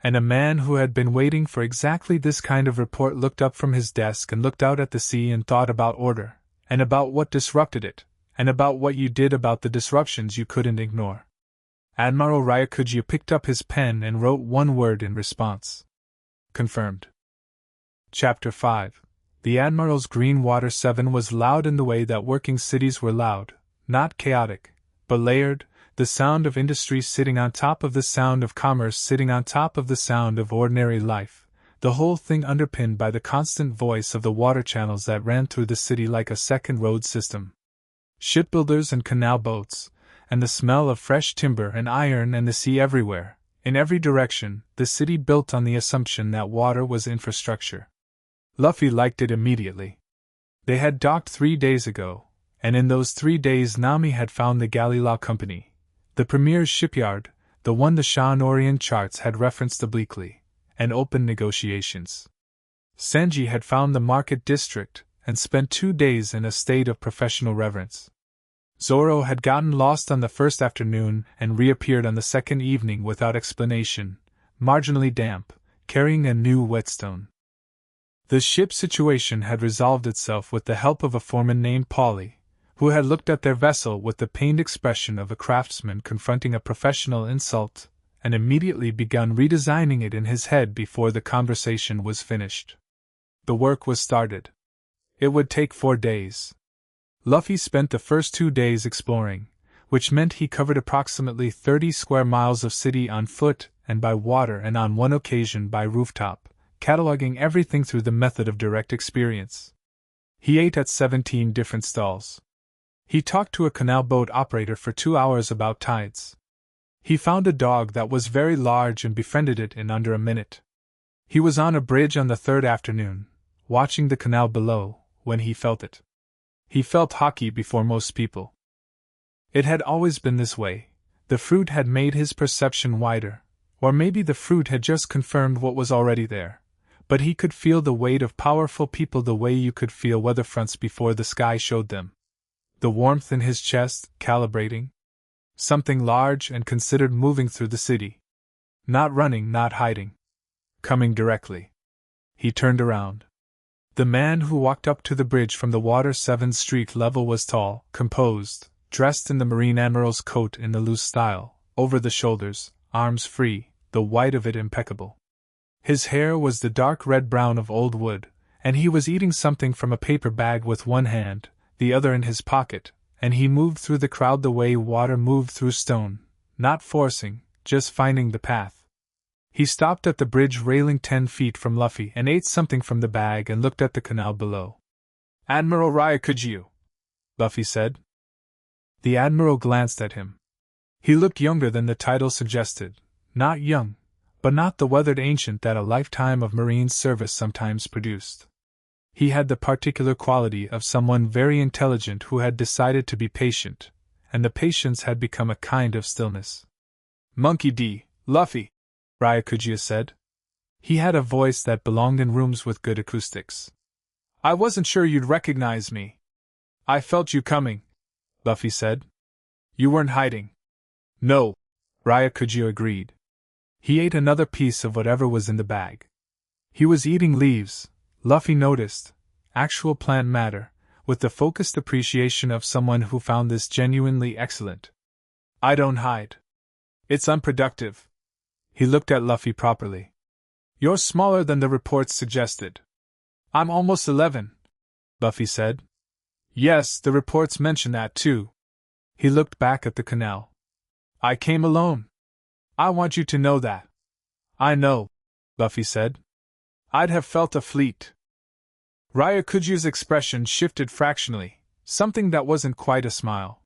And a man who had been waiting for exactly this kind of report looked up from his desk and looked out at the sea and thought about order, and about what disrupted it, and about what you did about the disruptions you couldn't ignore. Admiral Ryakuji picked up his pen and wrote one word in response. Confirmed. Chapter 5. The Admiral's Green Water 7 was loud in the way that working cities were loud, not chaotic, but layered, the sound of industry sitting on top of the sound of commerce sitting on top of the sound of ordinary life, the whole thing underpinned by the constant voice of the water channels that ran through the city like a second road system. Shipbuilders and canal boats, and the smell of fresh timber and iron and the sea everywhere, in every direction, the city built on the assumption that water was infrastructure. Luffy liked it immediately. They had docked 3 days ago, and in those 3 days Nami had found the Galileo Company, the premier shipyard, the one the Shanorian charts had referenced obliquely, and opened negotiations. Sanji had found the market district, and spent 2 days in a state of professional reverence. Zoro had gotten lost on the first afternoon and reappeared on the second evening without explanation, marginally damp, carrying a new whetstone. The ship situation had resolved itself with the help of a foreman named Paulie, who had looked at their vessel with the pained expression of a craftsman confronting a professional insult, and immediately begun redesigning it in his head before the conversation was finished. The work was started. It would take 4 days. Luffy spent the first 2 days exploring, which meant he covered approximately 30 square miles of city on foot and by water and on one occasion by rooftop, cataloging everything through the method of direct experience. He ate at 17 different stalls. He talked to a canal boat operator for 2 hours about tides. He found a dog that was very large and befriended it in under a minute. He was on a bridge on the third afternoon, watching the canal below, when he felt it. He felt hockey before most people. It had always been this way. The fruit had made his perception wider, or maybe the fruit had just confirmed what was already there. But he could feel the weight of powerful people the way you could feel weather fronts before the sky showed them. The warmth in his chest, calibrating. Something large and considered moving through the city. Not running, not hiding. Coming directly. He turned around. The man who walked up to the bridge from the Water 7th Street level was tall, composed, dressed in the Marine Admiral's coat in the loose style, over the shoulders, arms free, the white of it impeccable. His hair was the dark red-brown of old wood, and he was eating something from a paper bag with one hand, the other in his pocket, and he moved through the crowd the way water moved through stone, not forcing, just finding the path. He stopped at the bridge railing 10 feet from Luffy and ate something from the bag and looked at the canal below. "Admiral Ryakuji," Luffy said. The Admiral glanced at him. He looked younger than the title suggested, not young, but not the weathered ancient that a lifetime of marine service sometimes produced. He had the particular quality of someone very intelligent who had decided to be patient, and the patience had become a kind of stillness. "Monkey D, Luffy," Ryakuji said. He had a voice that belonged in rooms with good acoustics. "I wasn't sure you'd recognize me." "I felt you coming," Luffy said. "You weren't hiding." "No," Ryakuji agreed. He ate another piece of whatever was in the bag. He was eating leaves, Luffy noticed, actual plant matter, with the focused appreciation of someone who found this genuinely excellent. I don't hide. It's unproductive. He looked at Luffy properly. You're smaller than the reports suggested. I'm almost 11, Luffy said. Yes, the reports mention that too. He looked back at the canal. I came alone. I want you to know that. I know, Luffy said. I'd have felt a fleet. Ryakuji's expression shifted fractionally, something that wasn't quite a smile.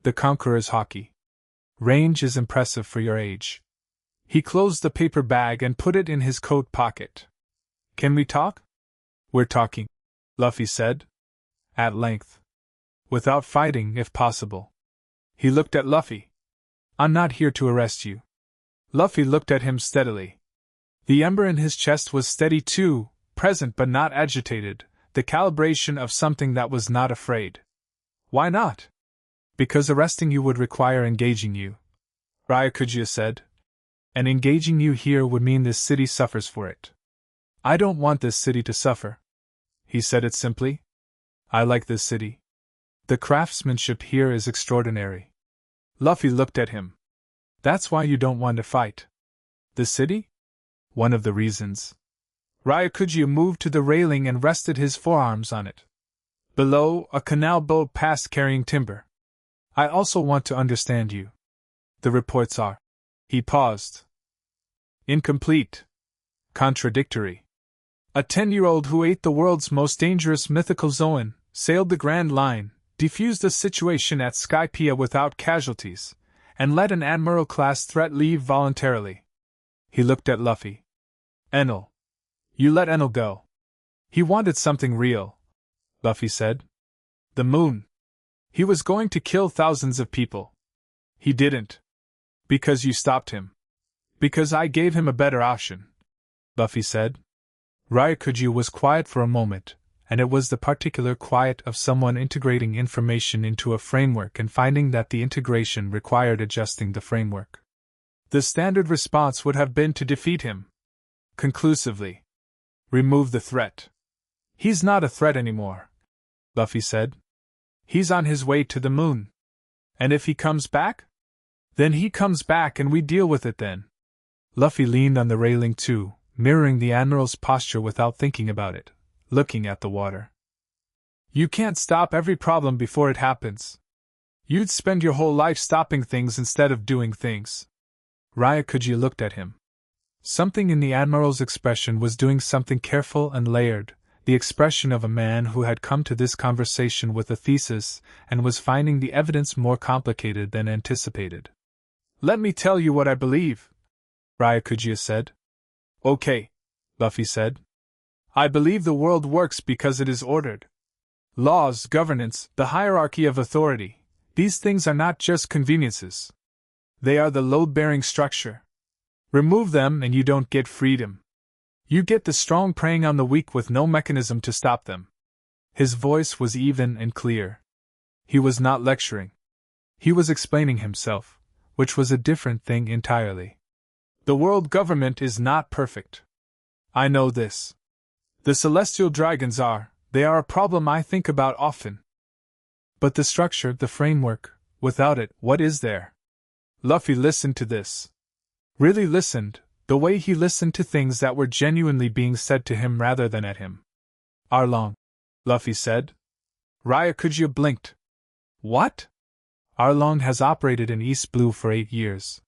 The Conqueror's haughty range is impressive for your age. He closed the paper bag and put it in his coat pocket. Can we talk? We're talking, Luffy said. At length. Without fighting, if possible. He looked at Luffy. I'm not here to arrest you. Luffy looked at him steadily. The ember in his chest was steady too, present but not agitated, the calibration of something that was not afraid. Why not? Because arresting you would require engaging you, Ryakuji said. And engaging you here would mean this city suffers for it. I don't want this city to suffer. He said it simply. I like this city. The craftsmanship here is extraordinary. Luffy looked at him. That's why you don't want to fight. The city? One of the reasons. Ryakuji moved to the railing and rested his forearms on it. Below, a canal boat passed carrying timber. I also want to understand you. The reports are. He paused. Incomplete. Contradictory. A 10-year-old who ate the world's most dangerous mythical Zoan, sailed the Grand Line, defused a situation at Skypiea without casualties, and let an Admiral-class threat leave voluntarily. He looked at Luffy. Enel. You let Enel go. He wanted something real, Luffy said. The moon. He was going to kill thousands of people. He didn't. Because you stopped him. Because I gave him a better option, Luffy said. Ryakuji was quiet for a moment, and it was the particular quiet of someone integrating information into a framework and finding that the integration required adjusting the framework. The standard response would have been to defeat him. Conclusively. Remove the threat. He's not a threat anymore, Luffy said. He's on his way to the moon. And if he comes back? Then he comes back and we deal with it then. Luffy leaned on the railing too, mirroring the Admiral's posture without thinking about it, looking at the water. You can't stop every problem before it happens. You'd spend your whole life stopping things instead of doing things. Ryakuji looked at him. Something in the Admiral's expression was doing something careful and layered, the expression of a man who had come to this conversation with a thesis and was finding the evidence more complicated than anticipated. Let me tell you what I believe, Ryakuji said. Okay, Luffy said. I believe the world works because it is ordered. Laws, governance, the hierarchy of authority, these things are not just conveniences. They are the load-bearing structure. Remove them and you don't get freedom. You get the strong preying on the weak with no mechanism to stop them. His voice was even and clear. He was not lecturing. He was explaining himself, which was a different thing entirely. The world government is not perfect. I know this. The celestial dragons are, they are a problem I think about often. But the structure, the framework, without it, what is there? Luffy listened to this. Really listened, the way he listened to things that were genuinely being said to him rather than at him. Arlong, Luffy said. Ryakuji blinked. What? Arlong has operated in East Blue for 8 years.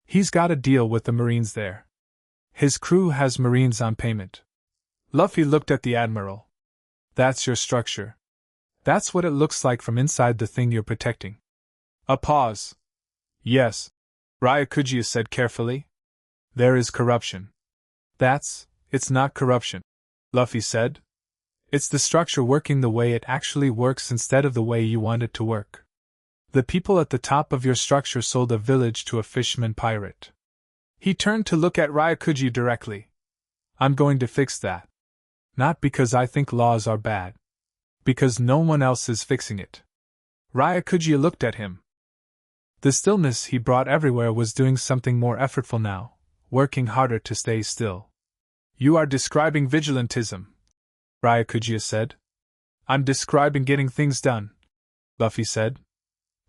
He's got a deal with the Marines there. His crew has Marines on payment. Luffy looked at the Admiral. That's your structure. That's what it looks like from inside the thing you're protecting. A pause. Yes, Ryakuji said carefully. There is corruption. It's not corruption, Luffy said. It's the structure working the way it actually works instead of the way you want it to work. The people at the top of your structure sold a village to a fisherman pirate. He turned to look at Ryakuji directly. I'm going to fix that. Not because I think laws are bad. Because no one else is fixing it. Ryakuji looked at him. The stillness he brought everywhere was doing something more effortful now, working harder to stay still. You are describing vigilantism, Ryakuji said. I'm describing getting things done, Luffy said.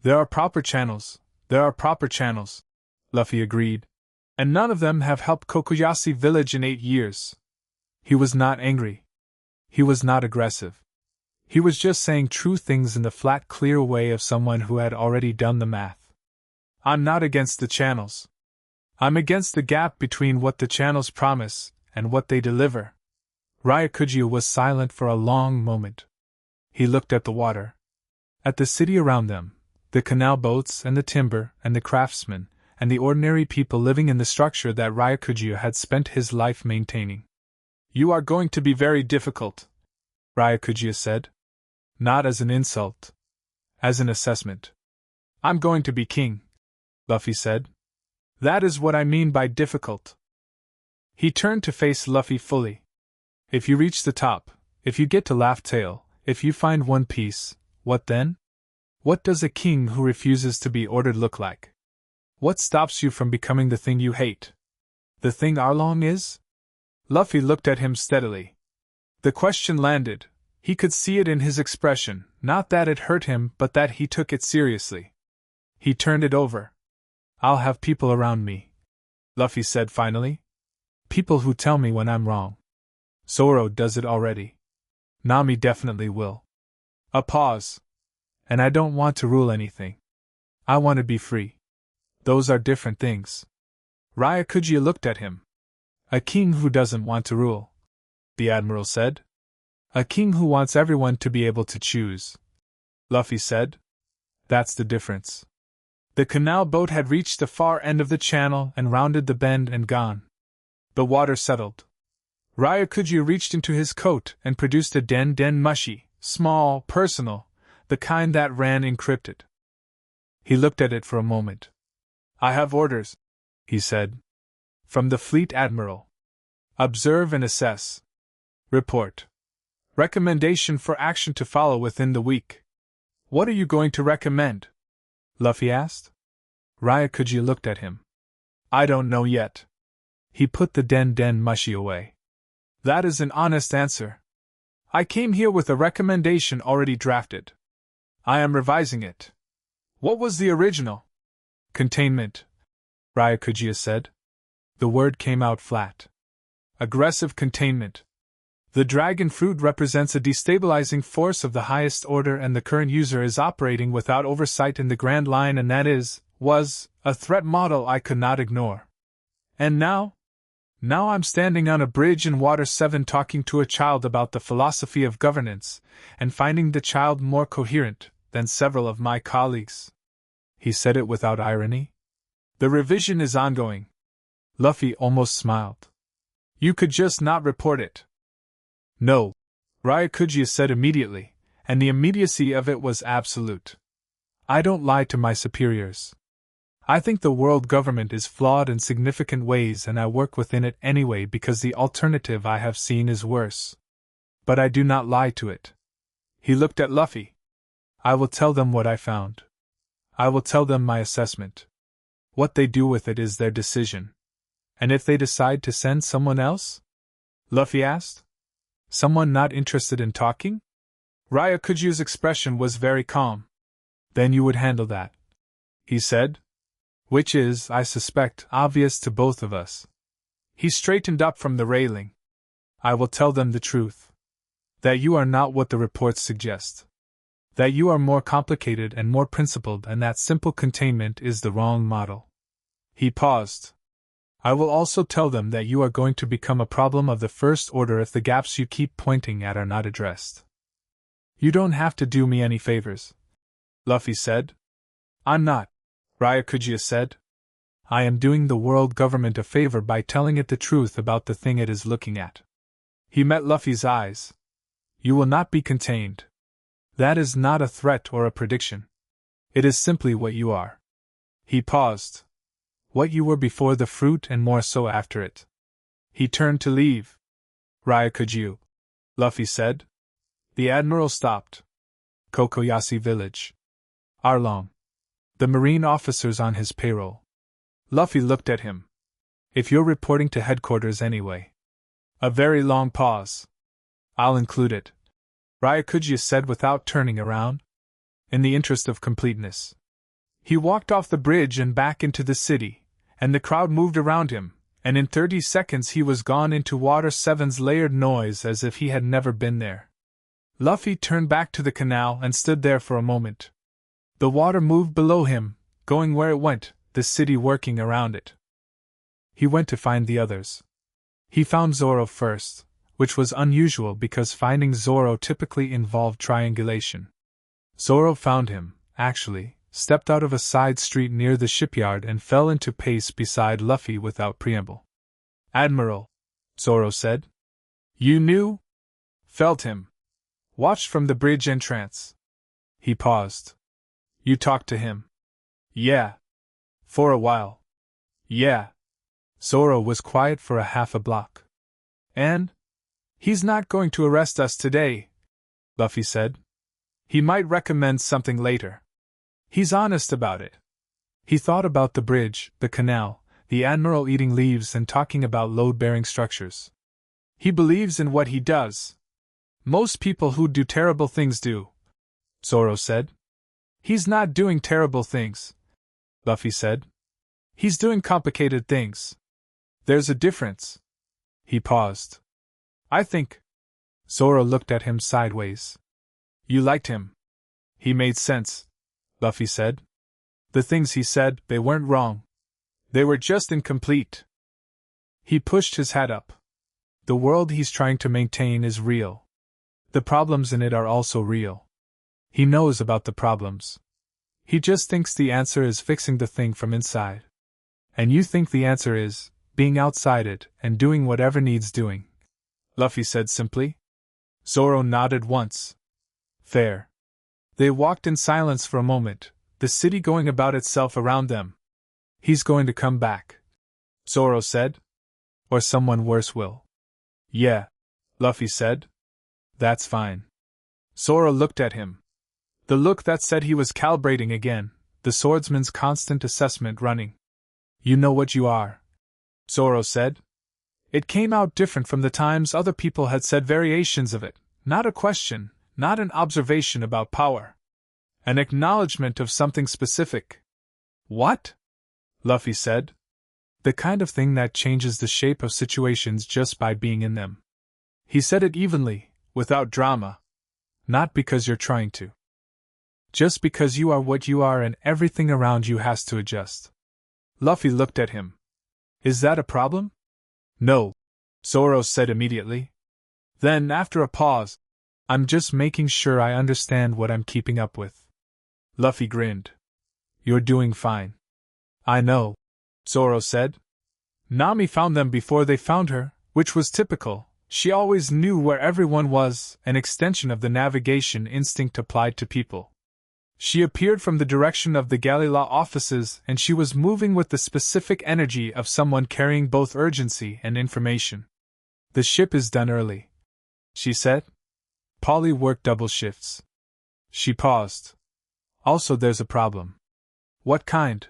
There are proper channels, Luffy agreed. And none of them have helped Kokoyasi Village in 8 years. He was not angry. He was not aggressive. He was just saying true things in the flat, clear way of someone who had already done the math. I'm not against the channels. I'm against the gap between what the channels promise and what they deliver. Ryakuji was silent for a long moment. He looked at the water, at the city around them, the canal boats and the timber and the craftsmen, and the ordinary people living in the structure that Ryakuji had spent his life maintaining. You are going to be very difficult, Ryakuji said. Not as an insult. As an assessment. I'm going to be king, Luffy said. That is what I mean by difficult. He turned to face Luffy fully. If you reach the top, if you get to Laugh Tale, if you find One Piece, what then? What does a king who refuses to be ordered look like? What stops you from becoming the thing you hate? The thing Arlong is? Luffy looked at him steadily. The question landed. He could see it in his expression, not that it hurt him but that he took it seriously. He turned it over. I'll have people around me, Luffy said finally. People who tell me when I'm wrong. Zoro does it already. Nami definitely will. A pause. And I don't want to rule anything. I want to be free. Those are different things. Ryakuji looked at him. A king who doesn't want to rule, the Admiral said. A king who wants everyone to be able to choose, Luffy said. That's the difference. The canal boat had reached the far end of the channel and rounded the bend and gone. The water settled. Ryakuji reached into his coat and produced a den mushi, small, personal, the kind that ran encrypted. He looked at it for a moment. I have orders, he said. From the Fleet Admiral. Observe and assess. Report. Recommendation for action to follow within the week. What are you going to recommend? Luffy asked. Ryakuji looked at him. I don't know yet. He put the den mushi away. That is an honest answer. I came here with a recommendation already drafted. I am revising it. What was the original? Containment, Ryakuji said. The word came out flat. Aggressive containment. The dragon fruit represents a destabilizing force of the highest order, and the current user is operating without oversight in the Grand Line, and that was a threat model I could not ignore. And now I'm standing on a bridge in Water 7 talking to a child about the philosophy of governance, and finding the child more coherent than several of my colleagues. He said it without irony. The revision is ongoing. Luffy almost smiled. You could just not report it. No, Ryakuji said immediately, and the immediacy of it was absolute. I don't lie to my superiors. I think the world government is flawed in significant ways, and I work within it anyway because the alternative I have seen is worse. But I do not lie to it. He looked at Luffy. I will tell them what I found. I will tell them my assessment. What they do with it is their decision. And if they decide to send someone else? Luffy asked. Someone not interested in talking? Ryakuji's expression was very calm. Then you would handle that, he said. Which is, I suspect, obvious to both of us. He straightened up from the railing. I will tell them the truth. That you are not what the reports suggest. That you are more complicated and more principled, and that simple containment is the wrong model. He paused. I will also tell them that you are going to become a problem of the first order if the gaps you keep pointing at are not addressed. You don't have to do me any favors, Luffy said. I'm not, Ryakuji said. I am doing the world government a favor by telling it the truth about the thing it is looking at. He met Luffy's eyes. You will not be contained. That is not a threat or a prediction. It is simply what you are. He paused. What you were before the fruit and more so after it. He turned to leave. Ryakuji, Luffy said. The Admiral stopped. Kokoyasi Village. Arlong. The marine officers on his payroll. Luffy looked at him. If you're reporting to headquarters anyway. A very long pause. I'll include it. Ryakuji said without turning around. In the interest of completeness. He walked off the bridge and back into the city, and the crowd moved around him, and in 30 seconds he was gone into Water 7's layered noise as if he had never been there. Luffy turned back to the canal and stood there for a moment. The water moved below him, going where it went, the city working around it. He went to find the others. He found Zoro first, which was unusual because finding Zoro typically involved triangulation. Zoro found him, actually, stepped out of a side street near the shipyard and fell into pace beside Luffy without preamble. "Admiral," Zoro said. "You knew?" "Felt him. Watched from the bridge entrance." He paused. "You talked to him?" "Yeah." "For a while?" "Yeah." Zoro was quiet for a half a block. "And? He's not going to arrest us today," Luffy said. "He might recommend something later. He's honest about it." He thought about the bridge, the canal, the Admiral eating leaves and talking about load-bearing structures. "He believes in what he does. Most people who do terrible things do," Zoro said. "He's not doing terrible things," Luffy said. "He's doing complicated things. There's a difference." He paused. "I think." Zoro looked at him sideways. "You liked him." "He made sense," Luffy said. "The things he said, they weren't wrong. They were just incomplete." He pushed his hat up. "The world he's trying to maintain is real. The problems in it are also real. He knows about the problems. He just thinks the answer is fixing the thing from inside. And you think the answer is being outside it and doing whatever needs doing," Luffy said simply. Zoro nodded once. "Fair." They walked in silence for a moment, the city going about itself around them. "He's going to come back," Zoro said. "Or someone worse will." "Yeah," Luffy said. "That's fine." Zoro looked at him. The look that said he was calibrating again, the swordsman's constant assessment running. "You know what you are," Zoro said. It came out different from the times other people had said variations of it, not a question, not an observation about power. An acknowledgement of something specific. "What?" Luffy said. "The kind of thing that changes the shape of situations just by being in them." He said it evenly, without drama. "Not because you're trying to. Just because you are what you are and everything around you has to adjust." Luffy looked at him. "Is that a problem?" "No," Zoro said immediately. Then, after a pause, "I'm just making sure I understand what I'm keeping up with." Luffy grinned. "You're doing fine." "I know," Zoro said. "Nami found them before they found her, which was typical. She always knew where everyone was, an extension of the navigation instinct applied to people. She appeared from the direction of the galley law offices and she was moving with the specific energy of someone carrying both urgency and information. "The ship is done early," she said. "Polly worked double shifts." She paused. "Also there's a problem." "What kind?"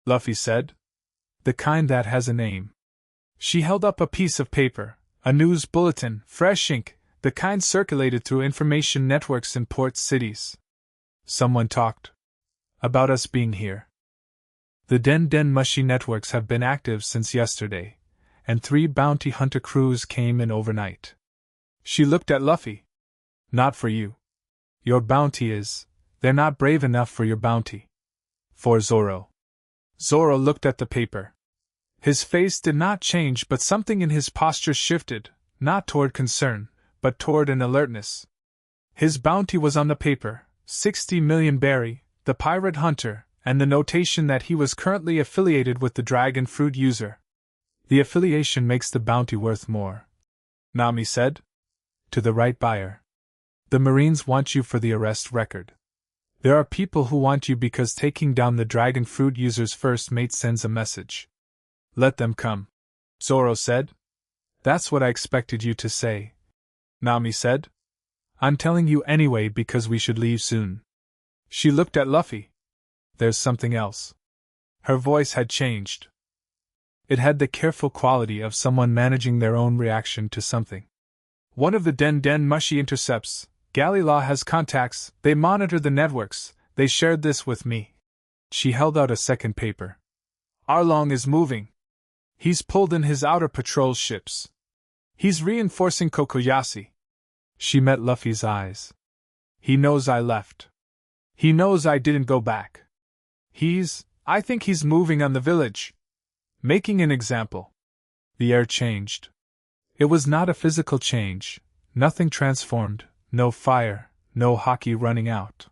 Luffy said. "The kind that has a name." She held up a piece of paper, a news bulletin, fresh ink, the kind circulated through information networks in port cities. Someone talked about us being here. The Den Mushi networks have been active since yesterday, and 3 bounty hunter crews came in overnight. She looked at Luffy. "Not for you. Your bounty is, they're not brave enough for your bounty. For Zoro." Zoro looked at the paper. His face did not change, but something in his posture shifted, not toward concern, but toward an alertness. His bounty was on the paper, 60 million berry, the pirate hunter, and the notation that he was currently affiliated with the dragon fruit user. "The affiliation makes the bounty worth more," Nami said. "To the right buyer. The Marines want you for the arrest record. There are people who want you because taking down the dragon fruit user's first mate sends a message." "Let them come," Zoro said. "That's what I expected you to say," Nami said. "I'm telling you anyway because we should leave soon." She looked at Luffy. "There's something else." Her voice had changed. It had the careful quality of someone managing their own reaction to something. "One of the Den Mushi intercepts Galley Law has contacts, they monitor the networks, they shared this with me. She held out a second paper. Arlong is moving. He's pulled in his outer patrol ships. He's reinforcing Kokoyashi. She met Luffy's eyes. He knows I left. He knows I didn't go back. I think he's moving on the village. Making an example. The air changed. It was not a physical change, nothing transformed, no fire, no hockey running out.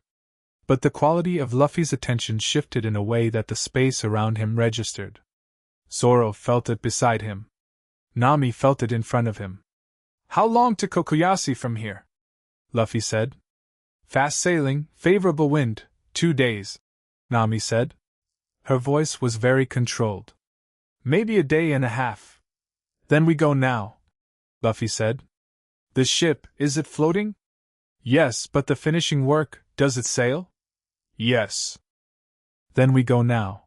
But the quality of Luffy's attention shifted in a way that the space around him registered. Zoro felt it beside him. Nami felt it in front of him. How long to Kokoyashi from here? Luffy said. Fast sailing, favorable wind, 2 days, Nami said. Her voice was very controlled. Maybe a day and a half. Then we go now, Luffy said. The ship, is it floating? Yes, but the finishing work, does it sail? Yes. Then we go now,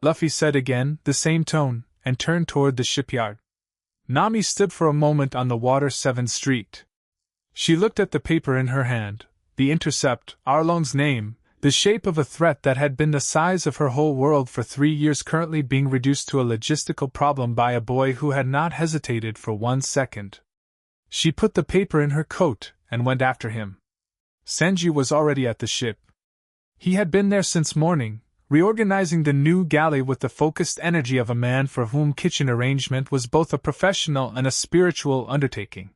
Luffy said again, the same tone, and turned toward the shipyard. Nami stood for a moment on the water 7th Street. She looked at the paper in her hand, the intercept, Arlong's name, the shape of a threat that had been the size of her whole world for 3 years currently being reduced to a logistical problem by a boy who had not hesitated for 1 second. She put the paper in her coat and went after him. Sanji was already at the ship. He had been there since morning, reorganizing the new galley with the focused energy of a man for whom kitchen arrangement was both a professional and a spiritual undertaking.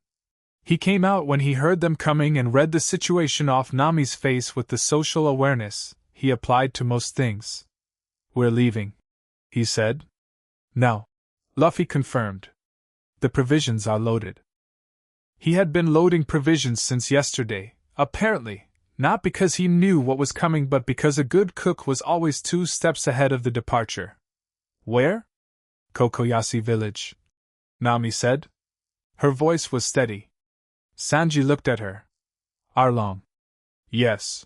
He came out when he heard them coming and read the situation off Nami's face with the social awareness he applied to most things. We're leaving, he said. No, Luffy confirmed. The provisions are loaded. He had been loading provisions since yesterday, apparently, not because he knew what was coming but because a good cook was always 2 steps ahead of the departure. Where? Kokoyashi Village, Nami said. Her voice was steady. Sanji looked at her. Arlong. Yes.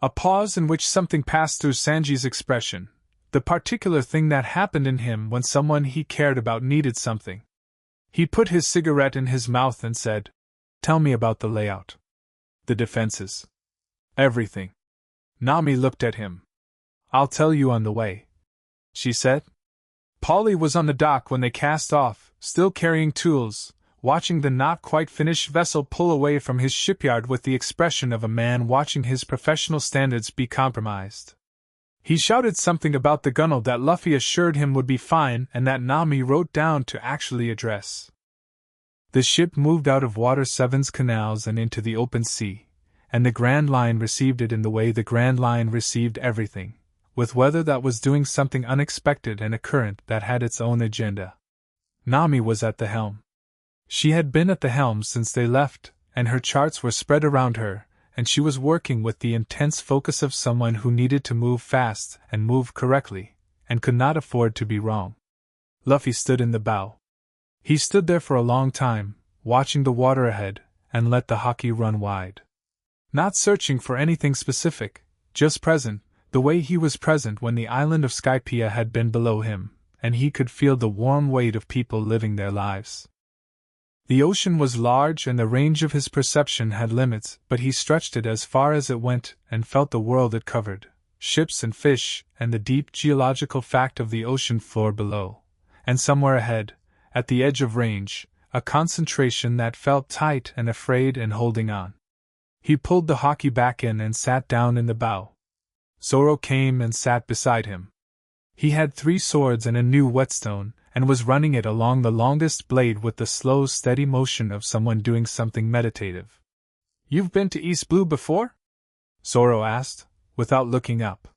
A pause in which something passed through Sanji's expression, the particular thing that happened in him when someone he cared about needed something. He put his cigarette in his mouth and said, Tell me about the layout. The defenses. Everything. Nami looked at him. I'll tell you on the way, she said. Polly was on the dock when they cast off, still carrying tools, watching the not-quite-finished vessel pull away from his shipyard with the expression of a man watching his professional standards be compromised. He shouted something about the gunwale that Luffy assured him would be fine and that Nami wrote down to actually address. The ship moved out of Water 7's canals and into the open sea, and the Grand Line received it in the way the Grand Line received everything, with weather that was doing something unexpected and a current that had its own agenda. Nami was at the helm. She had been at the helm since they left, and her charts were spread around her, and she was working with the intense focus of someone who needed to move fast and move correctly, and could not afford to be wrong. Luffy stood in the bow. He stood there for a long time, watching the water ahead, and let the hockey run wide. Not searching for anything specific, just present, the way he was present when the island of Skypiea had been below him, and he could feel the warm weight of people living their lives. The ocean was large and the range of his perception had limits, but he stretched it as far as it went and felt the world it covered, ships and fish, and the deep geological fact of the ocean floor below, and somewhere ahead, at the edge of range, a concentration that felt tight and afraid and holding on. He pulled the hockey back in and sat down in the bow. Zoro came and sat beside him. He had 3 swords and a new whetstone, and was running it along the longest blade with the slow, steady motion of someone doing something meditative. You've been to East Blue before? Zoro asked, without looking up.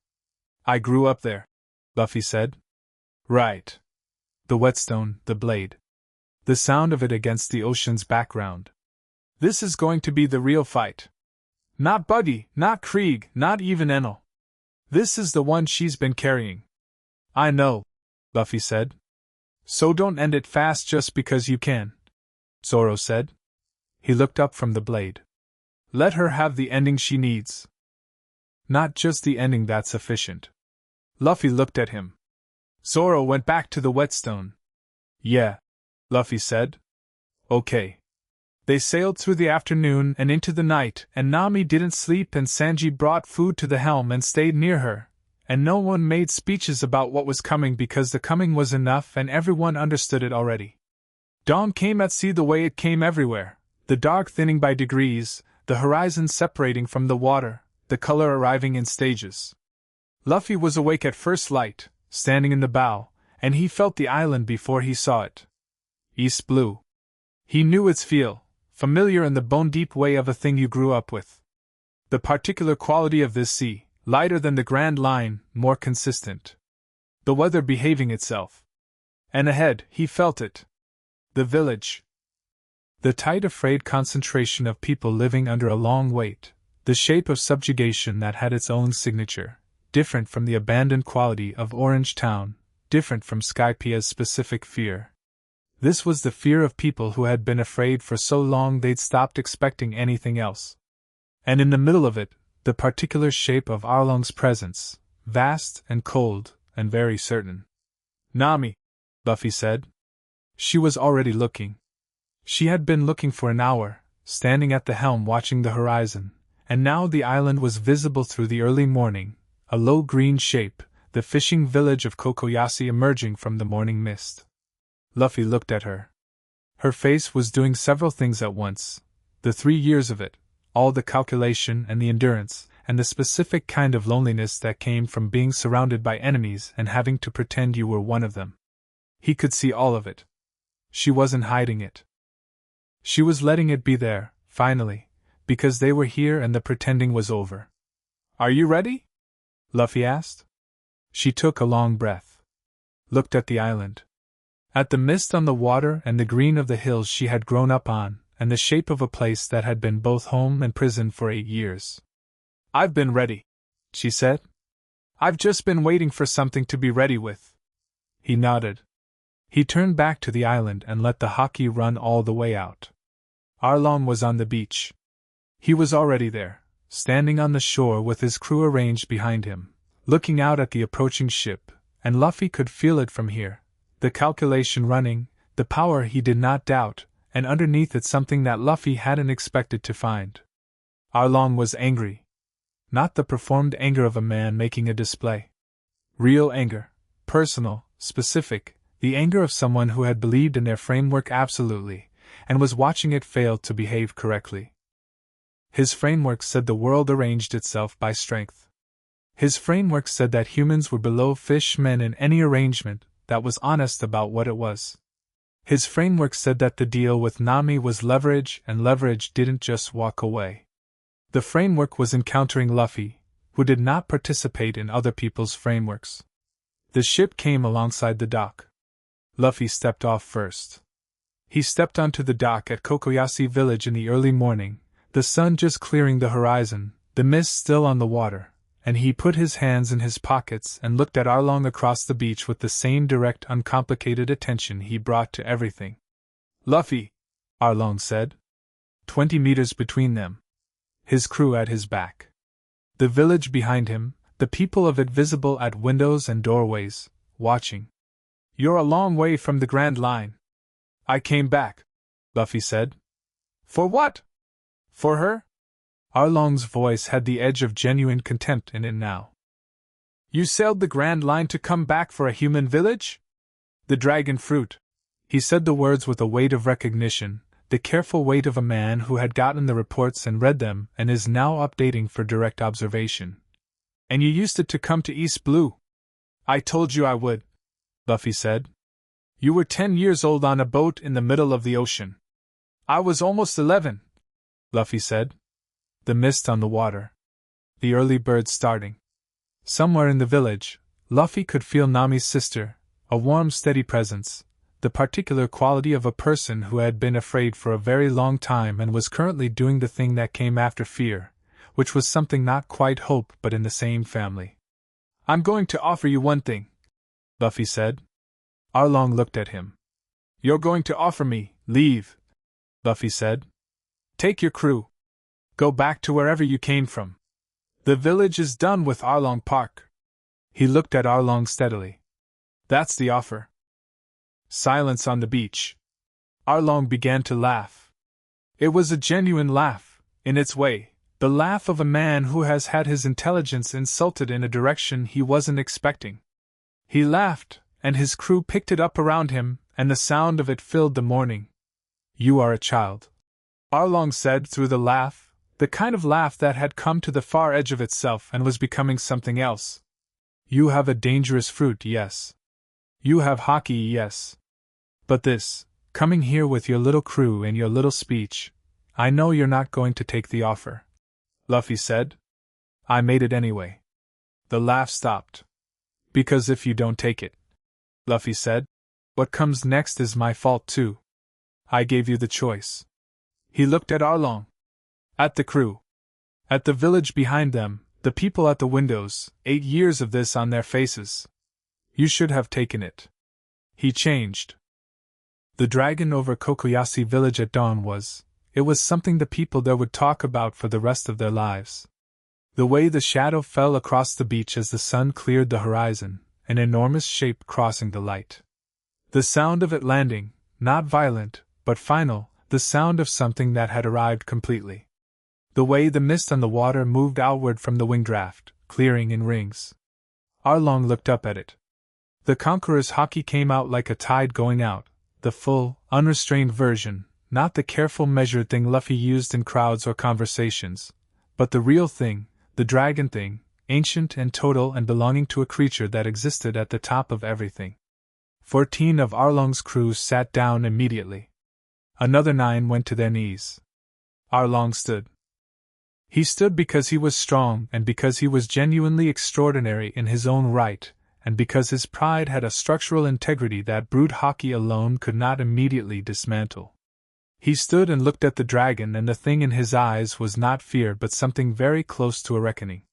I grew up there, Luffy said. Right. The whetstone, the blade. The sound of it against the ocean's background. This is going to be the real fight. Not Buggy, not Krieg, not even Enel. This is the one she's been carrying. I know, Luffy said. So don't end it fast just because you can, Zoro said. He looked up from the blade. Let her have the ending she needs. Not just the ending that's sufficient. Luffy looked at him. Zoro went back to the whetstone. Yeah, Luffy said. Okay. They sailed through the afternoon and into the night, and Nami didn't sleep, and Sanji brought food to the helm and stayed near her, and no one made speeches about what was coming because the coming was enough and everyone understood it already. Dawn came at sea the way it came everywhere, the dark thinning by degrees, the horizon separating from the water, the color arriving in stages. Luffy was awake at first light, standing in the bow, and he felt the island before he saw it. East blue. He knew its feel, familiar in the bone-deep way of a thing you grew up with. The particular quality of this sea, lighter than the Grand Line, more consistent. The weather behaving itself. And ahead, he felt it. The village. The tight, afraid concentration of people living under a long wait, the shape of subjugation that had its own signature, different from the abandoned quality of Orange Town, different from Skypia's specific fear. This was the fear of people who had been afraid for so long they'd stopped expecting anything else. And in the middle of it, the particular shape of Arlong's presence, vast and cold and very certain. "Nami," Luffy said. She was already looking. She had been looking for an hour, standing at the helm watching the horizon, and now the island was visible through the early morning, a low green shape, the fishing village of Kokoyasi emerging from the morning mist. Luffy looked at her. Her face was doing several things at once, the 3 years of it, all the calculation and the endurance, and the specific kind of loneliness that came from being surrounded by enemies and having to pretend you were one of them. He could see all of it. She wasn't hiding it. She was letting it be there, finally, because they were here and the pretending was over. "Are you ready?" Luffy asked. She took a long breath. Looked at the island. At the mist on the water and the green of the hills she had grown up on, and the shape of a place that had been both home and prison for 8 years. "I've been ready," she said. "I've just been waiting for something to be ready with." He nodded. He turned back to the island and let the hockey run all the way out. Arlong was on the beach. He was already there, standing on the shore with his crew arranged behind him, looking out at the approaching ship, and Luffy could feel it from here, the calculation running, the power he did not doubt, and underneath it something that Luffy hadn't expected to find. Arlong was angry. Not the performed anger of a man making a display. Real anger, personal, specific, the anger of someone who had believed in their framework absolutely, and was watching it fail to behave correctly. His framework said the world arranged itself by strength. His framework said that humans were below fishmen in any arrangement that was honest about what it was. His framework said that the deal with Nami was leverage, and leverage didn't just walk away. The framework was encountering Luffy, who did not participate in other people's frameworks. The ship came alongside the dock. Luffy stepped off first. He stepped onto the dock at Kokoyasi Village in the early morning, the sun just clearing the horizon, the mist still on the water, and he put his hands in his pockets and looked at Arlong across the beach with the same direct, uncomplicated attention he brought to everything. "Luffy," Arlong said. 20 meters between them. His crew at his back. The village behind him, the people of it visible at windows and doorways, watching. "You're a long way from the Grand Line." "I came back," Luffy said. "For what?" "For her?" Arlong's voice had the edge of genuine contempt in it now. "You sailed the Grand Line to come back for a human village?" "The dragon fruit." He said the words with a weight of recognition, the careful weight of a man who had gotten the reports and read them and is now updating for direct observation. "And you used it to come to East Blue?" "I told you I would," Luffy said. "You were 10 years old on a boat in the middle of the ocean." "I was almost 11, Luffy said. The mist on the water. The early birds starting. Somewhere in the village, Luffy could feel Nami's sister, a warm, steady presence, the particular quality of a person who had been afraid for a very long time and was currently doing the thing that came after fear, which was something not quite hope but in the same family. "I'm going to offer you one thing," Luffy said. Arlong looked at him. "You're going to offer me leave," Luffy said. "Take your crew. Go back to wherever you came from. The village is done with Arlong Park." He looked at Arlong steadily. "That's the offer." Silence on the beach. Arlong began to laugh. It was a genuine laugh, in its way, the laugh of a man who has had his intelligence insulted in a direction he wasn't expecting. He laughed, and his crew picked it up around him, and the sound of it filled the morning. "You are a child," Arlong said through the laugh, the kind of laugh that had come to the far edge of itself and was becoming something else. "You have a dangerous fruit, yes. You have hockey, yes. But this, coming here with your little crew and your little speech, I know you're not going to take the offer," Luffy said. "I made it anyway." The laugh stopped. "Because if you don't take it," Luffy said, "what comes next is my fault too. I gave you the choice." He looked at Arlong. At the crew. At the village behind them, the people at the windows, 8 years of this on their faces. "You should have taken it." He changed. The dragon over Kokoyasi village at dawn it was something the people there would talk about for the rest of their lives. The way the shadow fell across the beach as the sun cleared the horizon, an enormous shape crossing the light. The sound of it landing, not violent, but final, the sound of something that had arrived completely. The way the mist on the water moved outward from the wing draft, clearing in rings. Arlong looked up at it. The Conqueror's hockey came out like a tide going out, the full, unrestrained version, not the careful measured thing Luffy used in crowds or conversations, but the real thing, the dragon thing, ancient and total and belonging to a creature that existed at the top of everything. 14 of Arlong's crew sat down immediately. Another 9 went to their knees. Arlong stood. He stood because he was strong and because he was genuinely extraordinary in his own right, and because his pride had a structural integrity that brute hockey alone could not immediately dismantle. He stood and looked at the dragon, and the thing in his eyes was not fear but something very close to a reckoning.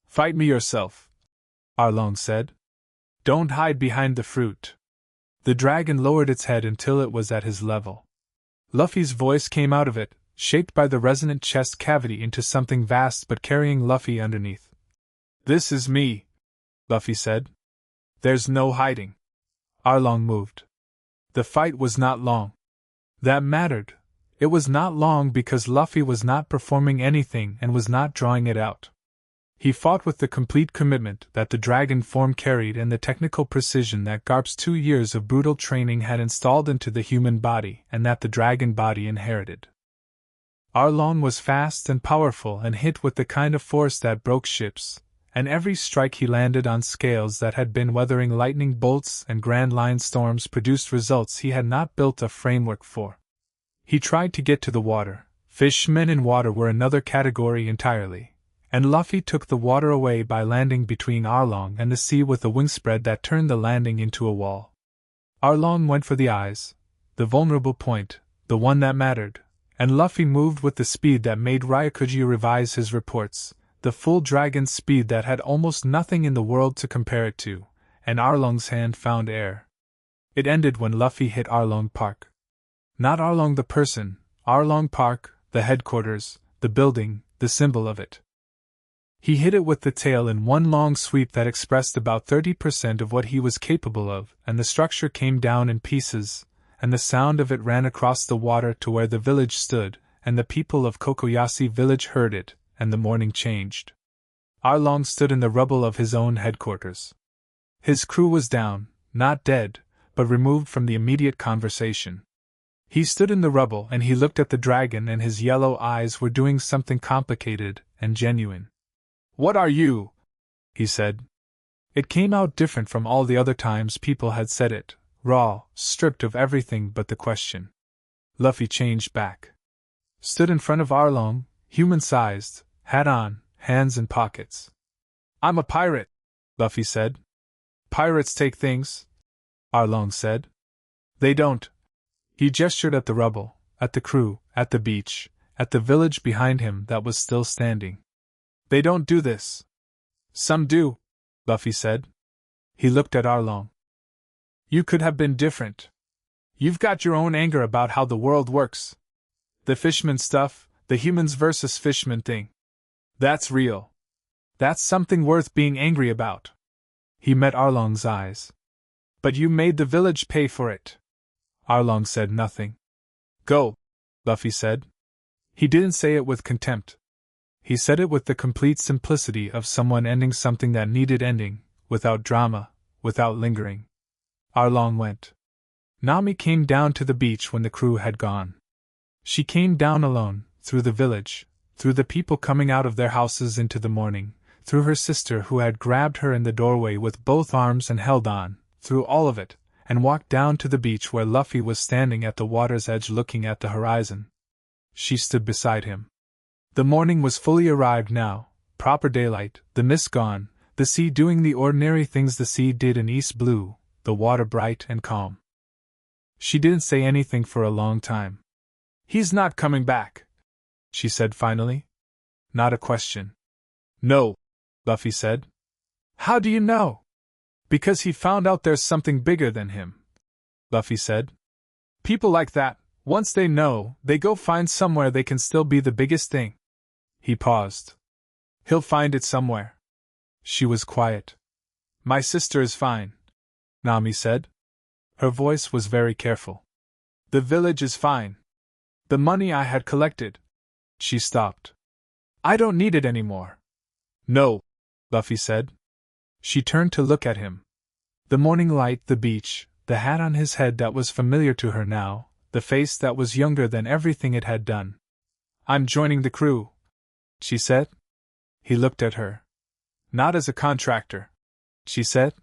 "Fight me yourself," Arlong said. "Don't hide behind the fruit." The dragon lowered its head until it was at his level. Luffy's voice came out of it, shaped by the resonant chest cavity into something vast but carrying Luffy underneath. "This is me," Luffy said. "There's no hiding." Arlong moved. The fight was not long. That mattered. It was not long because Luffy was not performing anything and was not drawing it out. He fought with the complete commitment that the dragon form carried and the technical precision that Garp's 2 years of brutal training had installed into the human body and that the dragon body inherited. Arlong was fast and powerful and hit with the kind of force that broke ships, and every strike he landed on scales that had been weathering lightning bolts and grand line storms produced results he had not built a framework for. He tried to get to the water. Fishmen in water were another category entirely, and Luffy took the water away by landing between Arlong and the sea with a wingspread that turned the landing into a wall. Arlong went for the eyes, the vulnerable point, the one that mattered, and Luffy moved with the speed that made Ryokuji revise his reports, the full dragon speed that had almost nothing in the world to compare it to, and Arlong's hand found air. It ended when Luffy hit Arlong Park. Not Arlong the person, Arlong Park, the headquarters, the building, the symbol of it. He hit it with the tail in one long sweep that expressed about 30% of what he was capable of, and the structure came down in pieces, and the sound of it ran across the water to where the village stood, and the people of Kokoyasi village heard it, and the morning changed. Arlong stood in the rubble of his own headquarters. His crew was down, not dead, but removed from the immediate conversation. He stood in the rubble and he looked at the dragon, and his yellow eyes were doing something complicated and genuine. "What are you?" he said. It came out different from all the other times people had said it, raw, stripped of everything but the question. Luffy changed back. Stood in front of Arlong, human-sized, hat on, hands in pockets. "I'm a pirate," Luffy said. "Pirates take things," Arlong said. "They don't." He gestured at the rubble, at the crew, at the beach, at the village behind him that was still standing. "They don't do this." "Some do," Luffy said. He looked at Arlong. "You could have been different. You've got your own anger about how the world works. The fishman stuff, the humans versus fishmen thing. That's real. That's something worth being angry about." He met Arlong's eyes. "But you made the village pay for it." Arlong said nothing. "Go," Luffy said. He didn't say it with contempt. He said it with the complete simplicity of someone ending something that needed ending, without drama, without lingering. Arlong went. Nami came down to the beach when the crew had gone. She came down alone, through the village, through the people coming out of their houses into the morning, through her sister who had grabbed her in the doorway with both arms and held on, through all of it, and walked down to the beach where Luffy was standing at the water's edge looking at the horizon. She stood beside him. The morning was fully arrived now, proper daylight, the mist gone, the sea doing the ordinary things the sea did in East Blue, the water bright and calm. She didn't say anything for a long time. "He's not coming back," she said finally. Not a question. "No," Luffy said. "How do you know?" "Because he found out there's something bigger than him," Luffy said. "People like that, once they know, they go find somewhere they can still be the biggest thing." He paused. "He'll find it somewhere." She was quiet. "My sister is fine," Nami said. Her voice was very careful. "The village is fine. The money I had collected." She stopped. "I don't need it anymore." "No," Luffy said. She turned to look at him. The morning light, the beach, the hat on his head that was familiar to her now, the face that was younger than everything it had done. "I'm joining the crew," she said. He looked at her. "Not as a contractor," she said.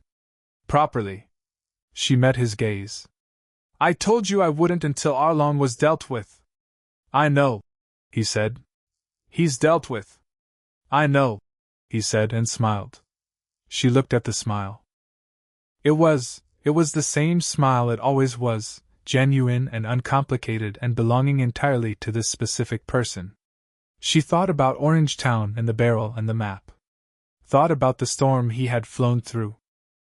"Properly." She met his gaze. "I told you I wouldn't until Arlong was dealt with." "I know," he said. "He's dealt with." "I know," he said and smiled. She looked at the smile. It was the same smile it always was, genuine and uncomplicated and belonging entirely to this specific person. She thought about Orange Town and the barrel and the map. Thought about the storm he had flown through.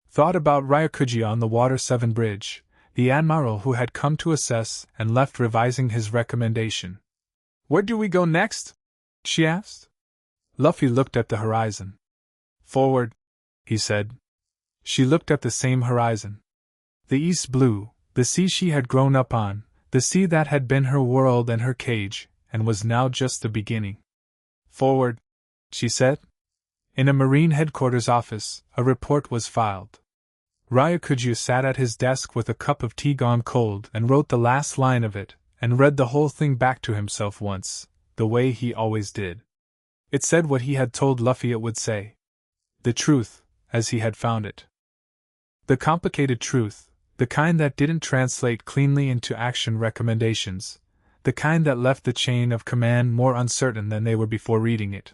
Thought about Ryokuji on the Water 7 bridge, the admiral who had come to assess and left revising his recommendation. "Where do we go next?" she asked. Luffy looked at the horizon. "Forward," he said. She looked at the same horizon. The East Blue, the sea she had grown up on, the sea that had been her world and her cage, and was now just the beginning. "Forward," she said. In a Marine headquarters office, a report was filed. Ryokuji sat at his desk with a cup of tea gone cold and wrote the last line of it, and read the whole thing back to himself once, the way he always did. It said what he had told Luffy it would say. The truth, as he had found it. The complicated truth, the kind that didn't translate cleanly into action recommendations, the kind that left the chain of command more uncertain than they were before reading it.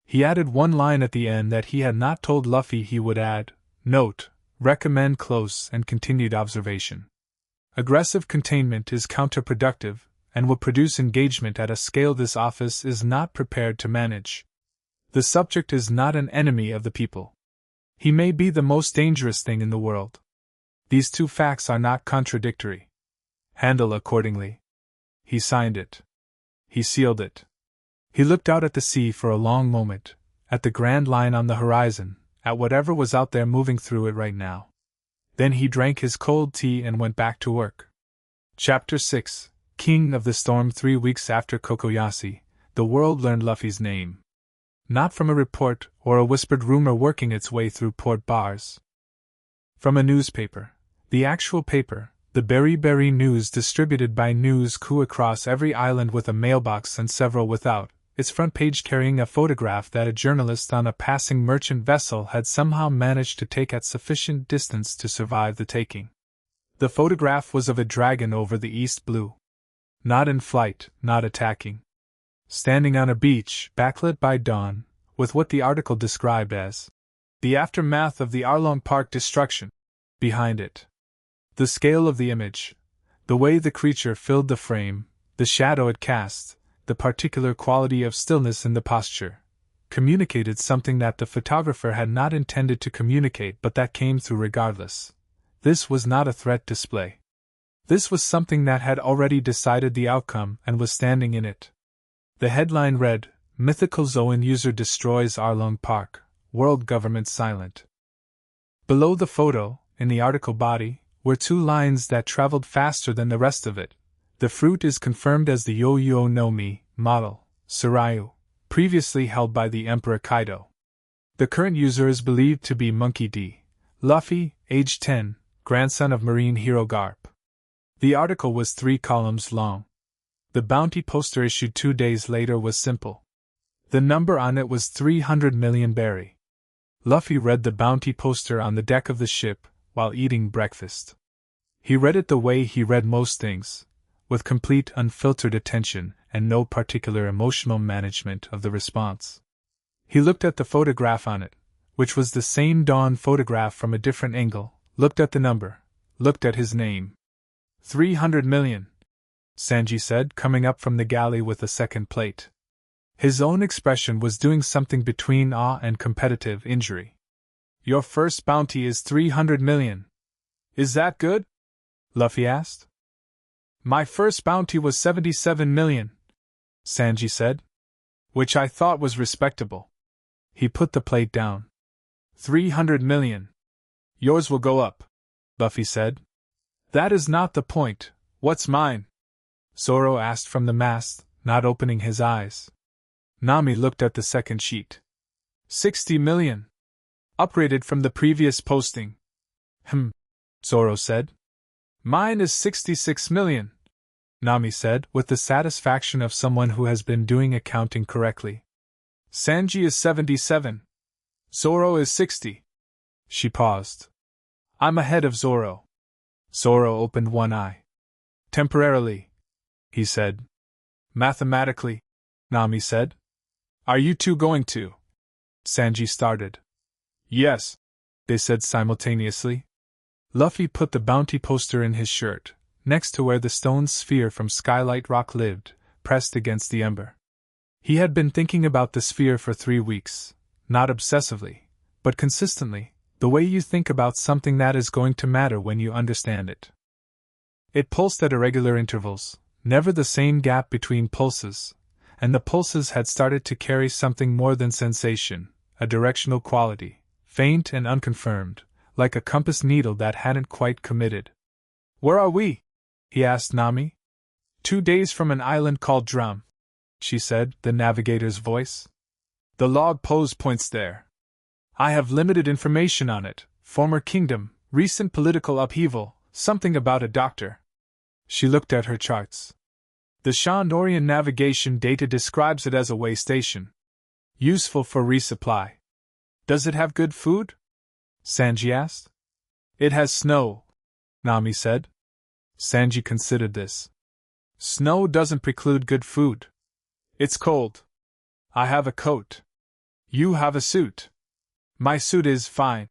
He added one line at the end that he had not told Luffy he would add: note, recommend close and continued observation. Aggressive containment is counterproductive, and will produce engagement at a scale this office is not prepared to manage. The subject is not an enemy of the people. He may be the most dangerous thing in the world. These two facts are not contradictory. Handle accordingly. He signed it. He sealed it. He looked out at the sea for a long moment, at the grand line on the horizon, at whatever was out there moving through it right now. Then he drank his cold tea and went back to work. Chapter 6: King of the Storm. 3 weeks after Kokoyashi, the world learned Luffy's name. Not from a report or a whispered rumor working its way through port bars. From a newspaper. The actual paper, the Berry Berry News, distributed by News Coup across every island with a mailbox and several without, its front page carrying a photograph that a journalist on a passing merchant vessel had somehow managed to take at sufficient distance to survive the taking. The photograph was of a dragon over the East Blue. Not in flight, not attacking. Standing on a beach, backlit by dawn, with what the article described as the aftermath of the Arlong Park destruction behind it. The scale of the image, the way the creature filled the frame, the shadow it cast, the particular quality of stillness in the posture, communicated something that the photographer had not intended to communicate but that came through regardless. This was not a threat display. This was something that had already decided the outcome and was standing in it. The headline read, Mythical Zoan user destroys Arlong Park, world government silent. Below the photo, in the article body, were 2 lines that traveled faster than the rest of it. The fruit is confirmed as the Yo-Yo no Mi, model, Surayu, previously held by the Emperor Kaido. The current user is believed to be Monkey D. Luffy, age 10, grandson of marine hero Garp. The article was 3 columns long. The bounty poster issued 2 days later was simple. The number on it was 300 million berry. Luffy read the bounty poster on the deck of the ship while eating breakfast. He read it the way he read most things, with complete unfiltered attention and no particular emotional management of the response. He looked at the photograph on it, which was the same Dawn photograph from a different angle, looked at the number, looked at his name. 300 million, Sanji said, coming up from the galley with a second plate. His own expression was doing something between awe and competitive injury. Your first bounty is 300 million. Is that good? Luffy asked. My first bounty was 77 million, Sanji said, which I thought was respectable. He put the plate down. 300 million. Yours will go up, Luffy said. That is not the point. What's mine? Zoro asked from the mast, not opening his eyes. Nami looked at the second sheet. 60 million. Uprated from the previous posting. Zoro said. Mine is 66 million, Nami said, with the satisfaction of someone who has been doing accounting correctly. Sanji is 77. Zoro is 60. She paused. I'm ahead of Zoro. Zoro opened one eye. Temporarily, he said. Mathematically, Nami said. Are you two going to? Sanji started. Yes, they said simultaneously. Luffy put the bounty poster in his shirt, next to where the stone sphere from Skylight Rock lived, pressed against the ember. He had been thinking about the sphere for 3 weeks, not obsessively, but consistently, the way you think about something that is going to matter when you understand it. It pulsed at irregular intervals, never the same gap between pulses, and the pulses had started to carry something more than sensation, a directional quality, faint and unconfirmed, like a compass needle that hadn't quite committed. Where are we? He asked Nami. 2 days from an island called Drum, she said, the navigator's voice. The log pose points there. I have limited information on it, former kingdom, recent political upheaval, something about a doctor. She looked at her charts. The Shandorian navigation data describes it as a way station. Useful for resupply. Does it have good food? Sanji asked. It has snow, Nami said. Sanji considered this. Snow doesn't preclude good food. It's cold. I have a coat. You have a suit. My suit is fine,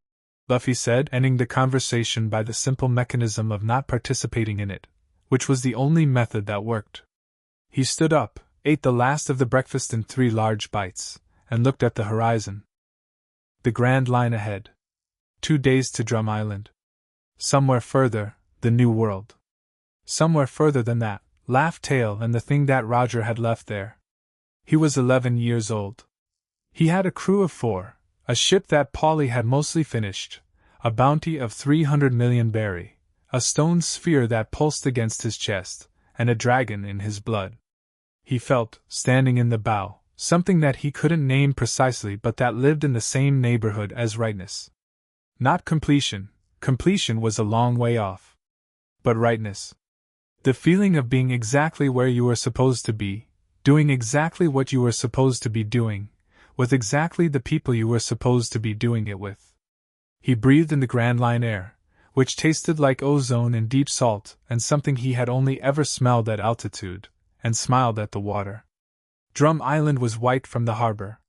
Luffy said, ending the conversation by the simple mechanism of not participating in it, which was the only method that worked. He stood up, ate the last of the breakfast in 3 large bites, and looked at the horizon. The Grand Line ahead. 2 days to Drum Island. Somewhere further, the New World. Somewhere further than that, Laugh Tale and the thing that Roger had left there. He was 11 years old. He had a crew of 4, a ship that Polly had mostly finished, a bounty of 300 million berry, a stone sphere that pulsed against his chest, and a dragon in his blood. He felt, standing in the bow, something that he couldn't name precisely but that lived in the same neighborhood as rightness. Not completion, completion was a long way off. But rightness. The feeling of being exactly where you were supposed to be, doing exactly what you were supposed to be doing, with exactly the people you were supposed to be doing it with. He breathed in the Grand Line air, which tasted like ozone and deep salt and something he had only ever smelled at altitude, and smiled at the water. Drum Island was white from the harbor.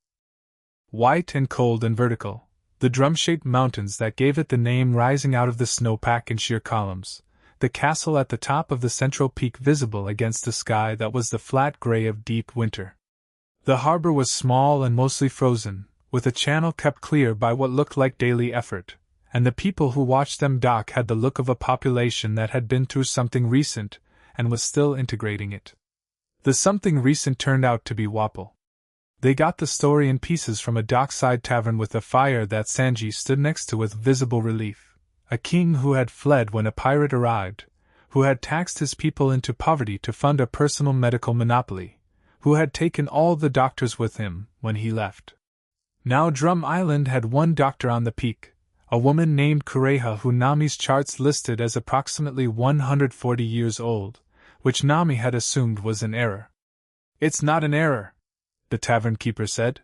White and cold and vertical, the drum-shaped mountains that gave it the name rising out of the snowpack in sheer columns, the castle at the top of the central peak visible against the sky that was the flat gray of deep winter. The harbor was small and mostly frozen, with a channel kept clear by what looked like daily effort, and the people who watched them dock had the look of a population that had been through something recent and was still integrating it. The something recent turned out to be Wapol. They got the story in pieces from a dockside tavern with a fire that Sanji stood next to with visible relief, a king who had fled when a pirate arrived, who had taxed his people into poverty to fund a personal medical monopoly, who had taken all the doctors with him when he left. Now Drum Island had one doctor on the peak, a woman named Kureha who Nami's charts listed as approximately 140 years old, which Nami had assumed was an error. "It's not an error," the tavern keeper said.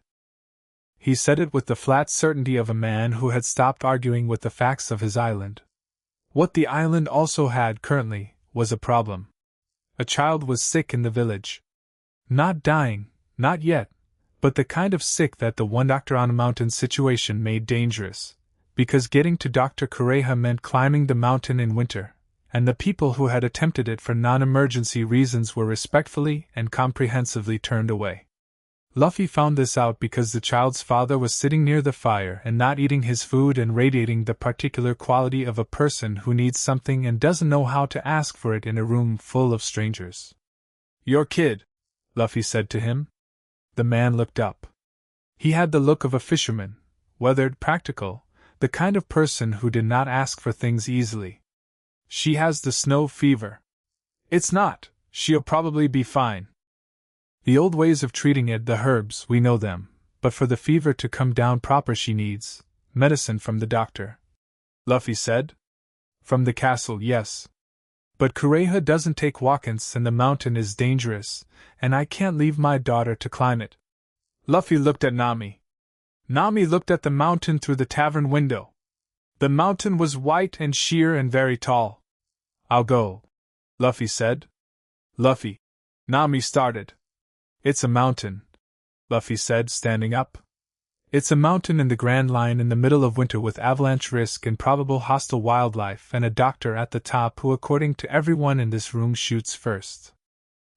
He said it with the flat certainty of a man who had stopped arguing with the facts of his island. What the island also had currently was a problem. A child was sick in the village. Not dying, not yet, but the kind of sick that the one doctor on a mountain situation made dangerous, because getting to Dr. Kureha meant climbing the mountain in winter, and the people who had attempted it for non-emergency reasons were respectfully and comprehensively turned away. Luffy found this out because the child's father was sitting near the fire and not eating his food and radiating the particular quality of a person who needs something and doesn't know how to ask for it in a room full of strangers. "Your kid," Luffy said to him. The man looked up. He had the look of a fisherman, weathered, practical, the kind of person who did not ask for things easily. "She has the snow fever." "It's not, she'll probably be fine. The old ways of treating it, the herbs, we know them, but for the fever to come down proper she needs medicine from the doctor," Luffy said. "From the castle, yes. But Kureha doesn't take walk-ins and the mountain is dangerous, and I can't leave my daughter to climb it." Luffy looked at Nami. Nami looked at the mountain through the tavern window. The mountain was white and sheer and very tall. "I'll go," Luffy said. "Luffy," Nami started. "It's a mountain," Luffy said, standing up. "It's a mountain in the Grand Line in the middle of winter with avalanche risk and probable hostile wildlife and a doctor at the top who, according to everyone in this room, shoots first."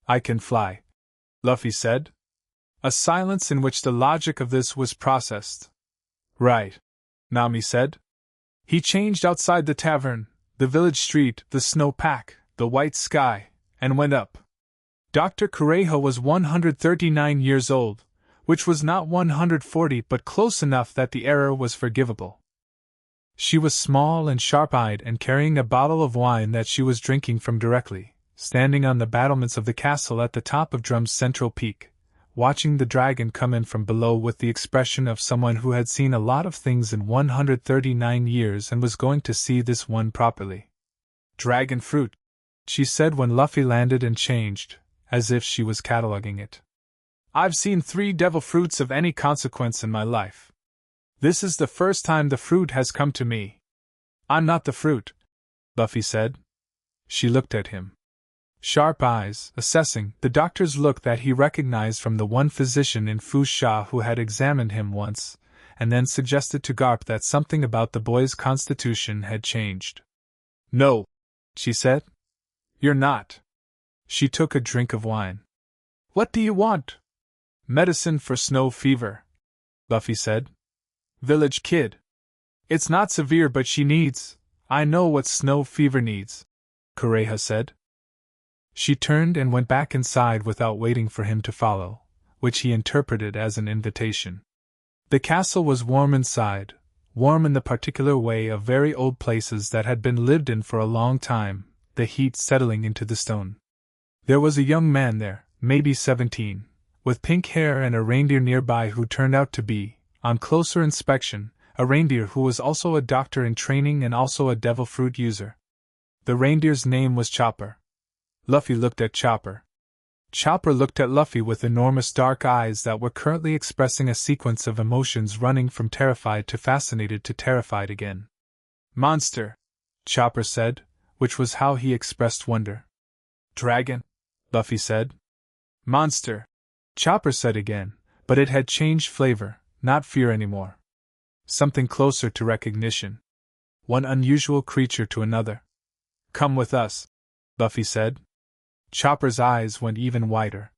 "I can fly," Luffy said. A silence in which the logic of this was processed. "Right," Nami said. He changed outside the tavern, the village street, the snow pack, the white sky, and went up. Dr. Kureha was 139 years old, which was not 140 but close enough that the error was forgivable. She was small and sharp-eyed and carrying a bottle of wine that she was drinking from directly, standing on the battlements of the castle at the top of Drum's central peak, watching the dragon come in from below with the expression of someone who had seen a lot of things in 139 years and was going to see this one properly. "Dragon fruit," she said when Luffy landed and changed, as if she was cataloging it. "I've seen 3 devil fruits of any consequence in my life. This is the first time the fruit has come to me." "I'm not the fruit," Luffy said. She looked at him. Sharp eyes, assessing, the doctor's look that he recognized from the one physician in Foosha who had examined him once, and then suggested to Garp that something about the boy's constitution had changed. "No," she said. "You're not." She took a drink of wine. "What do you want?" "Medicine for snow fever," Luffy said. "Village kid. It's not severe but she needs, I know what snow fever needs," Kureha said. She turned and went back inside without waiting for him to follow, which he interpreted as an invitation. The castle was warm inside, warm in the particular way of very old places that had been lived in for a long time, the heat settling into the stone. There was a young man there, maybe 17, with pink hair and a reindeer nearby who turned out to be, on closer inspection, a reindeer who was also a doctor in training and also a devil fruit user. The reindeer's name was Chopper. Luffy looked at Chopper. Chopper looked at Luffy with enormous dark eyes that were currently expressing a sequence of emotions running from terrified to fascinated to terrified again. "Monster," Chopper said, which was how he expressed wonder. "Dragon," Luffy said. "Monster," Chopper said again, but it had changed flavor, not fear anymore. Something closer to recognition. One unusual creature to another. "Come with us," Luffy said. Chopper's eyes went even wider.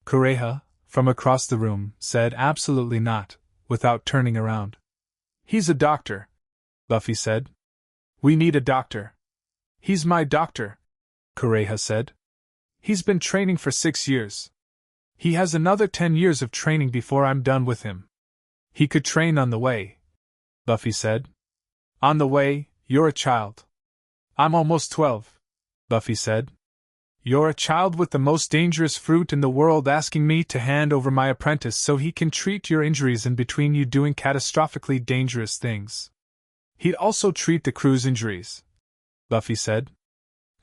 Kureha, from across the room, said absolutely not, without turning around. "He's a doctor," Luffy said. "We need a doctor." "He's my doctor," Kureha said. "He's been training for 6 years. He has another 10 years of training before I'm done with him." "He could train on the way," Luffy said. "On the way, you're a child." "I'm almost 12, Luffy said. You're a child with the most dangerous fruit in the world asking me to hand over my apprentice so he can treat your injuries in between you doing catastrophically dangerous things. He'd also treat the crew's injuries, Luffy said.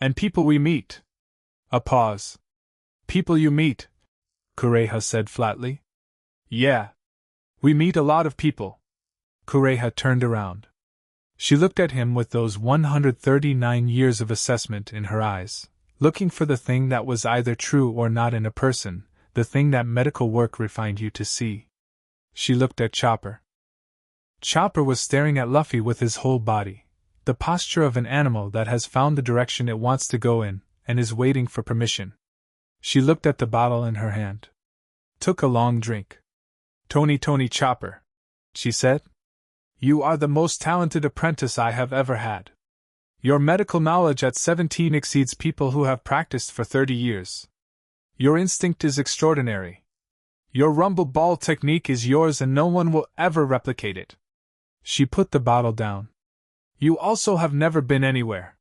And people we meet. A pause. People you meet, Kureha said flatly. Yeah. We meet a lot of people. Kureha turned around. She looked at him with those 139 years of assessment in her eyes, looking for the thing that was either true or not in a person, the thing that medical work refined you to see. She looked at Chopper. Chopper was staring at Luffy with his whole body, the posture of an animal that has found the direction it wants to go in, and is waiting for permission. She looked at the bottle in her hand. Took a long drink. Tony Chopper, she said. You are the most talented apprentice I have ever had. Your medical knowledge at 17 exceeds people who have practiced for 30 years. Your instinct is extraordinary. Your rumble ball technique is yours and no one will ever replicate it. She put the bottle down. You also have never been anywhere.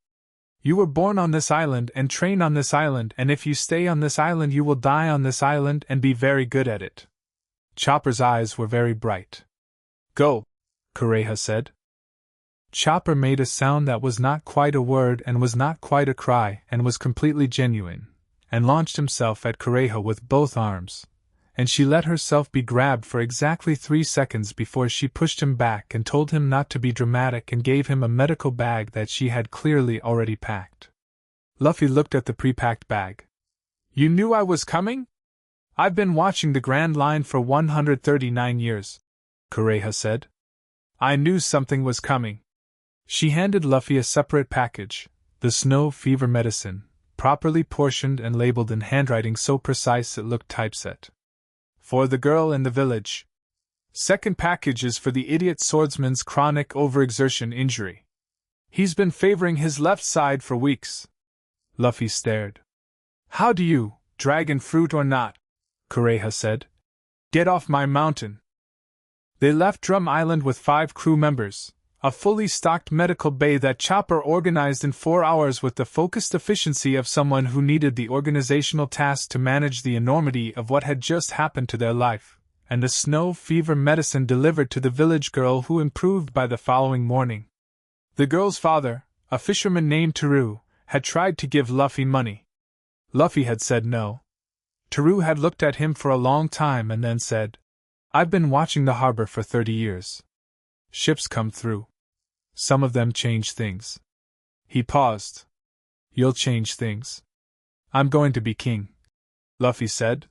You were born on this island and trained on this island, and if you stay on this island you will die on this island and be very good at it. Chopper's eyes were very bright. Go, Kureha said. Chopper made a sound that was not quite a word and was not quite a cry and was completely genuine, and launched himself at Kureha with both arms, and she let herself be grabbed for exactly 3 seconds before she pushed him back and told him not to be dramatic and gave him a medical bag that she had clearly already packed. Luffy looked at the pre-packed bag. You knew I was coming? I've been watching the Grand Line for 139 years, Kureha said. I knew something was coming. She handed Luffy a separate package, the snow fever medicine, properly portioned and labeled in handwriting so precise it looked typeset. For the girl in the village. Second package is for the idiot swordsman's chronic overexertion injury. He's been favoring his left side for weeks. Luffy stared. How do you, dragon fruit or not? Kureha said. Get off my mountain. They left Drum Island with 5 crew members, a fully stocked medical bay that Chopper organized in 4 hours with the focused efficiency of someone who needed the organizational task to manage the enormity of what had just happened to their life, and the snow fever medicine delivered to the village girl who improved by the following morning. The girl's father, a fisherman named Teru, had tried to give Luffy money. Luffy had said no. Teru had looked at him for a long time and then said, I've been watching the harbor for 30 years. Ships come through. Some of them change things. He paused. You'll change things. I'm going to be king, Luffy said.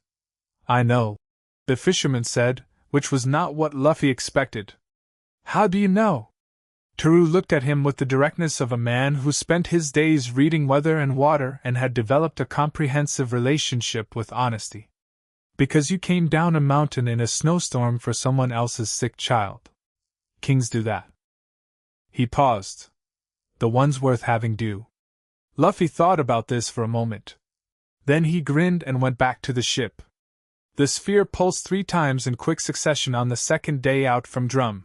I know, the fisherman said, which was not what Luffy expected. How do you know? Teru looked at him with the directness of a man who spent his days reading weather and water and had developed a comprehensive relationship with honesty. Because you came down a mountain in a snowstorm for someone else's sick child. Kings do that. He paused. The ones worth having do. Luffy thought about this for a moment. Then he grinned and went back to the ship. The sphere pulsed 3 times in quick succession on the second day out from Drum.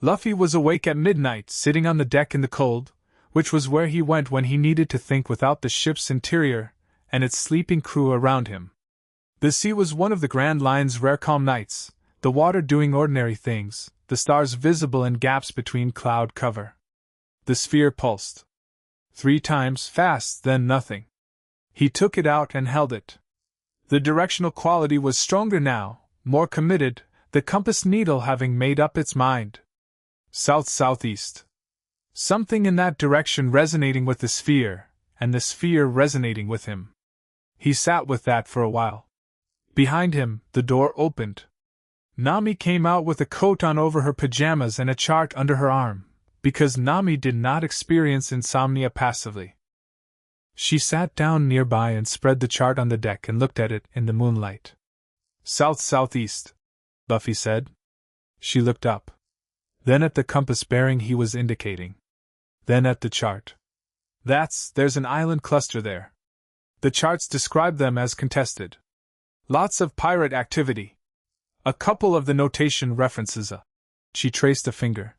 Luffy was awake at midnight, sitting on the deck in the cold, which was where he went when he needed to think without the ship's interior and its sleeping crew around him. The sea was one of the Grand Line's rare calm nights, the water doing ordinary things, the stars visible in gaps between cloud cover. The sphere pulsed. 3 times fast, then nothing. He took it out and held it. The directional quality was stronger now, more committed, the compass needle having made up its mind. South-southeast. Something in that direction resonating with the sphere, and the sphere resonating with him. He sat with that for a while. Behind him, the door opened. Nami came out with a coat on over her pajamas and a chart under her arm, because Nami did not experience insomnia passively. She sat down nearby and spread the chart on the deck and looked at it in the moonlight. South-southeast, Luffy said. She looked up. Then at the compass bearing he was indicating. Then at the chart. There's an island cluster there. The charts describe them as contested. Lots of pirate activity. A couple of the notation references she traced a finger.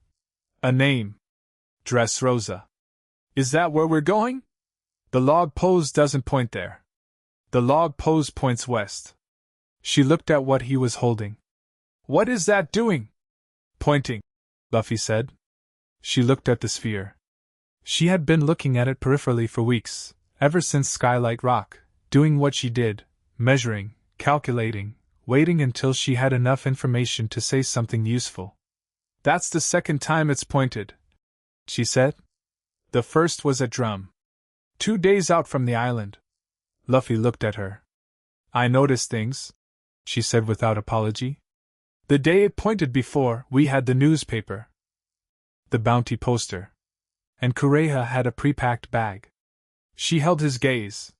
A name. Dressrosa. Is that where we're going? The log pose doesn't point there. The log pose points west. She looked at what he was holding. What is that doing? Pointing, Luffy said. She looked at the sphere. She had been looking at it peripherally for weeks, ever since Skylight Rock, doing what she did, measuring, calculating, waiting until she had enough information to say something useful. That's the second time it's pointed, she said. The first was at Drum. 2 days out from the island. Luffy looked at her. I noticed things, she said without apology. The day it pointed before, we had the newspaper, the bounty poster, and Kureha had a pre-packed bag. She held his gaze.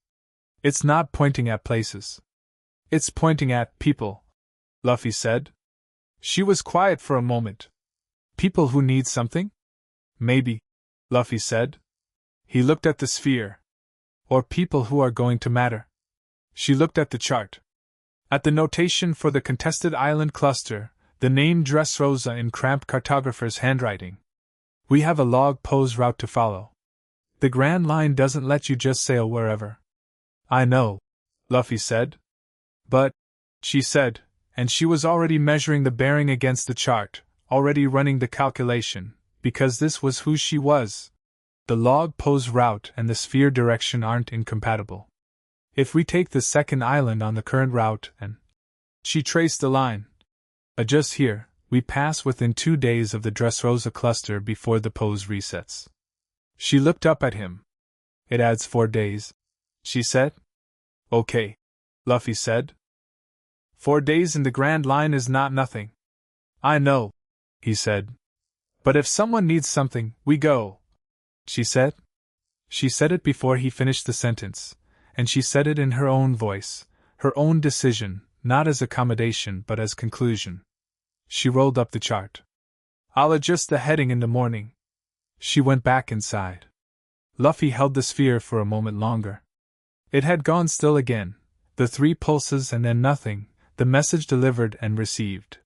It's not pointing at places. It's pointing at people, Luffy said. She was quiet for a moment. People who need something? Maybe, Luffy said. He looked at the sphere. Or people who are going to matter. She looked at the chart. At the notation for the contested island cluster, the name Dressrosa in cramped cartographer's handwriting. We have a log pose route to follow. The Grand Line doesn't let you just sail wherever. I know, Luffy said. But, she said, and she was already measuring the bearing against the chart, already running the calculation, because this was who she was. The log pose route and the sphere direction aren't incompatible. If we take the second island on the current route and... She traced the line. Just here, we pass within 2 days of the Dressrosa cluster before the pose resets. She looked up at him. It adds 4 days, she said. Okay, Luffy said. 4 days in the Grand Line is not nothing. I know, he said. But if someone needs something, we go, she said. She said it before he finished the sentence, and she said it in her own voice, her own decision, not as accommodation but as conclusion. She rolled up the chart. I'll adjust the heading in the morning. She went back inside. Luffy held the sphere for a moment longer. It had gone still again, the 3 pulses and then nothing, the message delivered and received.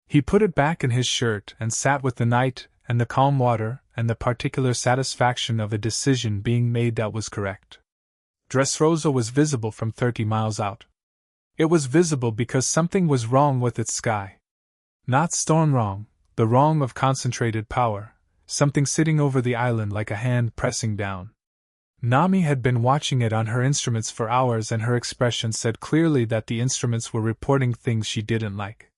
He put it back in his shirt and sat with the night and the calm water and the particular satisfaction of a decision being made that was correct. Dressrosa was visible from 30 miles out. It was visible because something was wrong with its sky. Not storm wrong, the wrong of concentrated power, something sitting over the island like a hand pressing down. Nami had been watching it on her instruments for hours and her expression said clearly that the instruments were reporting things she didn't like.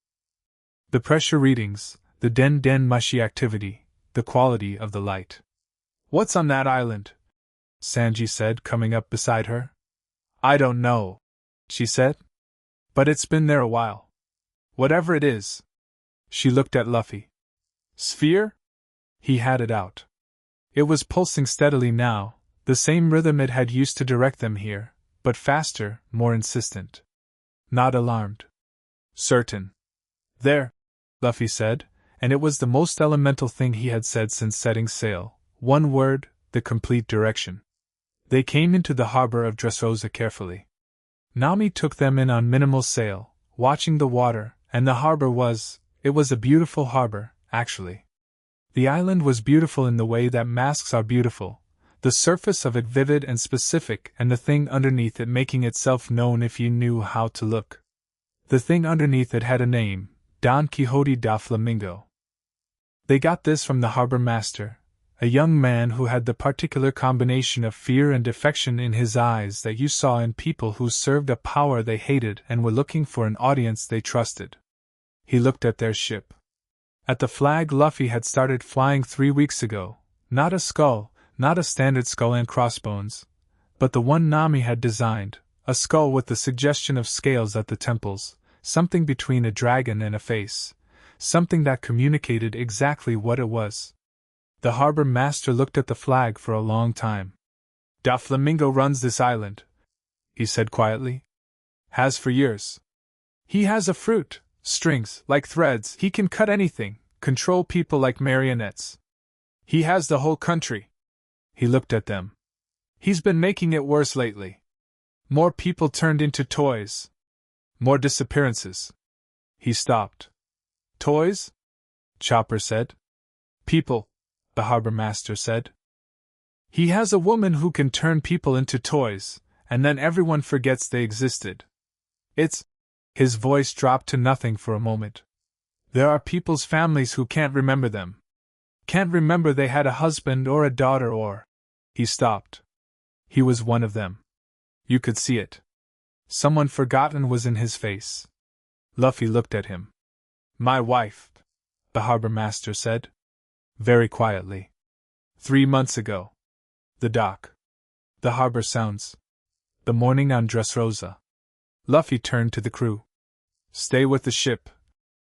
The pressure readings, the den mushy activity, the quality of the light. What's on that island? Sanji said, coming up beside her. I don't know, she said. But it's been there a while. Whatever it is. She looked at Luffy. Sphere? He had it out. It was pulsing steadily now, the same rhythm it had used to direct them here, but faster, more insistent. Not alarmed. Certain. There, Luffy said, and it was the most elemental thing he had said since setting sail. One word, the complete direction. They came into the harbor of Dressrosa carefully. Nami took them in on minimal sail, watching the water, and the harbor it was a beautiful harbor, actually. The island was beautiful in the way that masks are beautiful, the surface of it vivid and specific and the thing underneath it making itself known if you knew how to look. The thing underneath it had a name, Don Quixote da Flamingo. They got this from the harbor master, a young man who had the particular combination of fear and affection in his eyes that you saw in people who served a power they hated and were looking for an audience they trusted. He looked at their ship. At the flag Luffy had started flying 3 weeks ago, not a skull, not a standard skull and crossbones, but the one Nami had designed, a skull with the suggestion of scales at the temples, something between a dragon and a face, something that communicated exactly what it was. The harbor master looked at the flag for a long time. Da Flamingo runs this island, he said quietly. Has for years. He has a fruit, strings, like threads, he can cut anything, control people like marionettes. He has the whole country. He looked at them. He's been making it worse lately. More people turned into toys. More disappearances. He stopped. Toys? Chopper said. People, the harbor master said. He has a woman who can turn people into toys, and then everyone forgets they existed. It's. His voice dropped to nothing for a moment. There are people's families who can't remember them. Can't remember they had a husband or a daughter or. He stopped. He was one of them. You could see it. Someone forgotten was in his face. Luffy looked at him. My wife, the harbor master said. Very quietly. 3 months ago. The dock. The harbor sounds. The morning on Dressrosa. Luffy turned to the crew. Stay with the ship,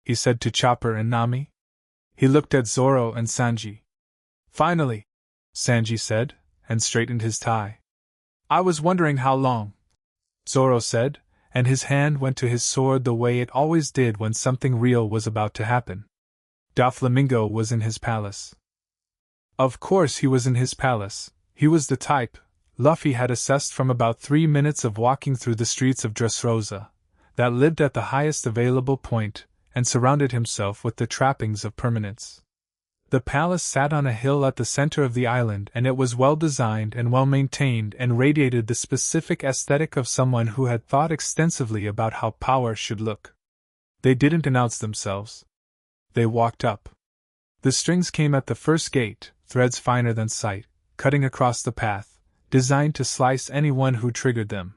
he said to Chopper and Nami. He looked at Zoro and Sanji. Finally, Sanji said, and straightened his tie. I was wondering how long, Zoro said, and his hand went to his sword the way it always did when something real was about to happen. Doflamingo was in his palace. Of course he was in his palace. He was the type, Luffy had assessed from about 3 minutes of walking through the streets of Dressrosa, that lived at the highest available point, and surrounded himself with the trappings of permanence. The palace sat on a hill at the center of the island, and it was well designed and well maintained and radiated the specific aesthetic of someone who had thought extensively about how power should look. They didn't announce themselves. They walked up. The strings came at the first gate, threads finer than sight, cutting across the path, designed to slice anyone who triggered them.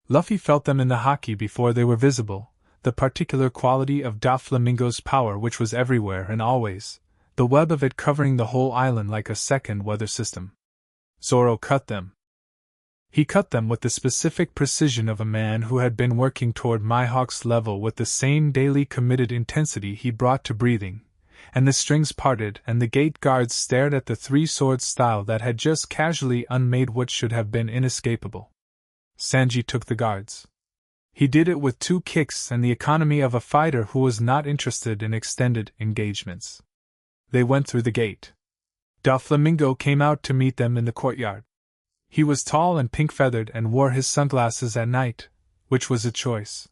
Luffy felt them in the haki before they were visible, the particular quality of Doflamingo's power which was everywhere and always, the web of it covering the whole island like a second weather system. Zoro cut them. He cut them with the specific precision of a man who had been working toward Mihawk's level with the same daily committed intensity he brought to breathing, and the strings parted and the gate guards stared at the three-sword style that had just casually unmade what should have been inescapable. Sanji took the guards. He did it with 2 kicks and the economy of a fighter who was not interested in extended engagements. They went through the gate. Doflamingo came out to meet them in the courtyard. He was tall and pink-feathered and wore his sunglasses at night, which was a choice.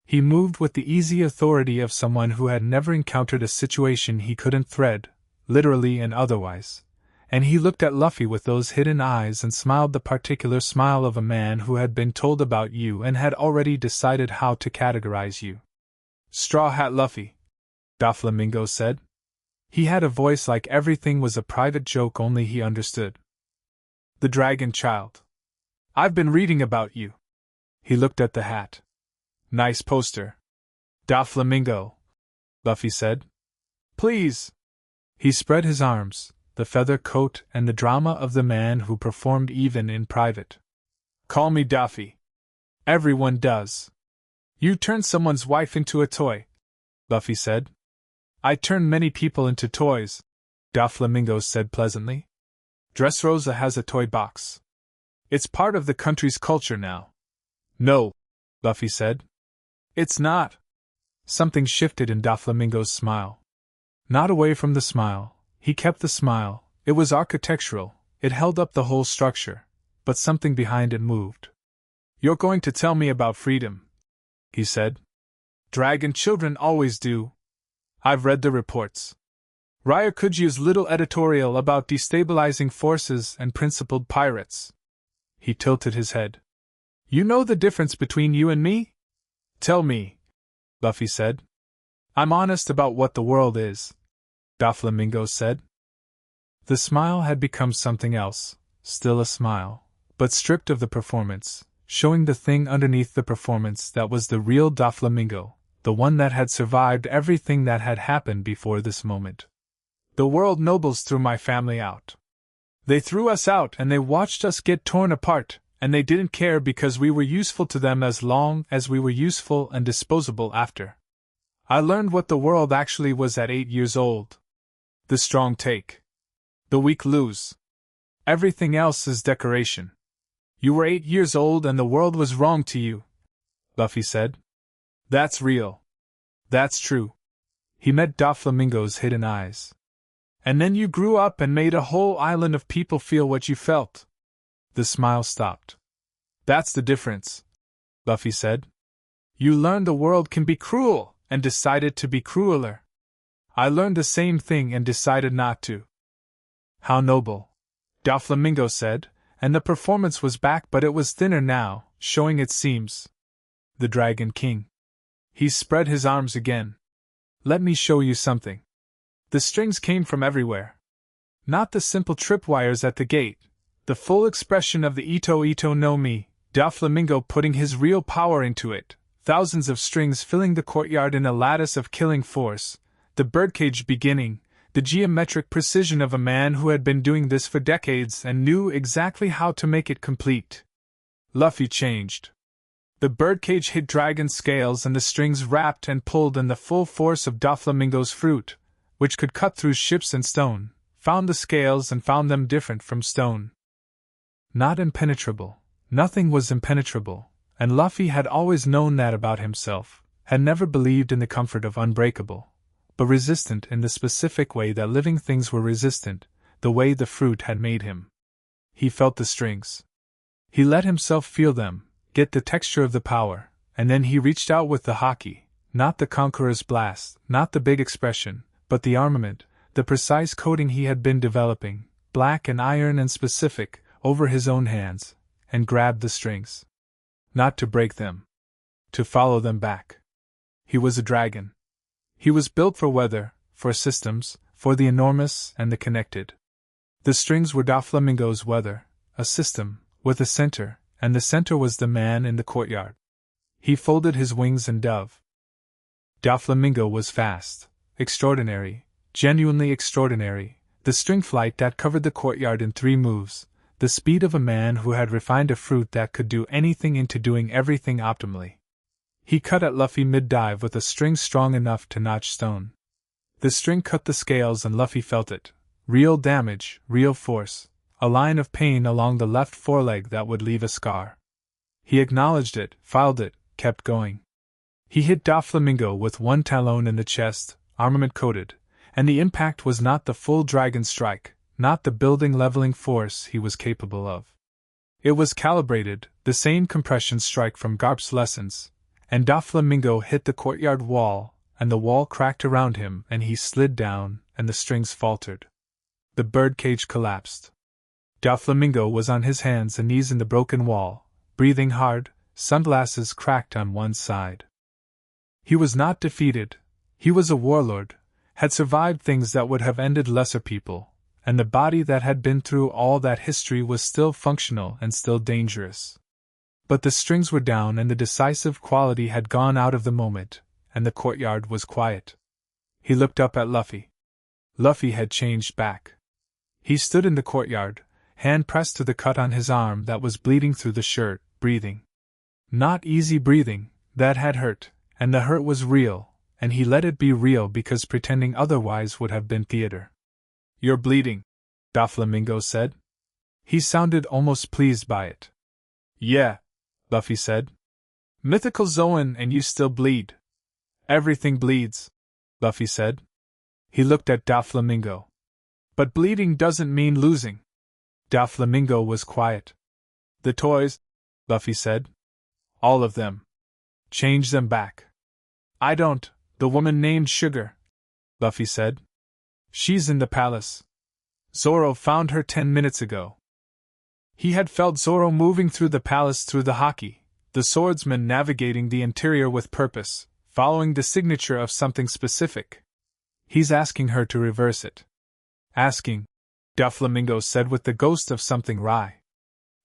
He moved with the easy authority of someone who had never encountered a situation he couldn't thread, literally and otherwise, and he looked at Luffy with those hidden eyes and smiled the particular smile of a man who had been told about you and had already decided how to categorize you. Straw Hat Luffy, Doflamingo said. He had a voice like everything was a private joke only he understood. The Dragon Child. I've been reading about you. He looked at the hat. Nice poster. Doflamingo, Luffy said. Please. He spread his arms, the feather coat and the drama of the man who performed even in private. Call me Doffy. Everyone does. You turned someone's wife into a toy, Luffy said. I turn many people into toys, Doflamingo said pleasantly. Dressrosa has a toy box. It's part of the country's culture now. No, Luffy said. It's not. Something shifted in Doflamingo's smile. Not away from the smile, he kept the smile, it was architectural, it held up the whole structure, but something behind it moved. You're going to tell me about freedom, he said. Dragon children always do. I've read the reports. Ryokuji's little editorial about destabilizing forces and principled pirates. He tilted his head. You know the difference between you and me? Tell me, Luffy said. I'm honest about what the world is, Doflamingo said. The smile had become something else, still a smile, but stripped of the performance, showing the thing underneath the performance that was the real Doflamingo, the one that had survived everything that had happened before this moment. The world nobles threw my family out. They threw us out and they watched us get torn apart, and they didn't care because we were useful to them as long as we were useful and disposable after. I learned what the world actually was at 8 years old. The strong take. The weak lose. Everything else is decoration. You were 8 years old and the world was wrong to you, Luffy said. That's real. That's true. He met Doflamingo's hidden eyes. And then you grew up and made a whole island of people feel what you felt. The smile stopped. That's the difference, Luffy said. You learned the world can be cruel, and decided to be crueler. I learned the same thing and decided not to. How noble, Doflamingo said, and the performance was back, but it was thinner now, showing its seams. The Dragon King. He spread his arms again. Let me show you something. The strings came from everywhere. Not the simple tripwires at the gate, the full expression of the Ito Ito no Mi, Doflamingo putting his real power into it, thousands of strings filling the courtyard in a lattice of killing force, the birdcage beginning, the geometric precision of a man who had been doing this for decades and knew exactly how to make it complete. Luffy changed. The birdcage hit Dragon's scales and the strings wrapped and pulled, and the full force of Doflamingo's fruit, which could cut through ships and stone, found the scales and found them different from stone. Not impenetrable. Nothing was impenetrable, and Luffy had always known that about himself, had never believed in the comfort of unbreakable, but resistant in the specific way that living things were resistant, the way the fruit had made him. He felt the strings. He let himself feel them, get the texture of the power, and then he reached out with the haki, not the conqueror's blast, not the big expression, but the armament, the precise coating he had been developing, black and iron and specific, over his own hands, and grabbed the strings. Not to break them. To follow them back. He was a dragon. He was built for weather, for systems, for the enormous and the connected. The strings were Doflamingo's weather, a system, with a center, and the center was the man in the courtyard. He folded his wings and dove. Doflamingo was fast, extraordinary, genuinely extraordinary, the string flight that covered the courtyard in 3 moves, the speed of a man who had refined a fruit that could do anything into doing everything optimally. He cut at Luffy mid-dive with a string strong enough to notch stone. The string cut the scales and Luffy felt it. Real damage, real force, a line of pain along the left foreleg that would leave a scar. He acknowledged it, filed it, kept going. He hit Doflamingo with one talon in the chest, armament coated, and the impact was not the full dragon strike, not the building leveling force he was capable of. It was calibrated, the same compression strike from Garp's lessons, and Doflamingo hit the courtyard wall, and the wall cracked around him and he slid down, and the strings faltered. The birdcage collapsed. Doflamingo was on his hands and knees in the broken wall, breathing hard, sunglasses cracked on one side. He was not defeated. He was a warlord, had survived things that would have ended lesser people, and the body that had been through all that history was still functional and still dangerous. But the strings were down and the decisive quality had gone out of the moment, and the courtyard was quiet. He looked up at Luffy. Luffy had changed back. He stood in the courtyard, hand pressed to the cut on his arm that was bleeding through the shirt, breathing. Not easy breathing, that had hurt, and the hurt was real, and he let it be real because pretending otherwise would have been theater. "You're bleeding," Doflamingo said. He sounded almost pleased by it. "Yeah," Luffy said. "Mythical Zoan and you still bleed." "Everything bleeds," Luffy said. He looked at Doflamingo. "But bleeding doesn't mean losing." Doflamingo was quiet. "The toys," Luffy said. "All of them. Change them back." "I don't, the woman named Sugar," Luffy said. "She's in the palace. Zoro found her 10 minutes ago." He had felt Zoro moving through the palace through the haki, the swordsman navigating the interior with purpose, following the signature of something specific. "He's asking her to reverse it." "Asking," Doflamingo said with the ghost of something wry.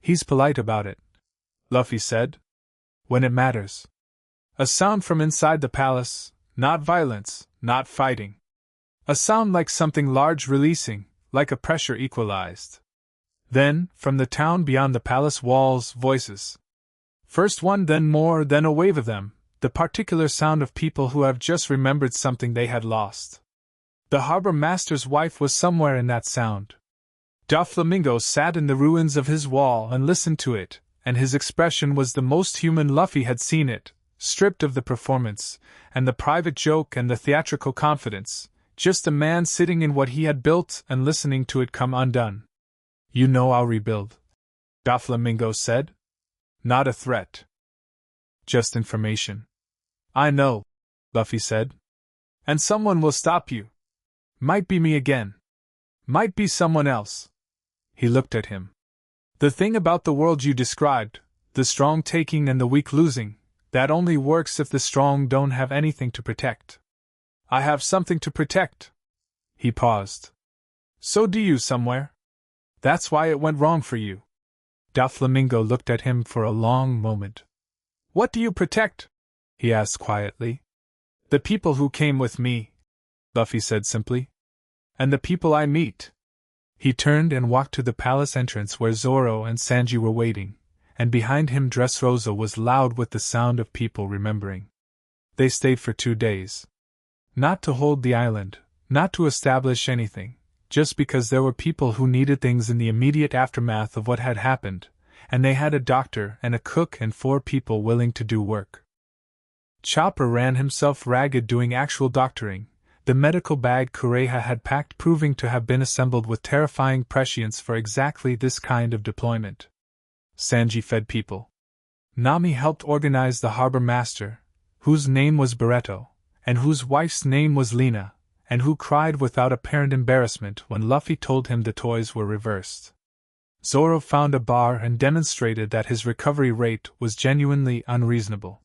"He's polite about it," Luffy said. "When it matters." A sound from inside the palace, not violence, not fighting. A sound like something large releasing, like a pressure equalized. Then, from the town beyond the palace walls, voices. First one, then more, then a wave of them, the particular sound of people who have just remembered something they had lost. The harbor master's wife was somewhere in that sound. Doflamingo sat in the ruins of his wall and listened to it, and his expression was the most human Luffy had seen it, stripped of the performance, and the private joke and the theatrical confidence, just a man sitting in what he had built and listening to it come undone. "You know I'll rebuild," Doflamingo said. "Not a threat. Just information." "I know," Luffy said. "And someone will stop you. Might be me again. Might be someone else." He looked at him. The thing about the world you described, the strong taking and the weak losing, that only works if the strong don't have anything to protect. I have something to protect. He paused. So do you somewhere. That's why it went wrong for you. Doflamingo looked at him for a long moment. What do you protect? He asked quietly. The people who came with me, Luffy said simply. And the people I meet. He turned and walked to the palace entrance where Zoro and Sanji were waiting, and behind him Dressrosa was loud with the sound of people remembering. They stayed for 2 days. Not to hold the island, not to establish anything, just because there were people who needed things in the immediate aftermath of what had happened, and they had a doctor and a cook and 4 people willing to do work. Chopper ran himself ragged doing actual doctoring, the medical bag Kureha had packed proving to have been assembled with terrifying prescience for exactly this kind of deployment. Sanji fed people. Nami helped organize the harbor master, whose name was Barreto, and whose wife's name was Lena, and who cried without apparent embarrassment when Luffy told him the toys were reversed. Zoro found a bar and demonstrated that his recovery rate was genuinely unreasonable.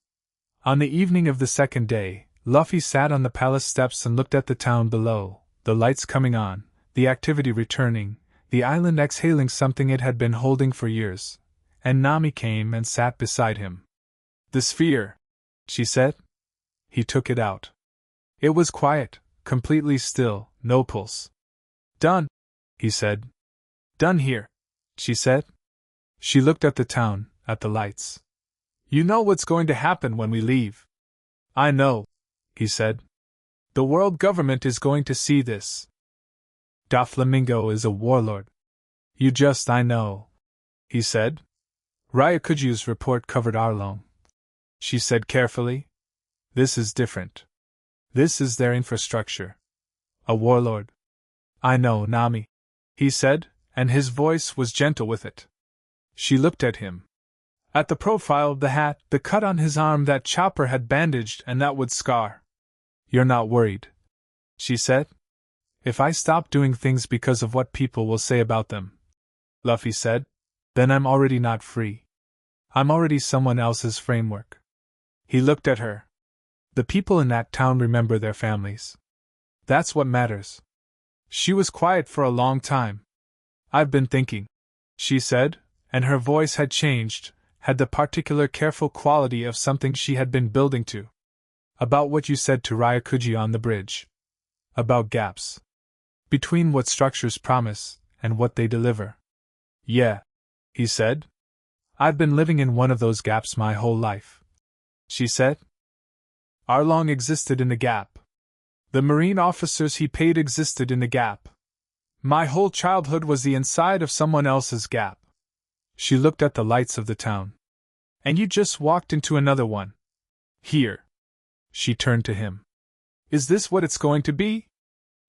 On the evening of the 2nd day, Luffy sat on the palace steps and looked at the town below, the lights coming on, the activity returning, the island exhaling something it had been holding for years, and Nami came and sat beside him. The sphere, she said. He took it out. It was quiet, completely still, no pulse. Done, he said. Done here, she said. She looked at the town, at the lights. You know what's going to happen when we leave. I know, he said. The world government is going to see this. Doflamingo is a warlord. I know, he said. Ryakuju's report covered Arlong. She said carefully. This is different. This is their infrastructure. A warlord. I know, Nami, he said, and his voice was gentle with it. She looked at him. At the profile of the hat, the cut on his arm that Chopper had bandaged and that would scar. You're not worried, she said. If I stop doing things because of what people will say about them, Luffy said, then I'm already not free. I'm already someone else's framework. He looked at her. The people in that town remember their families. That's what matters. She was quiet for a long time. I've been thinking, she said, and her voice had changed, had the particular careful quality of something she had been building to. About what you said to Ryakuji on the bridge. About gaps. Between what structures promise and what they deliver. Yeah, he said. I've been living in one of those gaps my whole life. She said. Arlong existed in the gap. The Marine officers he paid existed in the gap. My whole childhood was the inside of someone else's gap. She looked at the lights of the town. And you just walked into another one. Here. She turned to him. Is this what it's going to be?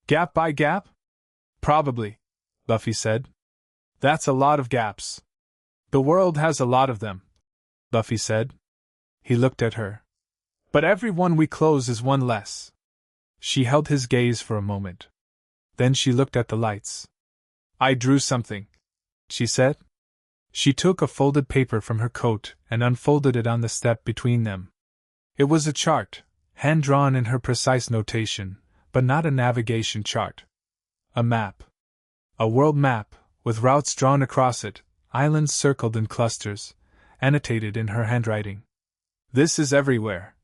Gap by gap? Probably, Luffy said. That's a lot of gaps. The world has a lot of them, Luffy said. He looked at her. But every one we close is one less. She held his gaze for a moment. Then she looked at the lights. I drew something, she said. She took a folded paper from her coat and unfolded it on the step between them. It was a chart, hand-drawn in her precise notation, but not a navigation chart. A map. A world map, with routes drawn across it, islands circled in clusters, annotated in her handwriting. This is everywhere,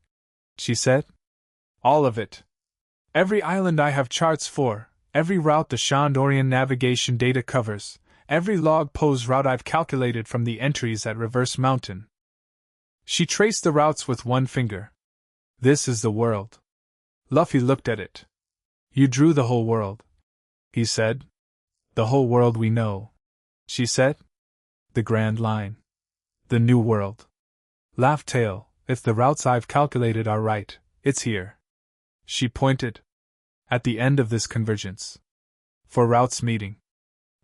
she said. All of it. Every island I have charts for, every route the Shandorian navigation data covers, every log pose route I've calculated from the entries at Reverse Mountain. She traced the routes with one finger. This is the world. Luffy looked at it. You drew the whole world, he said. The whole world we know, she said. The Grand Line. The New World. Laugh Tail, if the routes I've calculated are right, it's here. She pointed. At the end of this convergence. For routes meeting.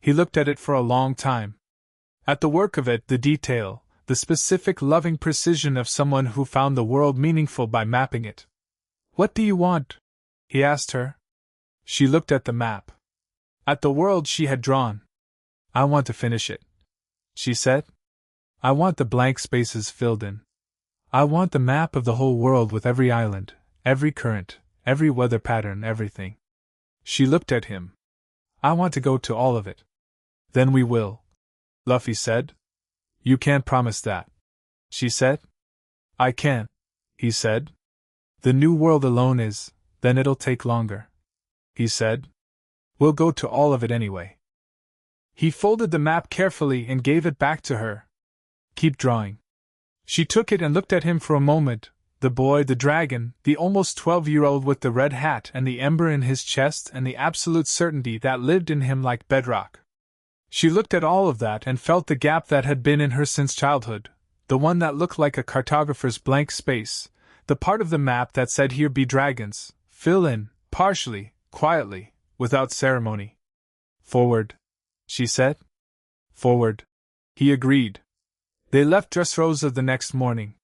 He looked at it for a long time. At the work of it, the detail, the specific loving precision of someone who found the world meaningful by mapping it. What do you want? He asked her. She looked at the map. At the world she had drawn. I want to finish it, she said. I want the blank spaces filled in. I want the map of the whole world with every island, every current, every weather pattern, everything. She looked at him. I want to go to all of it. Then we will, Luffy said. You can't promise that, she said. I can, he said. The new world alone is, then it'll take longer, he said. We'll go to all of it anyway. He folded the map carefully and gave it back to her. Keep drawing. She took it and looked at him for a moment, the boy, the dragon, the almost 12-year-old with the red hat and the ember in his chest and the absolute certainty that lived in him like bedrock. She looked at all of that and felt the gap that had been in her since childhood, the one that looked like a cartographer's blank space, the part of the map that said here be dragons, fill in, partially, quietly, without ceremony. Forward, she said. Forward, he agreed. They left Dressrosa the next morning.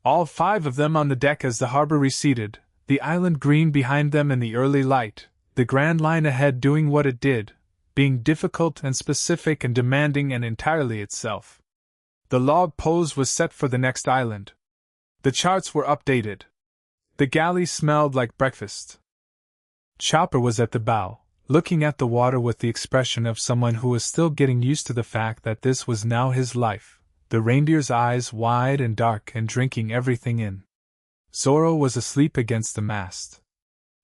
All 5 of them on the deck as the harbor receded, the island green behind them in the early light, the Grand Line ahead doing what it did, being difficult and specific and demanding and entirely itself. The log pose was set for the next island. The charts were updated. The galley smelled like breakfast. Chopper was at the bow, looking at the water with the expression of someone who was still getting used to the fact that this was now his life, the reindeer's eyes wide and dark and drinking everything in. Zoro was asleep against the mast.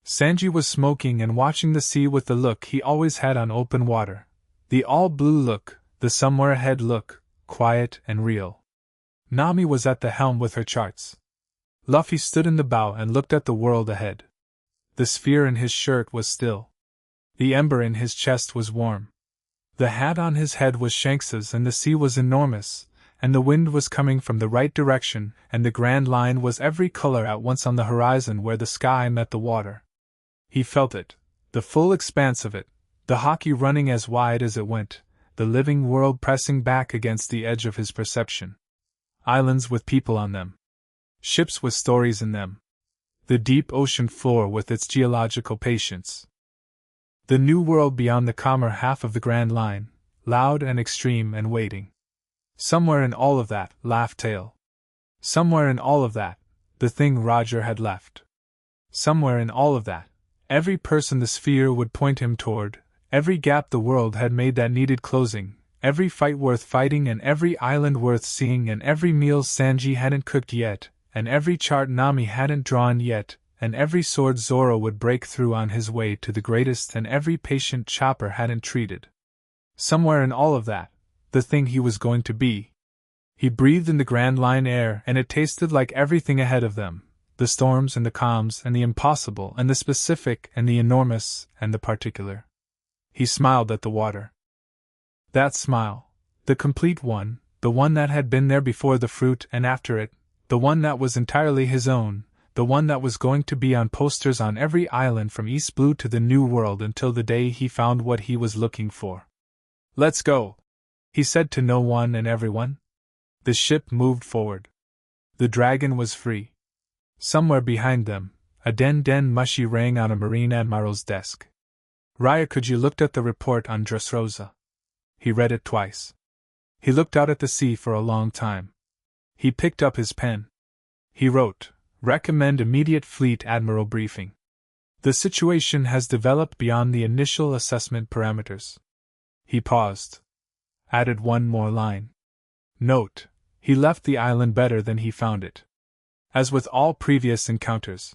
Sanji was smoking and watching the sea with the look he always had on open water, the all-blue look, the somewhere ahead look, quiet and real. Nami was at the helm with her charts. Luffy stood in the bow and looked at the world ahead. The sphere in his shirt was still. The ember in his chest was warm. The hat on his head was Shanks's and the sea was enormous, and the wind was coming from the right direction, and the Grand Line was every color at once on the horizon where the sky met the water. He felt it, the full expanse of it, the hockey running as wide as it went, the living world pressing back against the edge of his perception. Islands with people on them. Ships with stories in them. The deep ocean floor with its geological patience. The new world beyond the calmer half of the Grand Line, loud and extreme and waiting. Somewhere in all of that, laughed Tail. Somewhere in all of that, the thing Roger had left. Somewhere in all of that, every person the sphere would point him toward, every gap the world had made that needed closing, every fight worth fighting and every island worth seeing and every meal Sanji hadn't cooked yet, and every chart Nami hadn't drawn yet, and every sword Zoro would break through on his way to the greatest and every patient Chopper hadn't treated. Somewhere in all of that, the thing he was going to be. He breathed in the Grand Line air and it tasted like everything ahead of them, the storms and the calms and the impossible and the specific and the enormous and the particular. He smiled at the water. That smile, the complete one, the one that had been there before the fruit and after it, the one that was entirely his own, the one that was going to be on posters on every island from East Blue to the New World until the day he found what he was looking for. Let's go, he said to no one and everyone. The ship moved forward. The dragon was free. Somewhere behind them, a den mushy rang on a Marine Admiral's desk. Ryakuji looked at the report on Dressrosa. He read it twice. He looked out at the sea for a long time. He picked up his pen. He wrote, "Recommend immediate Fleet Admiral briefing. The situation has developed beyond the initial assessment parameters." He paused. Added one more line. Note, he left the island better than he found it. As with all previous encounters,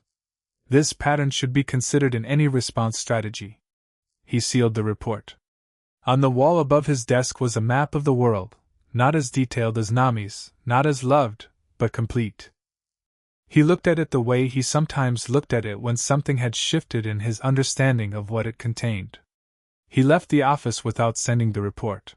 this pattern should be considered in any response strategy. He sealed the report. On the wall above his desk was a map of the world, not as detailed as Nami's, not as loved, but complete. He looked at it the way he sometimes looked at it when something had shifted in his understanding of what it contained. He left the office without sending the report.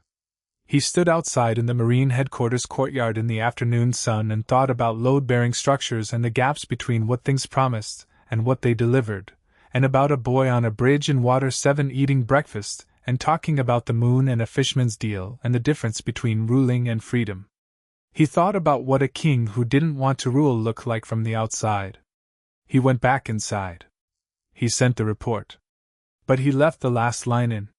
He stood outside in the Marine headquarters courtyard in the afternoon sun and thought about load-bearing structures and the gaps between what things promised and what they delivered, and about a boy on a bridge in Water 7 eating breakfast and talking about the moon and a fishman's deal and the difference between ruling and freedom. He thought about what a king who didn't want to rule looked like from the outside. He went back inside. He sent the report. But he left the last line in.